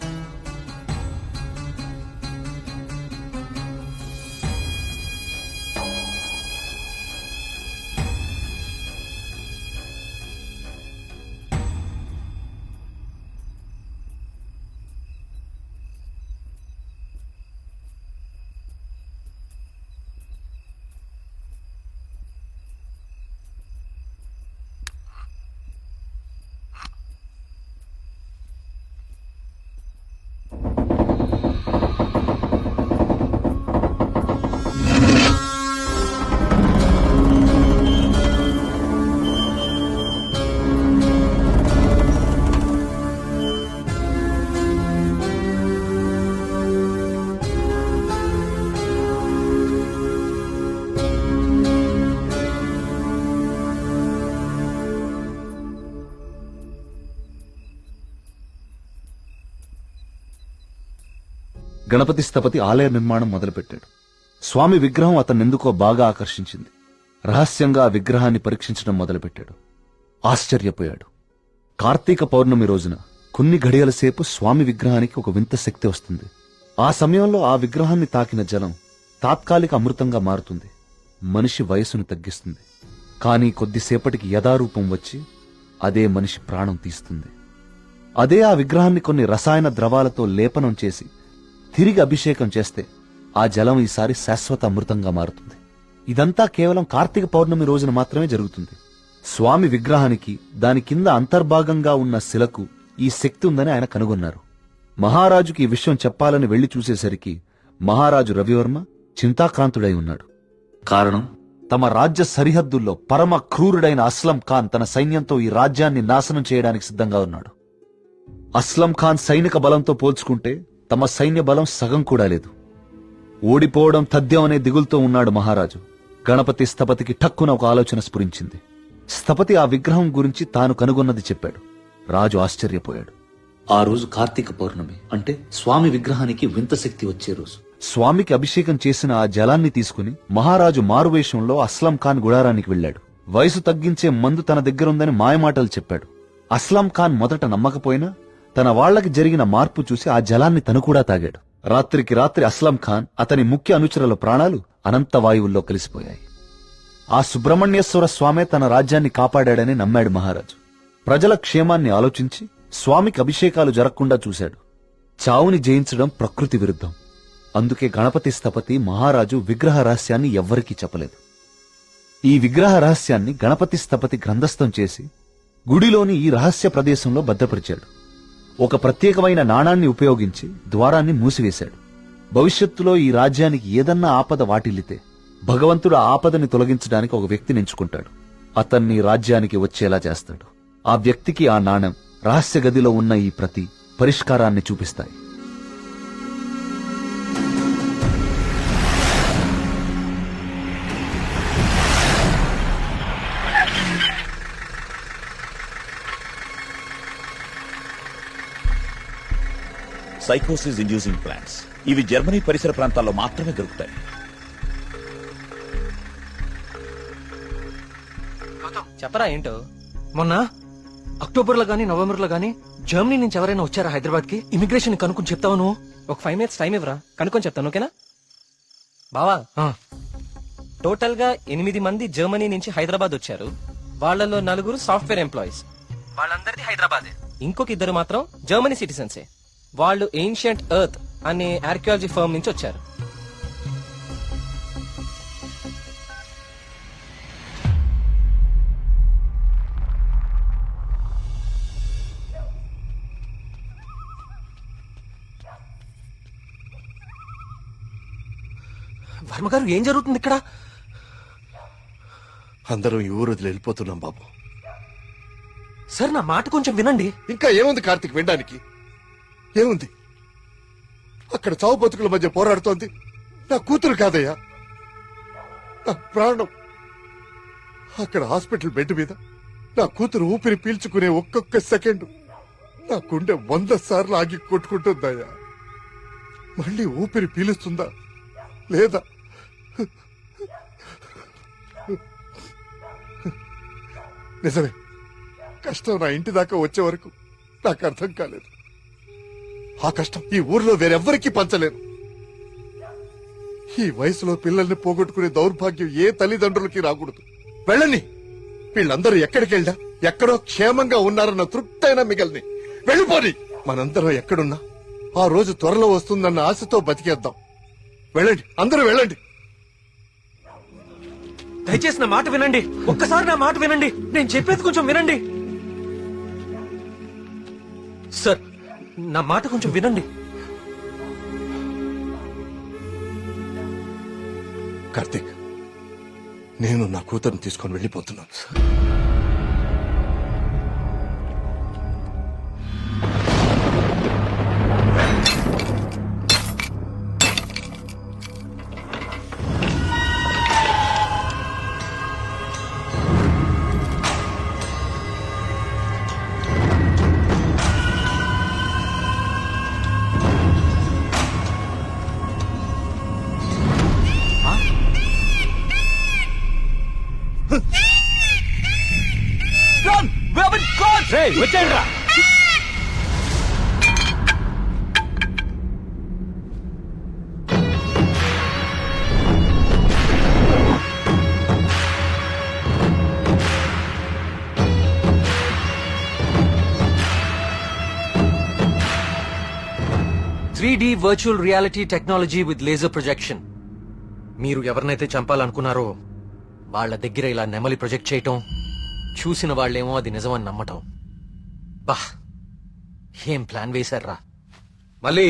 గణపతి స్థపతి ఆలయ నిర్మాణం మొదలుపెట్టాడు. స్వామి విగ్రహం అతన్నెందుకో బాగా ఆకర్షించింది. రహస్యంగా ఆ విగ్రహాన్ని పరీక్షించడం మొదలుపెట్టాడు. ఆశ్చర్యపోయాడు. కార్తీక పౌర్ణమి రోజున కొన్ని ఘడియల సేపు స్వామి విగ్రహానికి ఒక వింత శక్తి వస్తుంది. ఆ సమయంలో ఆ విగ్రహాన్ని తాకిన జలం తాత్కాలిక అమృతంగా మారుతుంది. మనిషి వయసును తగ్గిస్తుంది. కానీ కొద్దిసేపటికి యథారూపం వచ్చి అదే మనిషి ప్రాణం తీస్తుంది. అదే ఆ విగ్రహాన్ని కొన్ని రసాయన ద్రవాలతో లేపనం చేసి తిరిగి అభిషేకం చేస్తే ఆ జలం ఈసారి శాశ్వత అమృతంగా మారుతుంది. ఇదంతా కేవలం కార్తీక పౌర్ణమి రోజున మాత్రమే జరుగుతుంది. స్వామి విగ్రహానికి దాని కింద అంతర్భాగంగా ఉన్న శిలకు ఈ శక్తి ఉందని ఆయన కనుగొన్నారు. మహారాజుకి ఈ విషయం చెప్పాలని వెళ్లి చూసేసరికి మహారాజు రవివర్మ చింతాక్రాంతుడై ఉన్నాడు. కారణం, తమ రాజ్య సరిహద్దుల్లో పరమ క్రూరుడైన అస్లం ఖాన్ తన సైన్యంతో ఈ రాజ్యాన్ని నాశనం చేయడానికి సిద్ధంగా ఉన్నాడు. అస్లం ఖాన్ సైనిక బలంతో పోల్చుకుంటే తమ సైన్య బలం సగం కూడా లేదు. ఓడిపోవడం తథ్యం అనే దిగులుతో ఉన్నాడు మహారాజు. గణపతి స్థపతికి ఠక్కున ఒక ఆలోచన స్ఫురించింది. స్థపతి ఆ విగ్రహం గురించి తాను కనుగొన్నది చెప్పాడు. రాజు ఆశ్చర్యపోయాడు. ఆ రోజు కార్తీక పౌర్ణమి, అంటే స్వామి విగ్రహానికి వింత శక్తి వచ్చే రోజు. స్వామికి అభిషేకం చేసిన ఆ జలాన్ని తీసుకుని మహారాజు మారువేషంలో అస్లం ఖాన్ గుడారానికి వెళ్లాడు. వయసు తగ్గించే మందు తన దగ్గరుందని మాయమాటలు చెప్పాడు. అస్లం ఖాన్ మొదట నమ్మకపోయినా తన వాళ్లకి జరిగిన మార్పు చూసి ఆ జలాన్ని తను కూడా తాగాడు. రాత్రికి రాత్రి అస్లం ఖాన్, అతని ముఖ్య అనుచరుల ప్రాణాలు అనంత వాయువుల్లో కలిసిపోయాయి. ఆ సుబ్రహ్మణ్యేశ్వర స్వామే తన రాజ్యాన్ని కాపాడాడని నమ్మాడు మహారాజు. ప్రజల క్షేమాన్ని ఆలోచించి స్వామికి అభిషేకాలు జరగకుండా చూశాడు. చావుని జయించడం ప్రకృతి విరుద్ధం. అందుకే గణపతి స్థపతి మహారాజు విగ్రహ రహస్యాన్ని ఎవ్వరికీ చెప్పలేదు. ఈ విగ్రహ రహస్యాన్ని గణపతి స్థపతి గ్రంథస్థం చేసి గుడిలోని ఈ రహస్య ప్రదేశంలో భద్రపరిచాడు. ఒక ప్రత్యేకమైన నాణాన్ని ఉపయోగించి ద్వారాన్ని మూసివేశాడు. భవిష్యత్తులో ఈ రాజ్యానికి ఏదన్నా ఆపద వాటిల్లితే భగవంతుడు ఆ ఆపదని తొలగించడానికి ఒక వ్యక్తిని ఎంచుకుంటాడు. అతన్ని రాజ్యానికి వచ్చేలా చేస్తాడు. ఆ వ్యక్తికి ఆ నాణెం, రహస్య గదిలో ఉన్న ఈ ప్రతి పరిష్కారాన్ని చూపిస్తాయి. సైకోసిస్ ఇండ్యూసింగ్ ప్లాంట్స్ ఇవి జర్మనీ పరిసర ప్రాంతాల్లో మాత్రమే దొరుకుతాయి. చెప్పరా ఏంటో? మొన్న అక్టోబర్లో గానీ నవంబర్లో గానీ జర్మనీ నుంచి ఎవరైనా వచ్చారా హైదరాబాద్ కి? ఇమిగ్రేషన్ కనుక్కొని చెప్తావు నువ్వు? ఒక 5 minutes టైం ఇవ్వరా, కనుక్కొని చెప్తాను. ఓకేనా బావా? టోటల్ గా 8 మంది జర్మనీ నుంచి హైదరాబాద్ వచ్చారు. వాళ్ళలో 4 సాఫ్ట్వేర్ ఎంప్లాయీస్, వాళ్ళందరిది హైదరాబాదే. ఇంకొక 2 మాత్రం జర్మనీ సిటిజన్సే. వాళ్ళు ఏన్షియంట్ ఎర్త్ అనే ఆర్కియాలజీ ఫర్మ్ నుంచి వచ్చారు. వర్మ గారు, ఏం జరుగుతుంది ఇక్కడ? అందరం ఈ ఊరు వదిలి వెళ్ళిపోతున్నాం బాబు. సార్, నా మాట కొంచెం వినండి. ఇంకా ఏముంది కార్తీక్ వినడానికి? ఏముంది? అక్కడ చావు బతుకుల మధ్య పోరాడుతోంది నా కూతురు కాదయ్యా, నా ప్రాణం. అక్కడ హాస్పిటల్ బెడ్ మీద నా కూతురు ఊపిరి పీల్చుకునే ఒక్కొక్క సెకండ్ నా గుండె 100 సార్లు ఆగి కొట్టుకుంటుందయ్యా. మళ్ళీ ఊపిరి పీలుస్తుందా లేదా? నిజమే, కష్టం నా ఇంటి దాకా వచ్చే వరకు నాకు అర్థం కాలేదు. ఆ కష్టం ఈ ఊర్లో వేరెవ్వరికీ పంచలేను. ఈ వయసులో పిల్లల్ని పోగొట్టుకునే దౌర్భాగ్యం ఏ తల్లిదండ్రులకి రాకూడదు. వెళ్ళని, వీళ్ళందరూ ఎక్కడికి వెళ్ళా ఎక్కడో క్షేమంగా ఉన్నారన్న తృప్తైనా మిగల్ని. వెళ్ళిపోని. మనందరం ఎక్కడున్నా ఆ రోజు త్వరలో వస్తుందన్న ఆశతో బతికేద్దాం. వెళ్ళండి, అందరూ వెళ్ళండి. దయచేసి నా మాట వినండి. ఒక్కసారి నా మాట వినండి. నేను చెప్పేది కొంచెం వినండి. సార్, నా మాట కొంచెం వినండి. కార్తీక్, నేను నా కూతురుని తీసుకొని వెళ్ళిపోతున్నాను. వచ్చేయండి రా. Three virtual reality technology with laser projection. మీరు ఎవరినైతే చంపాలనుకున్నారో వాళ్ళ దగ్గర ఇలా నెమలి ప్రొజెక్ట్ చేయటం, చూసిన వాళ్ళేమో అది నిజమని నమ్మటం. బా, ఏం ప్లాన్ వేశారా? మళ్ళీ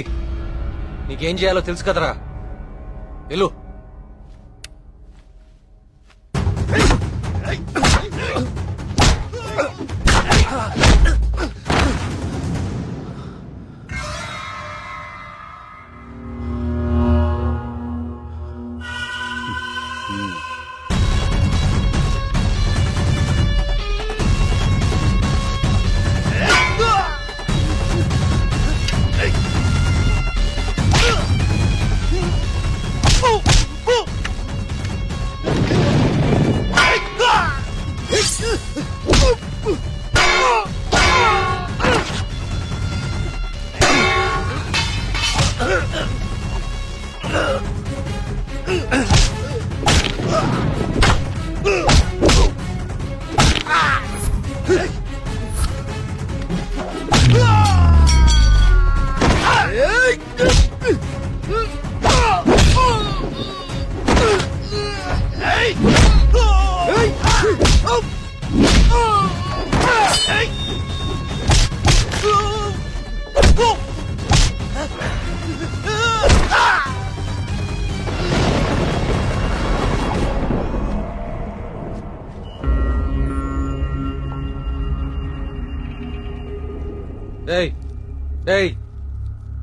నీకేం చేయాలో తెలుసు కదరా, వెళ్ళు.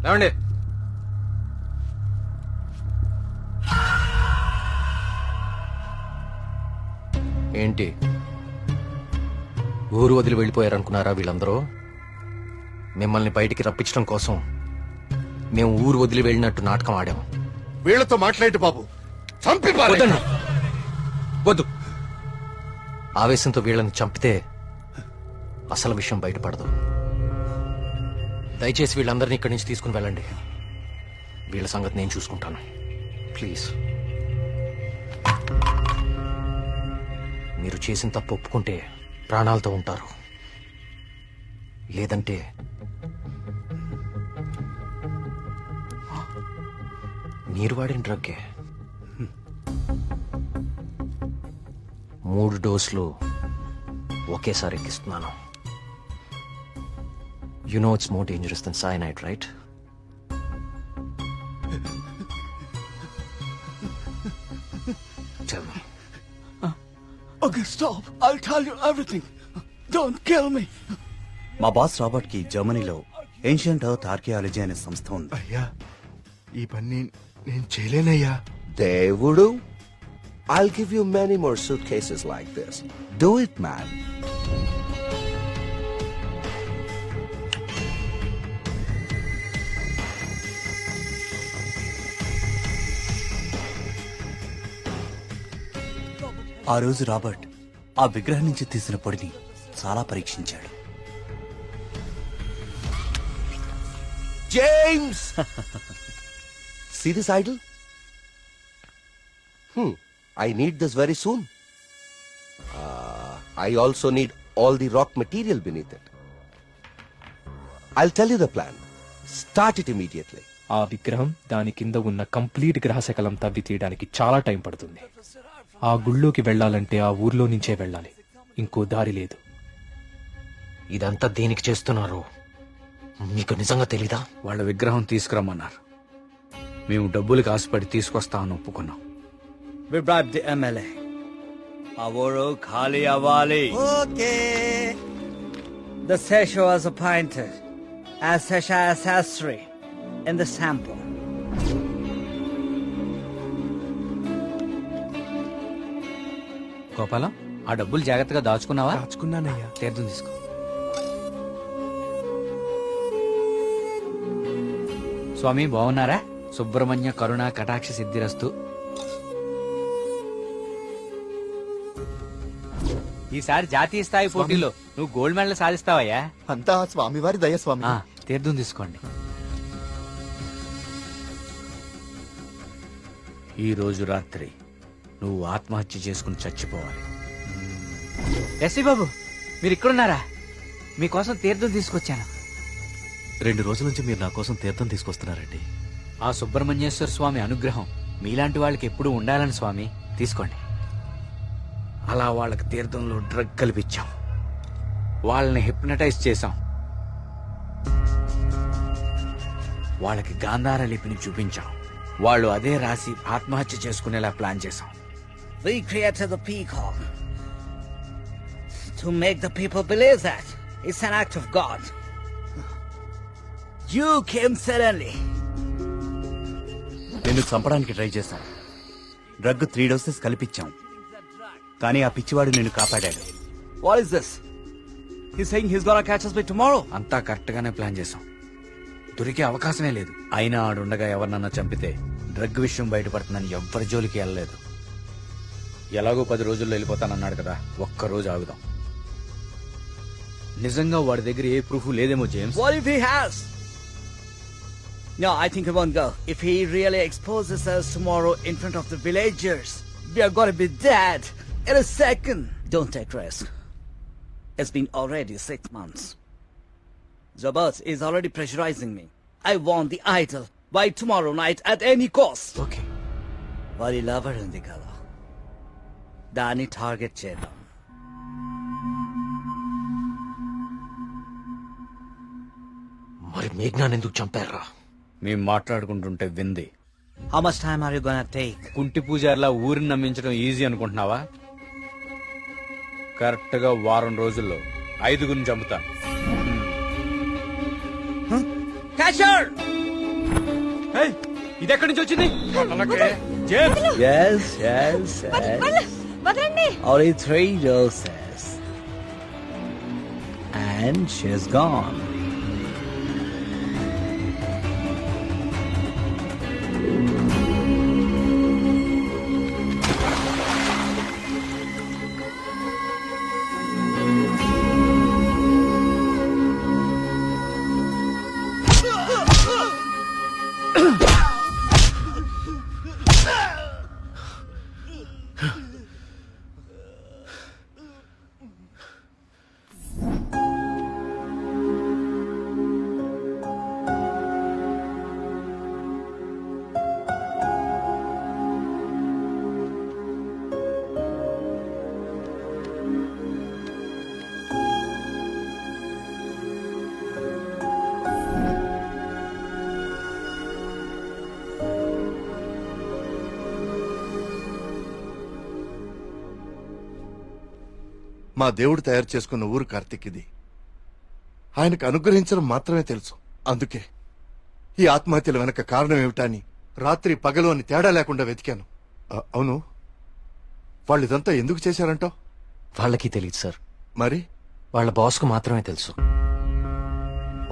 లేవండి. ఏంటి ఊరు వదిలి వెళ్ళిపోయారనుకున్నారా వీళ్ళందరూ? మిమ్మల్ని బయటికి రప్పించడం కోసం మేము ఊరు వదిలి వెళ్ళినట్టు నాటకం ఆడాం. వీళ్లతో మాట్లాడి బాబు, చంపి పారేయ్. వద్దు, ఆవేశంతో వీళ్ళని చంపితే అసలు విషయం బయటపడదు. దయచేసి వీళ్ళందరినీ ఇక్కడి నుంచి తీసుకుని వెళ్ళండి. వీళ్ళ సంగతి నేను చూసుకుంటాను, ప్లీజ్. మీరు చేసిన తప్పు ఒప్పుకుంటే ప్రాణాలతో ఉంటారు, లేదంటే మీరు వాడిన డ్రగ్గే 3 డోసులు ఒకేసారి ఎక్కిస్తున్నాను. You know it's more dangerous than cyanide, right? Tell me. Okay, stop. I'll tell you everything. Don't kill me. మా బాస్ రాబర్ట్ కి జర్మనీలో ఏన్షియంట్ ఎర్త్ ఆర్కియాలజీ అనే సంస్థ ఉంది. అయ్యా, ఈ పని నేను చేయలేనయ్యా. దేవుడు, I'll give you many more suitcases like this. Do it, man. ఆ రోజు రాబర్ట్ ఆ విగ్రహం నుంచి తీసిన పొడిని చాలా పరీక్షించాడు. James! See this idol? I need this very soon. I also need all the rock material beneath it. I'll tell you the plan. Start it immediately. ఆ విగ్రహం దాని కింద ఉన్న కంప్లీట్ గ్రహశకలం తవ్వి తీయడానికి చాలా టైం పడుతుంది. ఆ గుళ్ళోకి వెళ్ళాలంటే ఆ ఊర్లో నుంచే వెళ్ళాలి, ఇంకో దారి లేదు. ఇదంతా దేనికి చేస్తున్నారు మీకు నిజంగా తెలీదా? వాళ్ళ విగ్రహం తీసుకురమ్మన్నారు. మేము డబ్బులకు ఆశపడి తీసుకొస్తామని ఒప్పుకున్నాం. We bribed the MLA. ఆ ఊరు ఖాళీ అవ్వాలి. Okay. The Sesha was appointed as Sesha Sastry in the sample. Gopalam, ఆ డబ్బులు జాగ్రత్తగా దాచుకున్నావా? దాచుకున్నానయ్యా. తీర్థం తీసుకో. స్వామి బాగున్నారా? సుబ్రహ్మణ్య కరుణ కటాక్ష సిద్ధిరస్తు. ఈసారి జాతీయ స్థాయి పోటీలో నువ్వు గోల్డ్ మెడల్ సాధిస్తావయ్యా. అంతా స్వామివారి దయ స్వామి. తీర్థం తీసుకోండి. ఈ రోజు రాత్రి నువ్వు ఆత్మహత్య చేసుకుని చచ్చిపోవాలి. ఎస్సీ బాబు, మీరు ఇక్కడున్నారా? మీకోసం తీర్థం తీసుకొచ్చాను. 2 రోజుల నుంచి మీరు నా కోసం తీర్థం తీసుకొస్తున్నారండి. ఆ సుబ్రహ్మణ్యేశ్వర స్వామి అనుగ్రహం మీలాంటి వాళ్ళకి ఎప్పుడూ ఉండాలని స్వామి. తీసుకోండి. అలా వాళ్ళకి తీర్థంలో డ్రగ్ కల్పించాం, వాళ్ళని హిప్నటైజ్ చేశాం, వాళ్ళకి గాంధార లిపిని చూపించాం, వాళ్ళు అదే రాసి ఆత్మహత్య చేసుకునేలా ప్లాన్ చేశాం. We created the peacock to make the people believe that it's an act of God. You came suddenly. నిన్ను చంపడానికి ట్రై చేశాం. డ్రగ్ 3 డోసెస్ కల్పించాం, కానీ ఆ పిచ్చివాడు నిన్ను కాపాడాడు. What is this? He's saying he's gonna catch us by tomorrow. అంతా కరెక్ట్ గానే ప్లాన్ చేశాం. దొరికే అవకాశమే లేదు. అయినా ఆడుండగా ఎవరినన్నా చంపితే డ్రగ్ విషయం బయటపడుతుందని ఎవ్వరి జోలికి వెళ్ళలేదు. ఎలాగో 10 రోజుల్లో వెళ్ళిపోతానన్నాడు కదా, ఒక్కరోజు ఆగుదాం. నిజంగా వాడి దగ్గర ఏ ప్రూఫ్ లేదేమో James. What if he has? No, I think he won't go. If he really exposes us tomorrow in front of the villagers, we are gonna be dead in a second. Don't take risk. It's been already 6 months. Zabas is already pressurizing me. I want the idol by tomorrow night at any cost. Okay. Vari lover undi kada. దాన్ని టార్గెట్ చేద్దాం. మరి మేఘ్నాన్ని ఎందుకు చంపారా? మేము మాట్లాడుకుంటుంటే వింది. How much time are you gonna take? కుంటి పూజారిలా ఊరిని నమ్మించడం ఈజీ అనుకుంటున్నావా? కరెక్ట్ గా 1 వారం రోజుల్లో 5గురిని చంపుతాను. Catcher! ఇది ఎక్కడి నుంచి వచ్చింది? Yes, yes, yes. Only 3 doses. And she's gone. మా దేవుడు తయారు చేసుకున్న ఊరు కార్తీక్ ఇది. ఆయనకు అనుగ్రహించడం మాత్రమే తెలుసు. అందుకే ఈ ఆత్మహత్యల వెనక కారణం ఏమిటా అని రాత్రి పగలు అని తేడా లేకుండా వెతికాను. అవును, వాళ్ళు ఇదంతా ఎందుకు చేశారంటావు? వాళ్ళకి తెలియదు సార్. మరి వాళ్ళ బాస్కు మాత్రమే తెలుసు.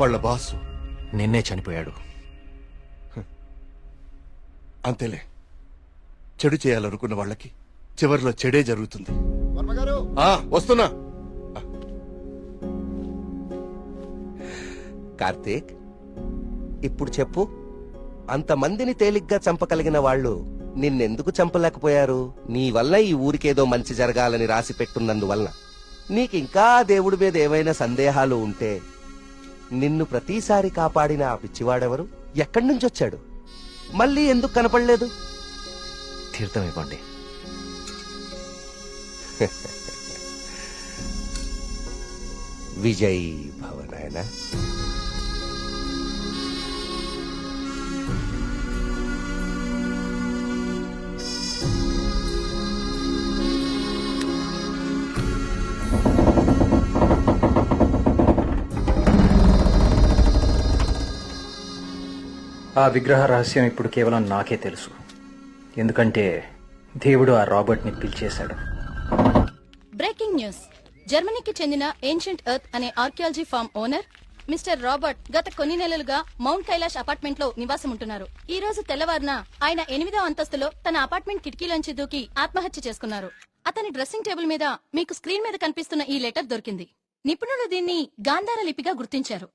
వాళ్ళ బాసు నిన్నే చనిపోయాడు. అంతేలే, చెడు చేయాలనుకున్న వాళ్ళకి చివరిలో చెడే జరుగుతుంది. వస్తున్నా. కార్తీక్, ఇప్పుడు చెప్పు, అంతమందిని తేలిగ్గా చంపగలిగిన వాళ్ళు నిన్నెందుకు చంపలేకపోయారు? నీ వల్ల ఈ ఊరికేదో మంచి జరగాలని రాసి పెట్టున్నందువల్ల. నీకింకా దేవుడి మీద ఏవైనా సందేహాలు ఉంటే నిన్ను ప్రతిసారి కాపాడిన ఆ పిచ్చివాడెవరు? ఎక్కడి నుంచి వచ్చాడు? మళ్ళీ ఎందుకు కనపడలేదు? తీర్థం ఇవ్వండి. విజయ్ భవనాయన. ఆ విగ్రహ రహస్యం ఇప్పుడు కేవలం నాకే తెలుసు. ఎందుకంటే దేవుడు ఆ రాబర్ట్ని పిలిచేశాడు. Breaking news. జర్మనీకి చెందిన ఏన్షియంట్ ఎర్త్ అనే archaeology farm owner mister Robert గత కొన్ని నెలలుగా మౌంట్ కైలాష్ అపార్ట్మెంట్ లో నివాసం ఉంటున్నారు. ఈ రోజు తెల్లవారున ఆయన 8వ అంతస్తులో తన అపార్ట్మెంట్ కిటికీలోంచి దూకి ఆత్మహత్య చేసుకున్నారు. అతని డ్రెస్సింగ్ టేబుల్ మీద మీకు స్క్రీన్ మీద కనిపిస్తున్న ఈ లెటర్ దొరికింది. నిపుణులు దీన్ని గాంధార లిపిగా గుర్తించారు.